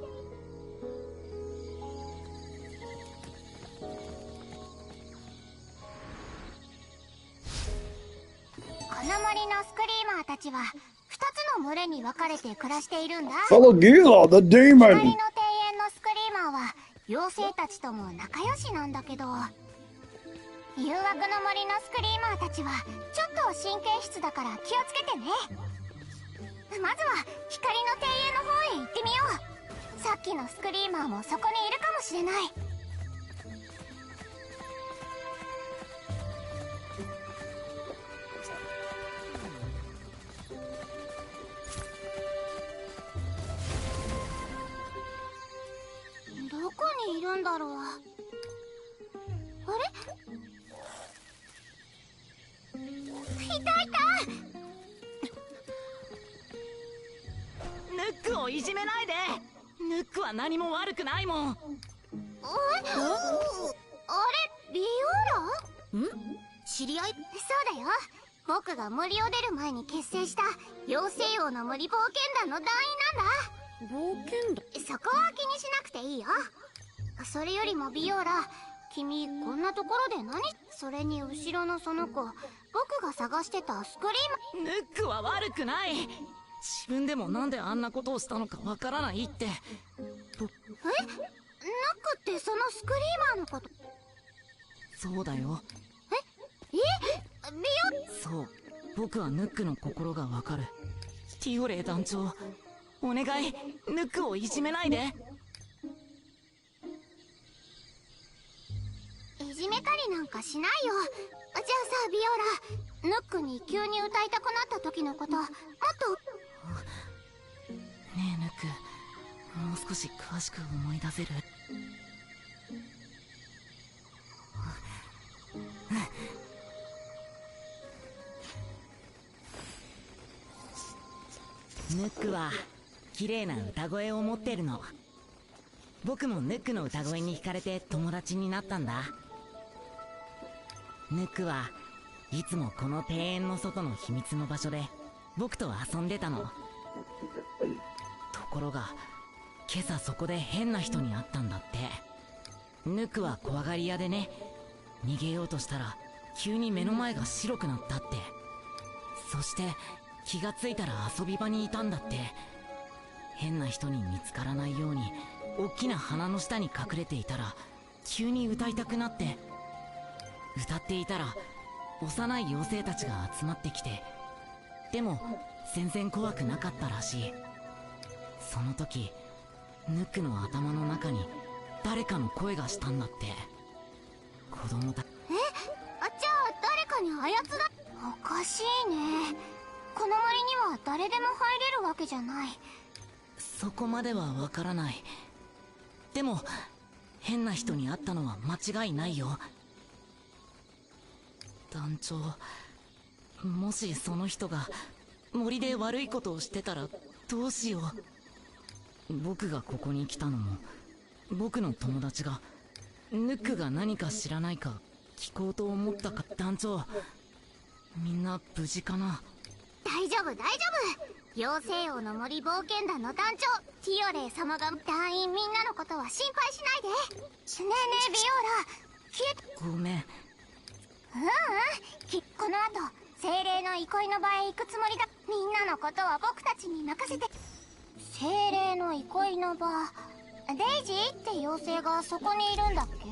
この森のスクリーマーたちは2つの群れに分かれて暮らしているんだ。Fellow Gila, the 光の demon! 庭園のスクリーマーは妖精たちとも仲良しなんだけど、誘惑の森のスクリーマーたちはちょっと神経質だから気をつけてね。まずは光の庭園の方へ行ってみよう。さっきのスクリーマーもそこにいるかもしれない。どこにいるんだろう。あれ？いたいた！ヌックをいじめないで。ヌックは何も悪くないもん。あれ、ビオラ？知り合い？そうだよ。僕が森を出る前に結成した妖精王の森冒険団の団員なんだ。冒険団？そこは気にしなくていいよ。それよりもビオラ、君こんなところで何？それに後ろのその子、僕が探してたスクリーム。ヌックは悪くない。自分でもなんであんなことをしたのかわからないって。ヌックってそのスクリーマーのこと？そうだよ。ビオ？そう、僕はヌックの心がわかる。ティオレイ団長、お願い、ヌックをいじめないで。いじめたりなんかしないよ。じゃあさ、ビオラ、ヌックに急に歌いたくなった時のこともっと。ねえヌック、もう少し詳しく思い出せる？ヌックは綺麗な歌声を持ってるの。僕もヌックの歌声に惹かれて友達になったんだ。ヌックはいつもこの庭園の外の秘密の場所で僕と遊んでたの。ところが今朝そこで変な人に会ったんだって。ヌックは怖がり屋でね、逃げようとしたら急に目の前が白くなったって。そして気がついたら遊び場にいたんだって。変な人に見つからないように大きな花の下に隠れていたら急に歌いたくなって、歌っていたら幼い妖精たちが集まってきて、でも全然怖くなかったらしい。その時ヌックの頭の中に誰かの声がしたんだって。子供た。じゃあ誰かに操ら。おかしいね。この森には誰でも入れるわけじゃない。そこまではわからない。でも変な人に会ったのは間違いないよ。団長、もしその人が森で悪いことをしてたらどうしよう。僕がここに来たのも、僕の友達がヌックが何か知らないか聞こうと思ったか。団長、みんな無事かな。大丈夫大丈夫。妖精王の森冒険団の団長ティオレイ様が。団員みんなのことは心配しないで。ねえねえビオラ、ごめん。この後精霊の憩いの場へ行くつもりだ。みんなのことは僕たちに任せて。精霊の憩いの場、デイジーって妖精がそこにいるんだっけ？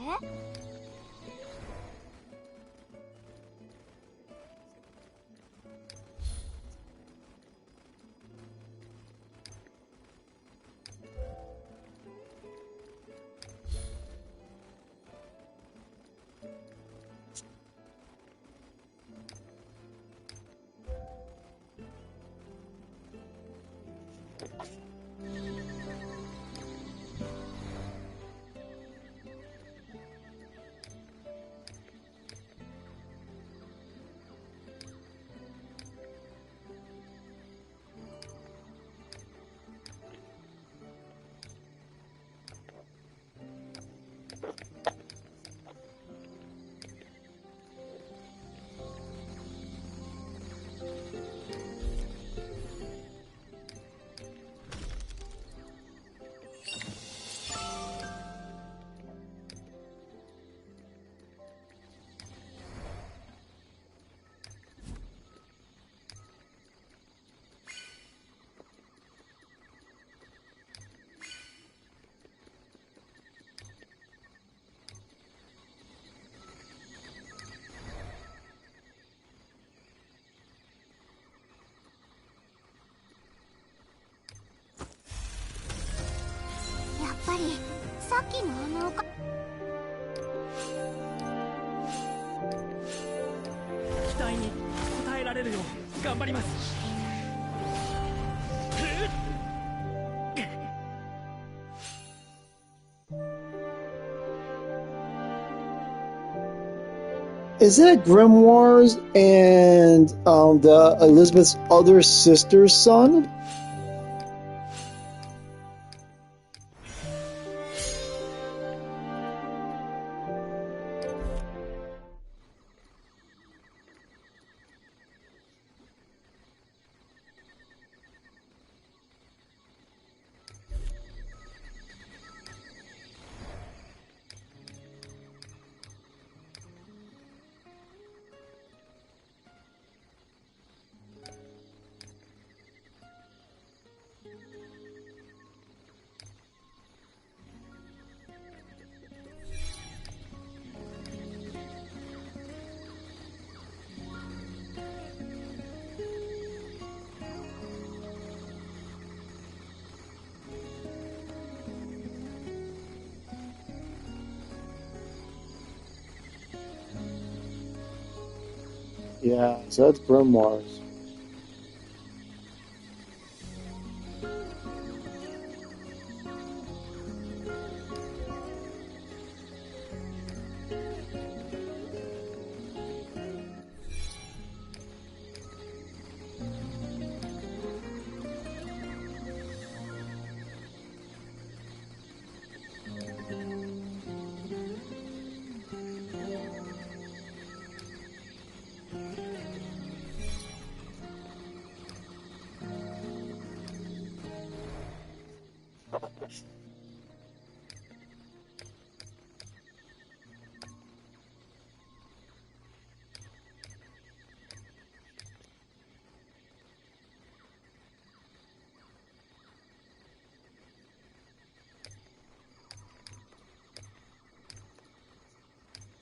やっぱりさっきの期待に応えられるよう頑張ります。Is that Grimoires and the Elizabeth's other sister's son? Yeah, so that's Grimoires. "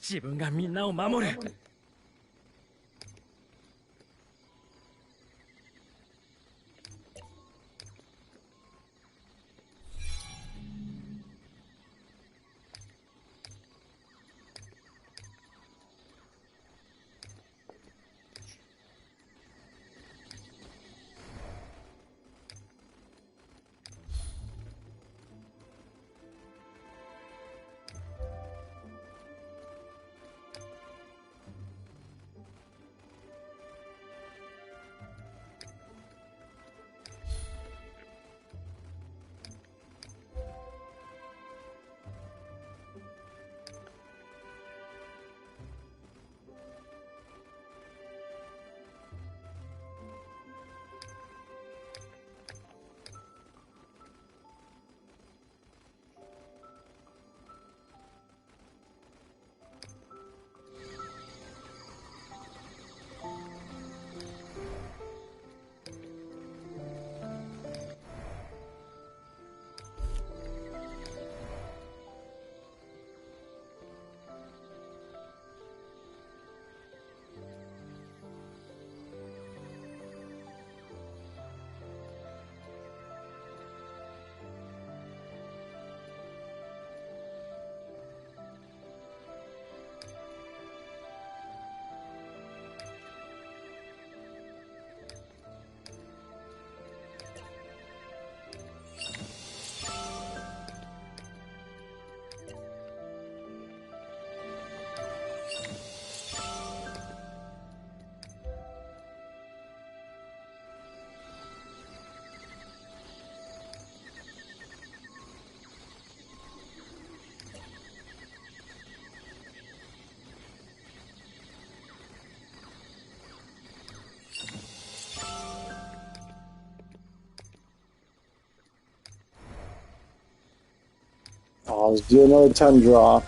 自分がみんなを守る。Let's do another 10 draw.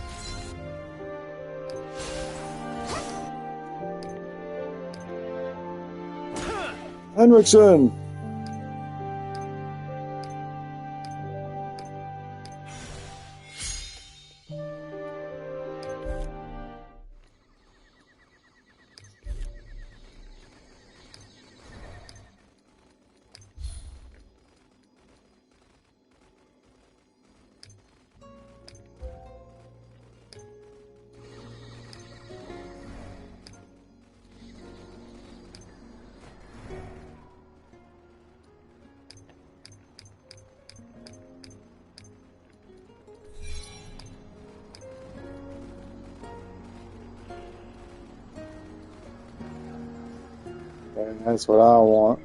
Henriksen! That's what I want.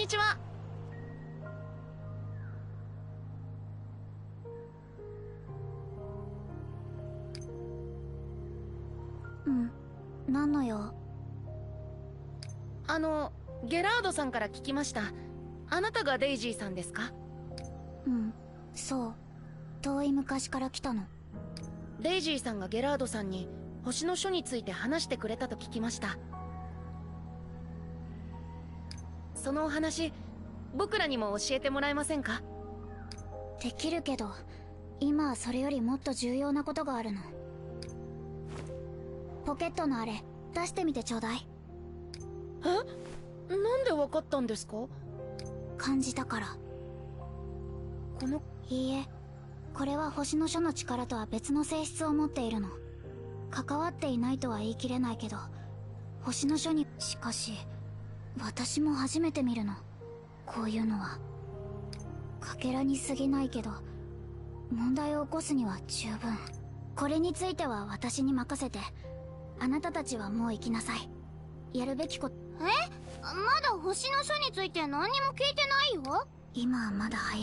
にちは。何の用？ゲラードさんから聞きました。あなたがデイジーさんですか？そう。遠い昔から来たの。デイジーさんがゲラードさんに星の書について話してくれたと聞きました。そのお話、僕らにも教えてもらえませんか？できるけど、今はそれよりもっと重要なことがあるの。ポケットのあれ出してみてちょうだい。なんでわかったんですか？感じたから。いいえ、これは星の書の力とは別の性質を持っているの。関わっていないとは言い切れないけど、星の書に。しかし私も初めて見るの、こういうのは。かけらに過ぎないけど、問題を起こすには十分。これについては私に任せて、あなたたちはもう行きなさい。やるべきこと。まだ星の書について何にも聞いてないよ。今はまだ早い。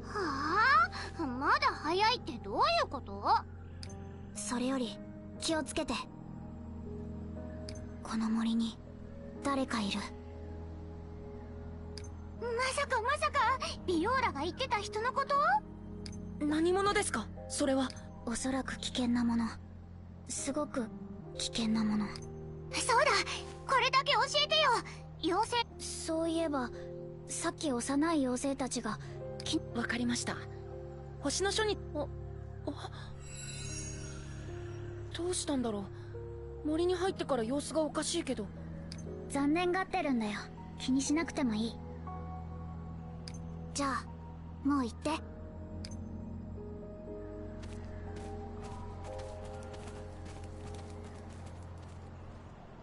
はあ、まだ早いってどういうこと？それより気をつけて。この森に誰かいる。まさかビオーラが言ってた人のこと？何者ですかそれは？おそらく危険なもの。すごく危険なもの。そうだ、これだけ教えてよ。妖精。そういえばさっき幼い妖精たちが。わかりました。星の書に。どうしたんだろう。森に入ってから様子がおかしいけど。残念がってるんだよ。気にしなくてもいい。じゃあもう行って。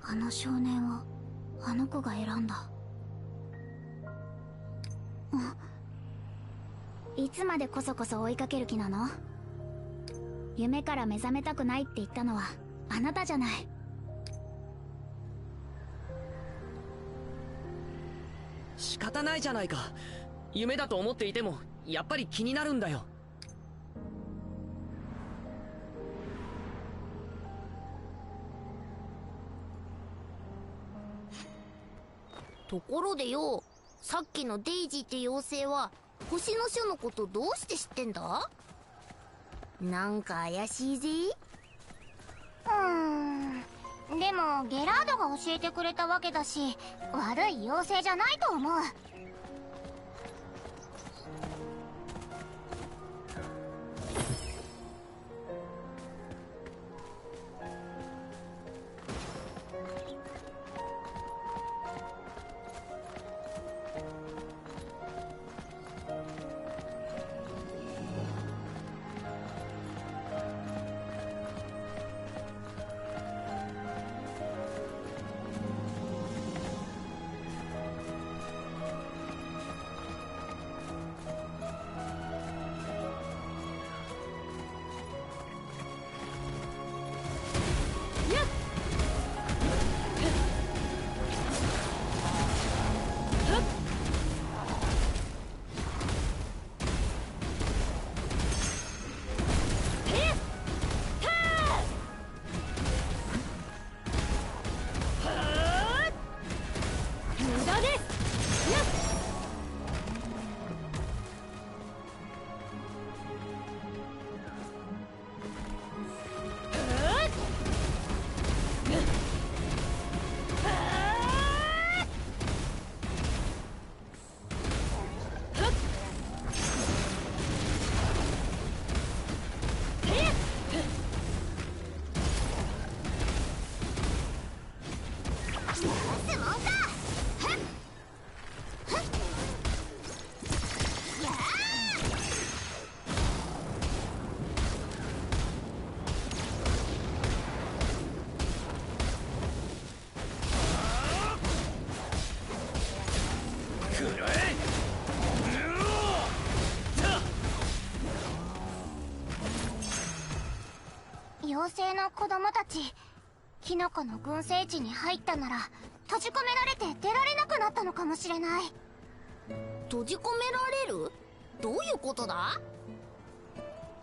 あの少年をあの子が選んだ。いつまでこそこそ追いかける気なの？夢から目覚めたくないって言ったのはあなたじゃない。仕方ないじゃないか。夢だと思っていてもやっぱり気になるんだよ。ところでよ、さっきのデイジーって妖精は星の書のことどうして知ってんだ？なんか怪しいぜ。でもゲラードが教えてくれたわけだし、悪い妖精じゃないと思う。妖精の子供たち、キノコの群生地に入ったなら閉じ込められて出られなくなったのかもしれない。閉じ込められる？どういうことだ？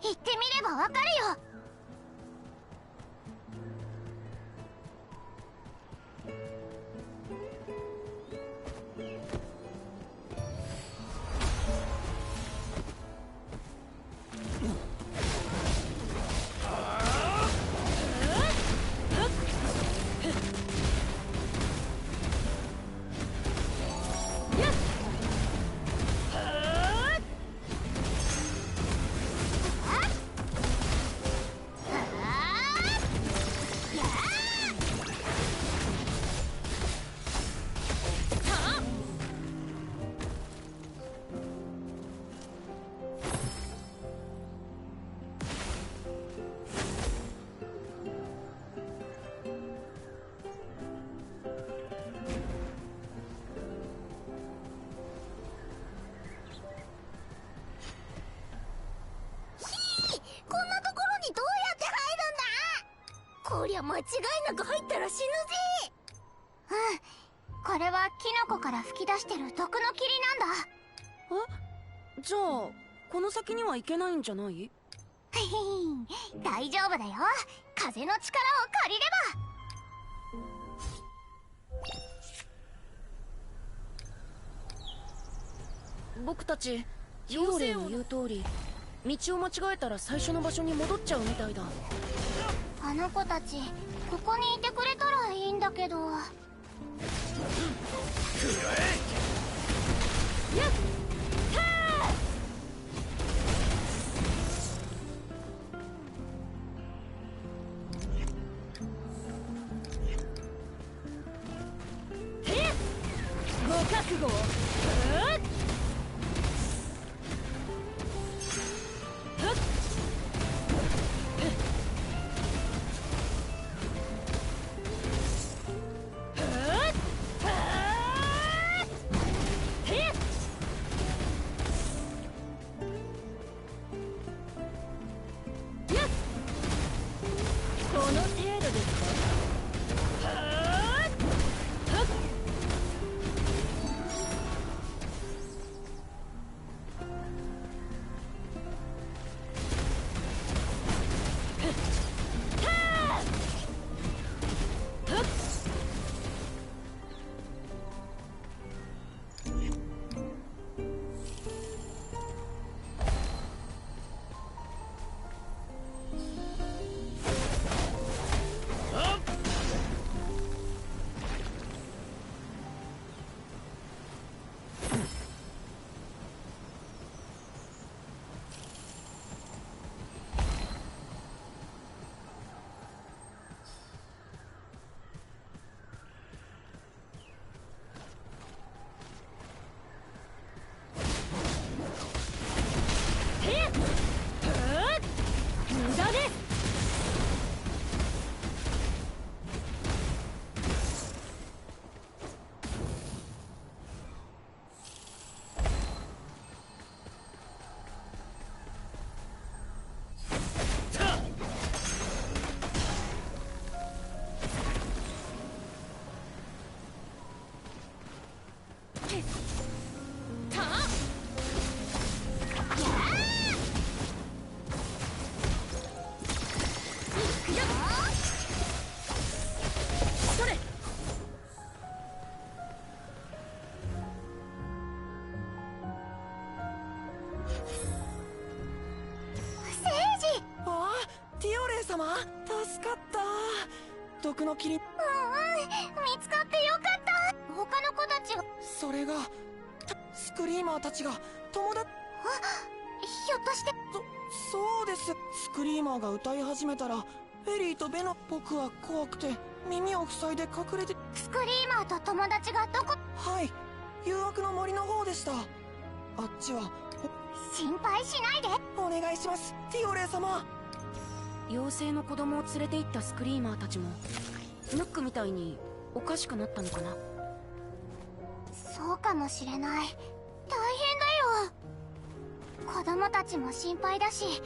言ってみればわかるよ。こりゃ間違いなく入ったら死ぬぜ。これはキノコから吹き出してる毒の霧なんだ。じゃあこの先には行けないんじゃない？大丈夫だよ。風の力を借りれば。僕たちティオレイの言う通り道を間違えたら最初の場所に戻っちゃうみたいだ。あの子たちここにいてくれたらいいんだけど。ご覚悟を。助かった。毒の霧。見つかってよかった。他の子たちは。それがスクリーマーたちが友達。ひょっとして。そうです。スクリーマーが歌い始めたらフェリーとベノ。僕は怖くて耳を塞いで隠れて。スクリーマーと友達がどこ？はい、誘惑の森の方でした。あっちは。心配しないで。お願いします、ティオレイ様。妖精の子供を連れて行ったスクリーマーたちもムックみたいにおかしくなったのかな。そうかもしれない。大変だよ。子供たちも心配だし、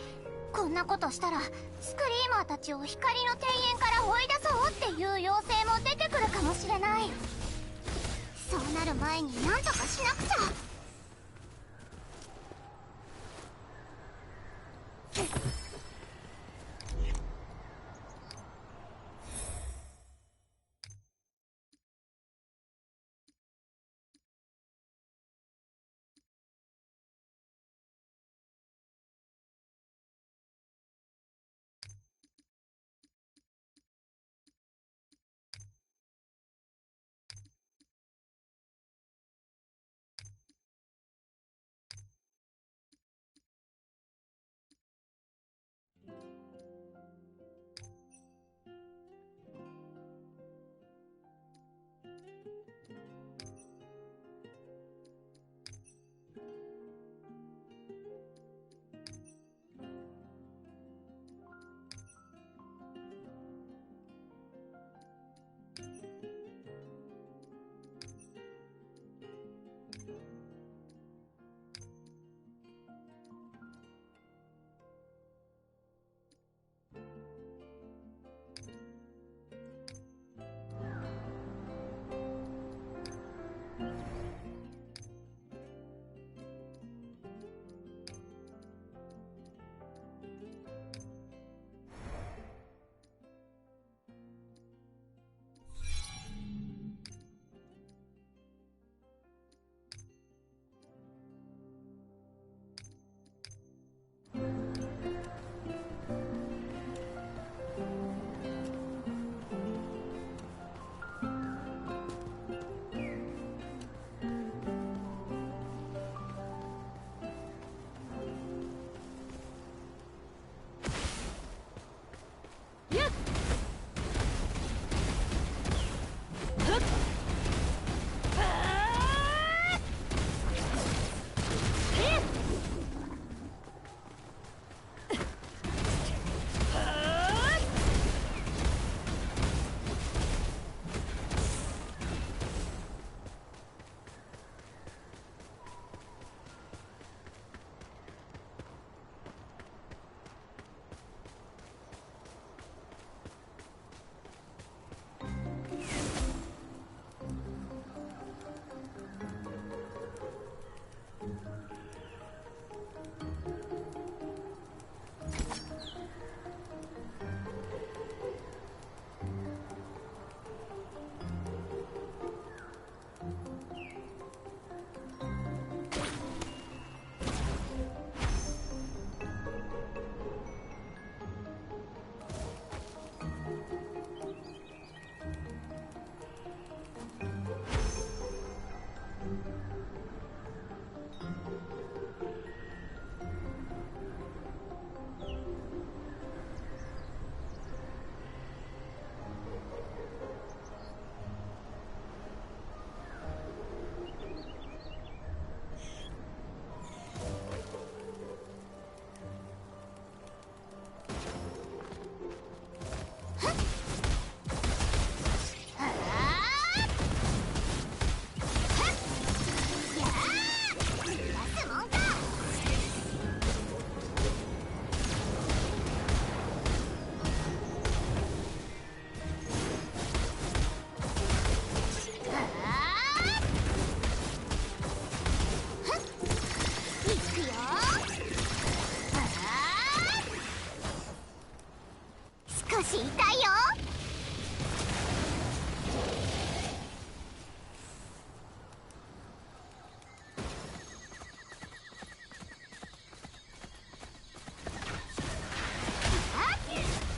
こんなことしたらスクリーマーたちを光の庭園から追い出そうっていう妖精も出てくるかもしれない。そうなる前になんとかしなくちゃ。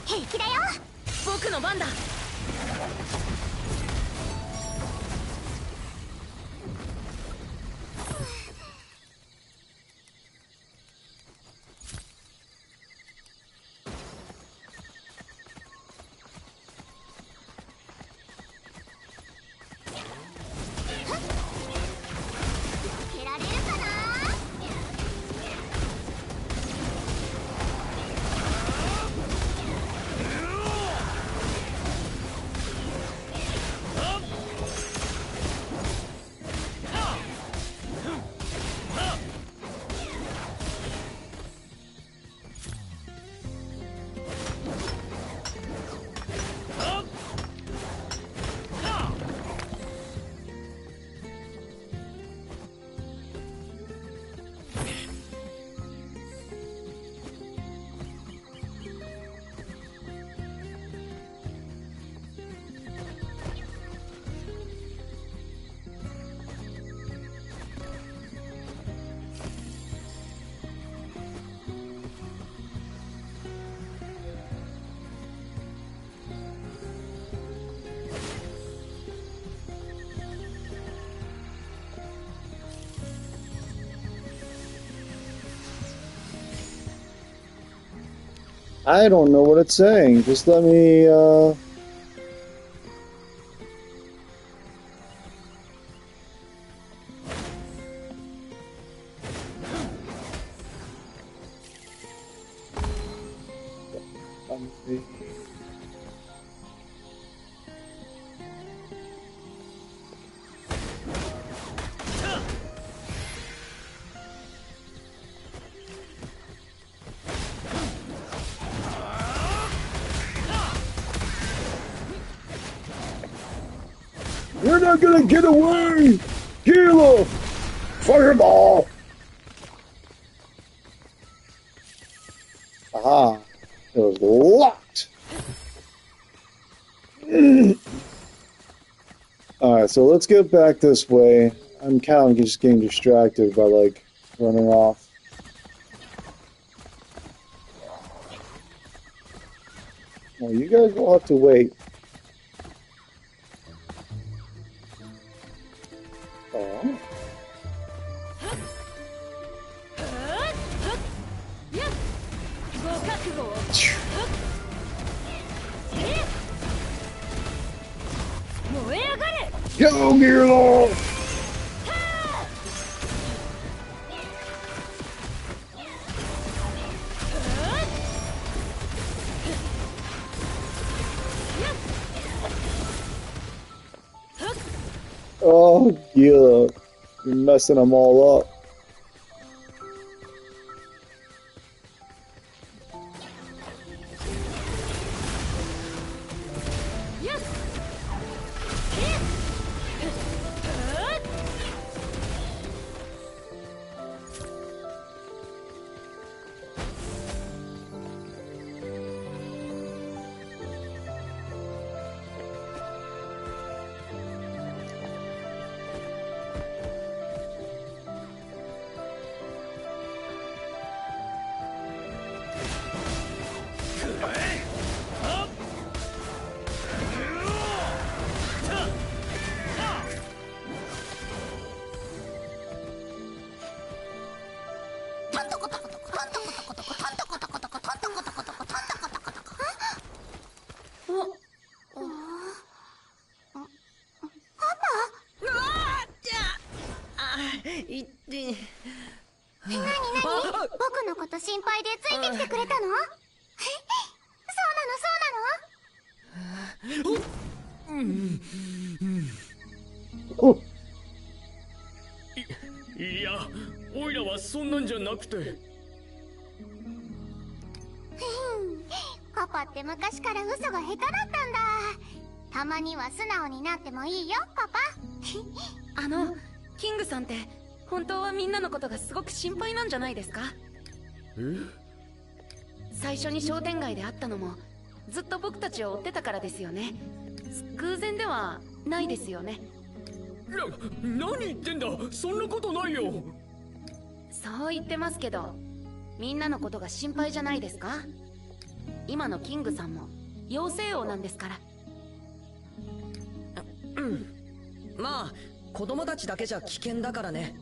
平気だよ。僕の番だ。避けられるかな。I don't know what it's saying. Just let me, You're not gonna get away! Gila! Fireball! Aha. It was locked! Alright, so let's get back this way. I'm kind of just getting distracted by, like, running off. Well, you guys will have to wait. Oh. Go, Gearlaw! Oh, Gila. You're messing them all up.僕のこと心配でついてきてくれたの？そうなの？いや、オイラはそんなんじゃなくて。パパって昔から嘘が下手だったんだ。たまには素直になってもいいよ、パパ。キングさんって本当はみんなのことがすごく心配なんじゃないですか？最初に商店街で会ったのもずっと僕たちを追ってたからですよね。偶然ではないですよね。何言ってんだ、そんなことないよ。そう言ってますけど、みんなのことが心配じゃないですか？今のキングさんも妖精王なんですから。まあ子供たちだけじゃ危険だからね。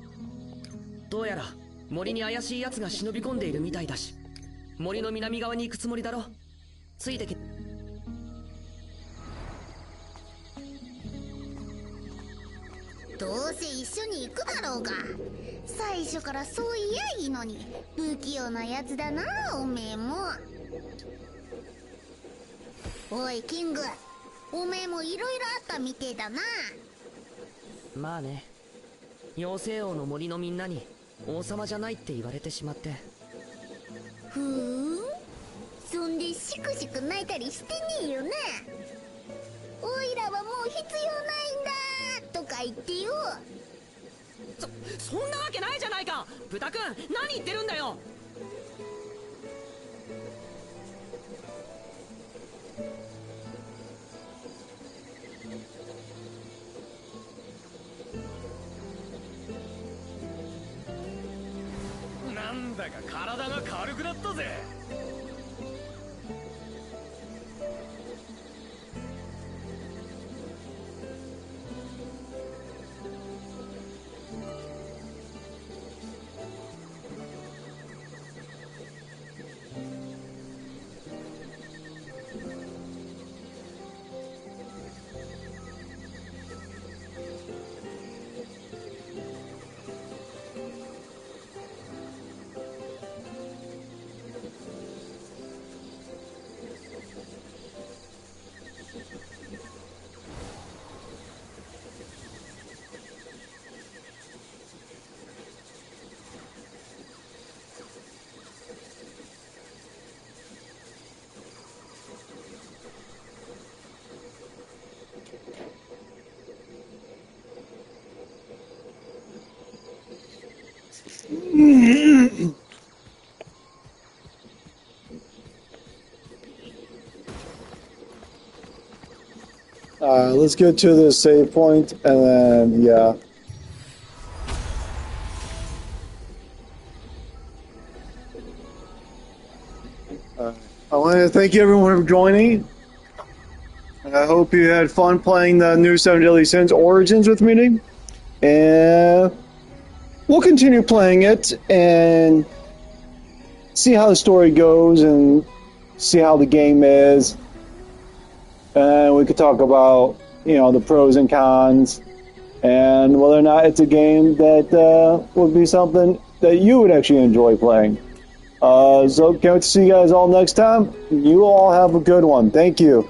どうやら森に怪しい奴が忍び込んでいるみたいだし、森の南側に行くつもりだろ。ついてけ。どうせ一緒に行くだろうが。最初からそう言やいいのに。不器用なやつだな、おめえも。おいキング、おめえもいろいろあったみてえだな。まあね、妖精王の森のみんなに王様じゃないって言われてしまって。ふーん、そんでしくしく泣いたりしてねえよな。おいらはもう必要ないんだとか言ってよ。そんなわけないじゃないか。豚くん、何言ってるんだよ。なんだか体が軽くなったぜ。Let's get to the save point, and then, yeah. I want to thank you everyone for joining. I hope you had fun playing the new 7 Deadly Sins Origins with me. And we'll continue playing it and see how the story goes and see how the game is. And we could talk about, the pros and cons and whether or not it's a game that would be something that you would actually enjoy playing. So can't wait to see you guys all next time. You all have a good one. Thank you.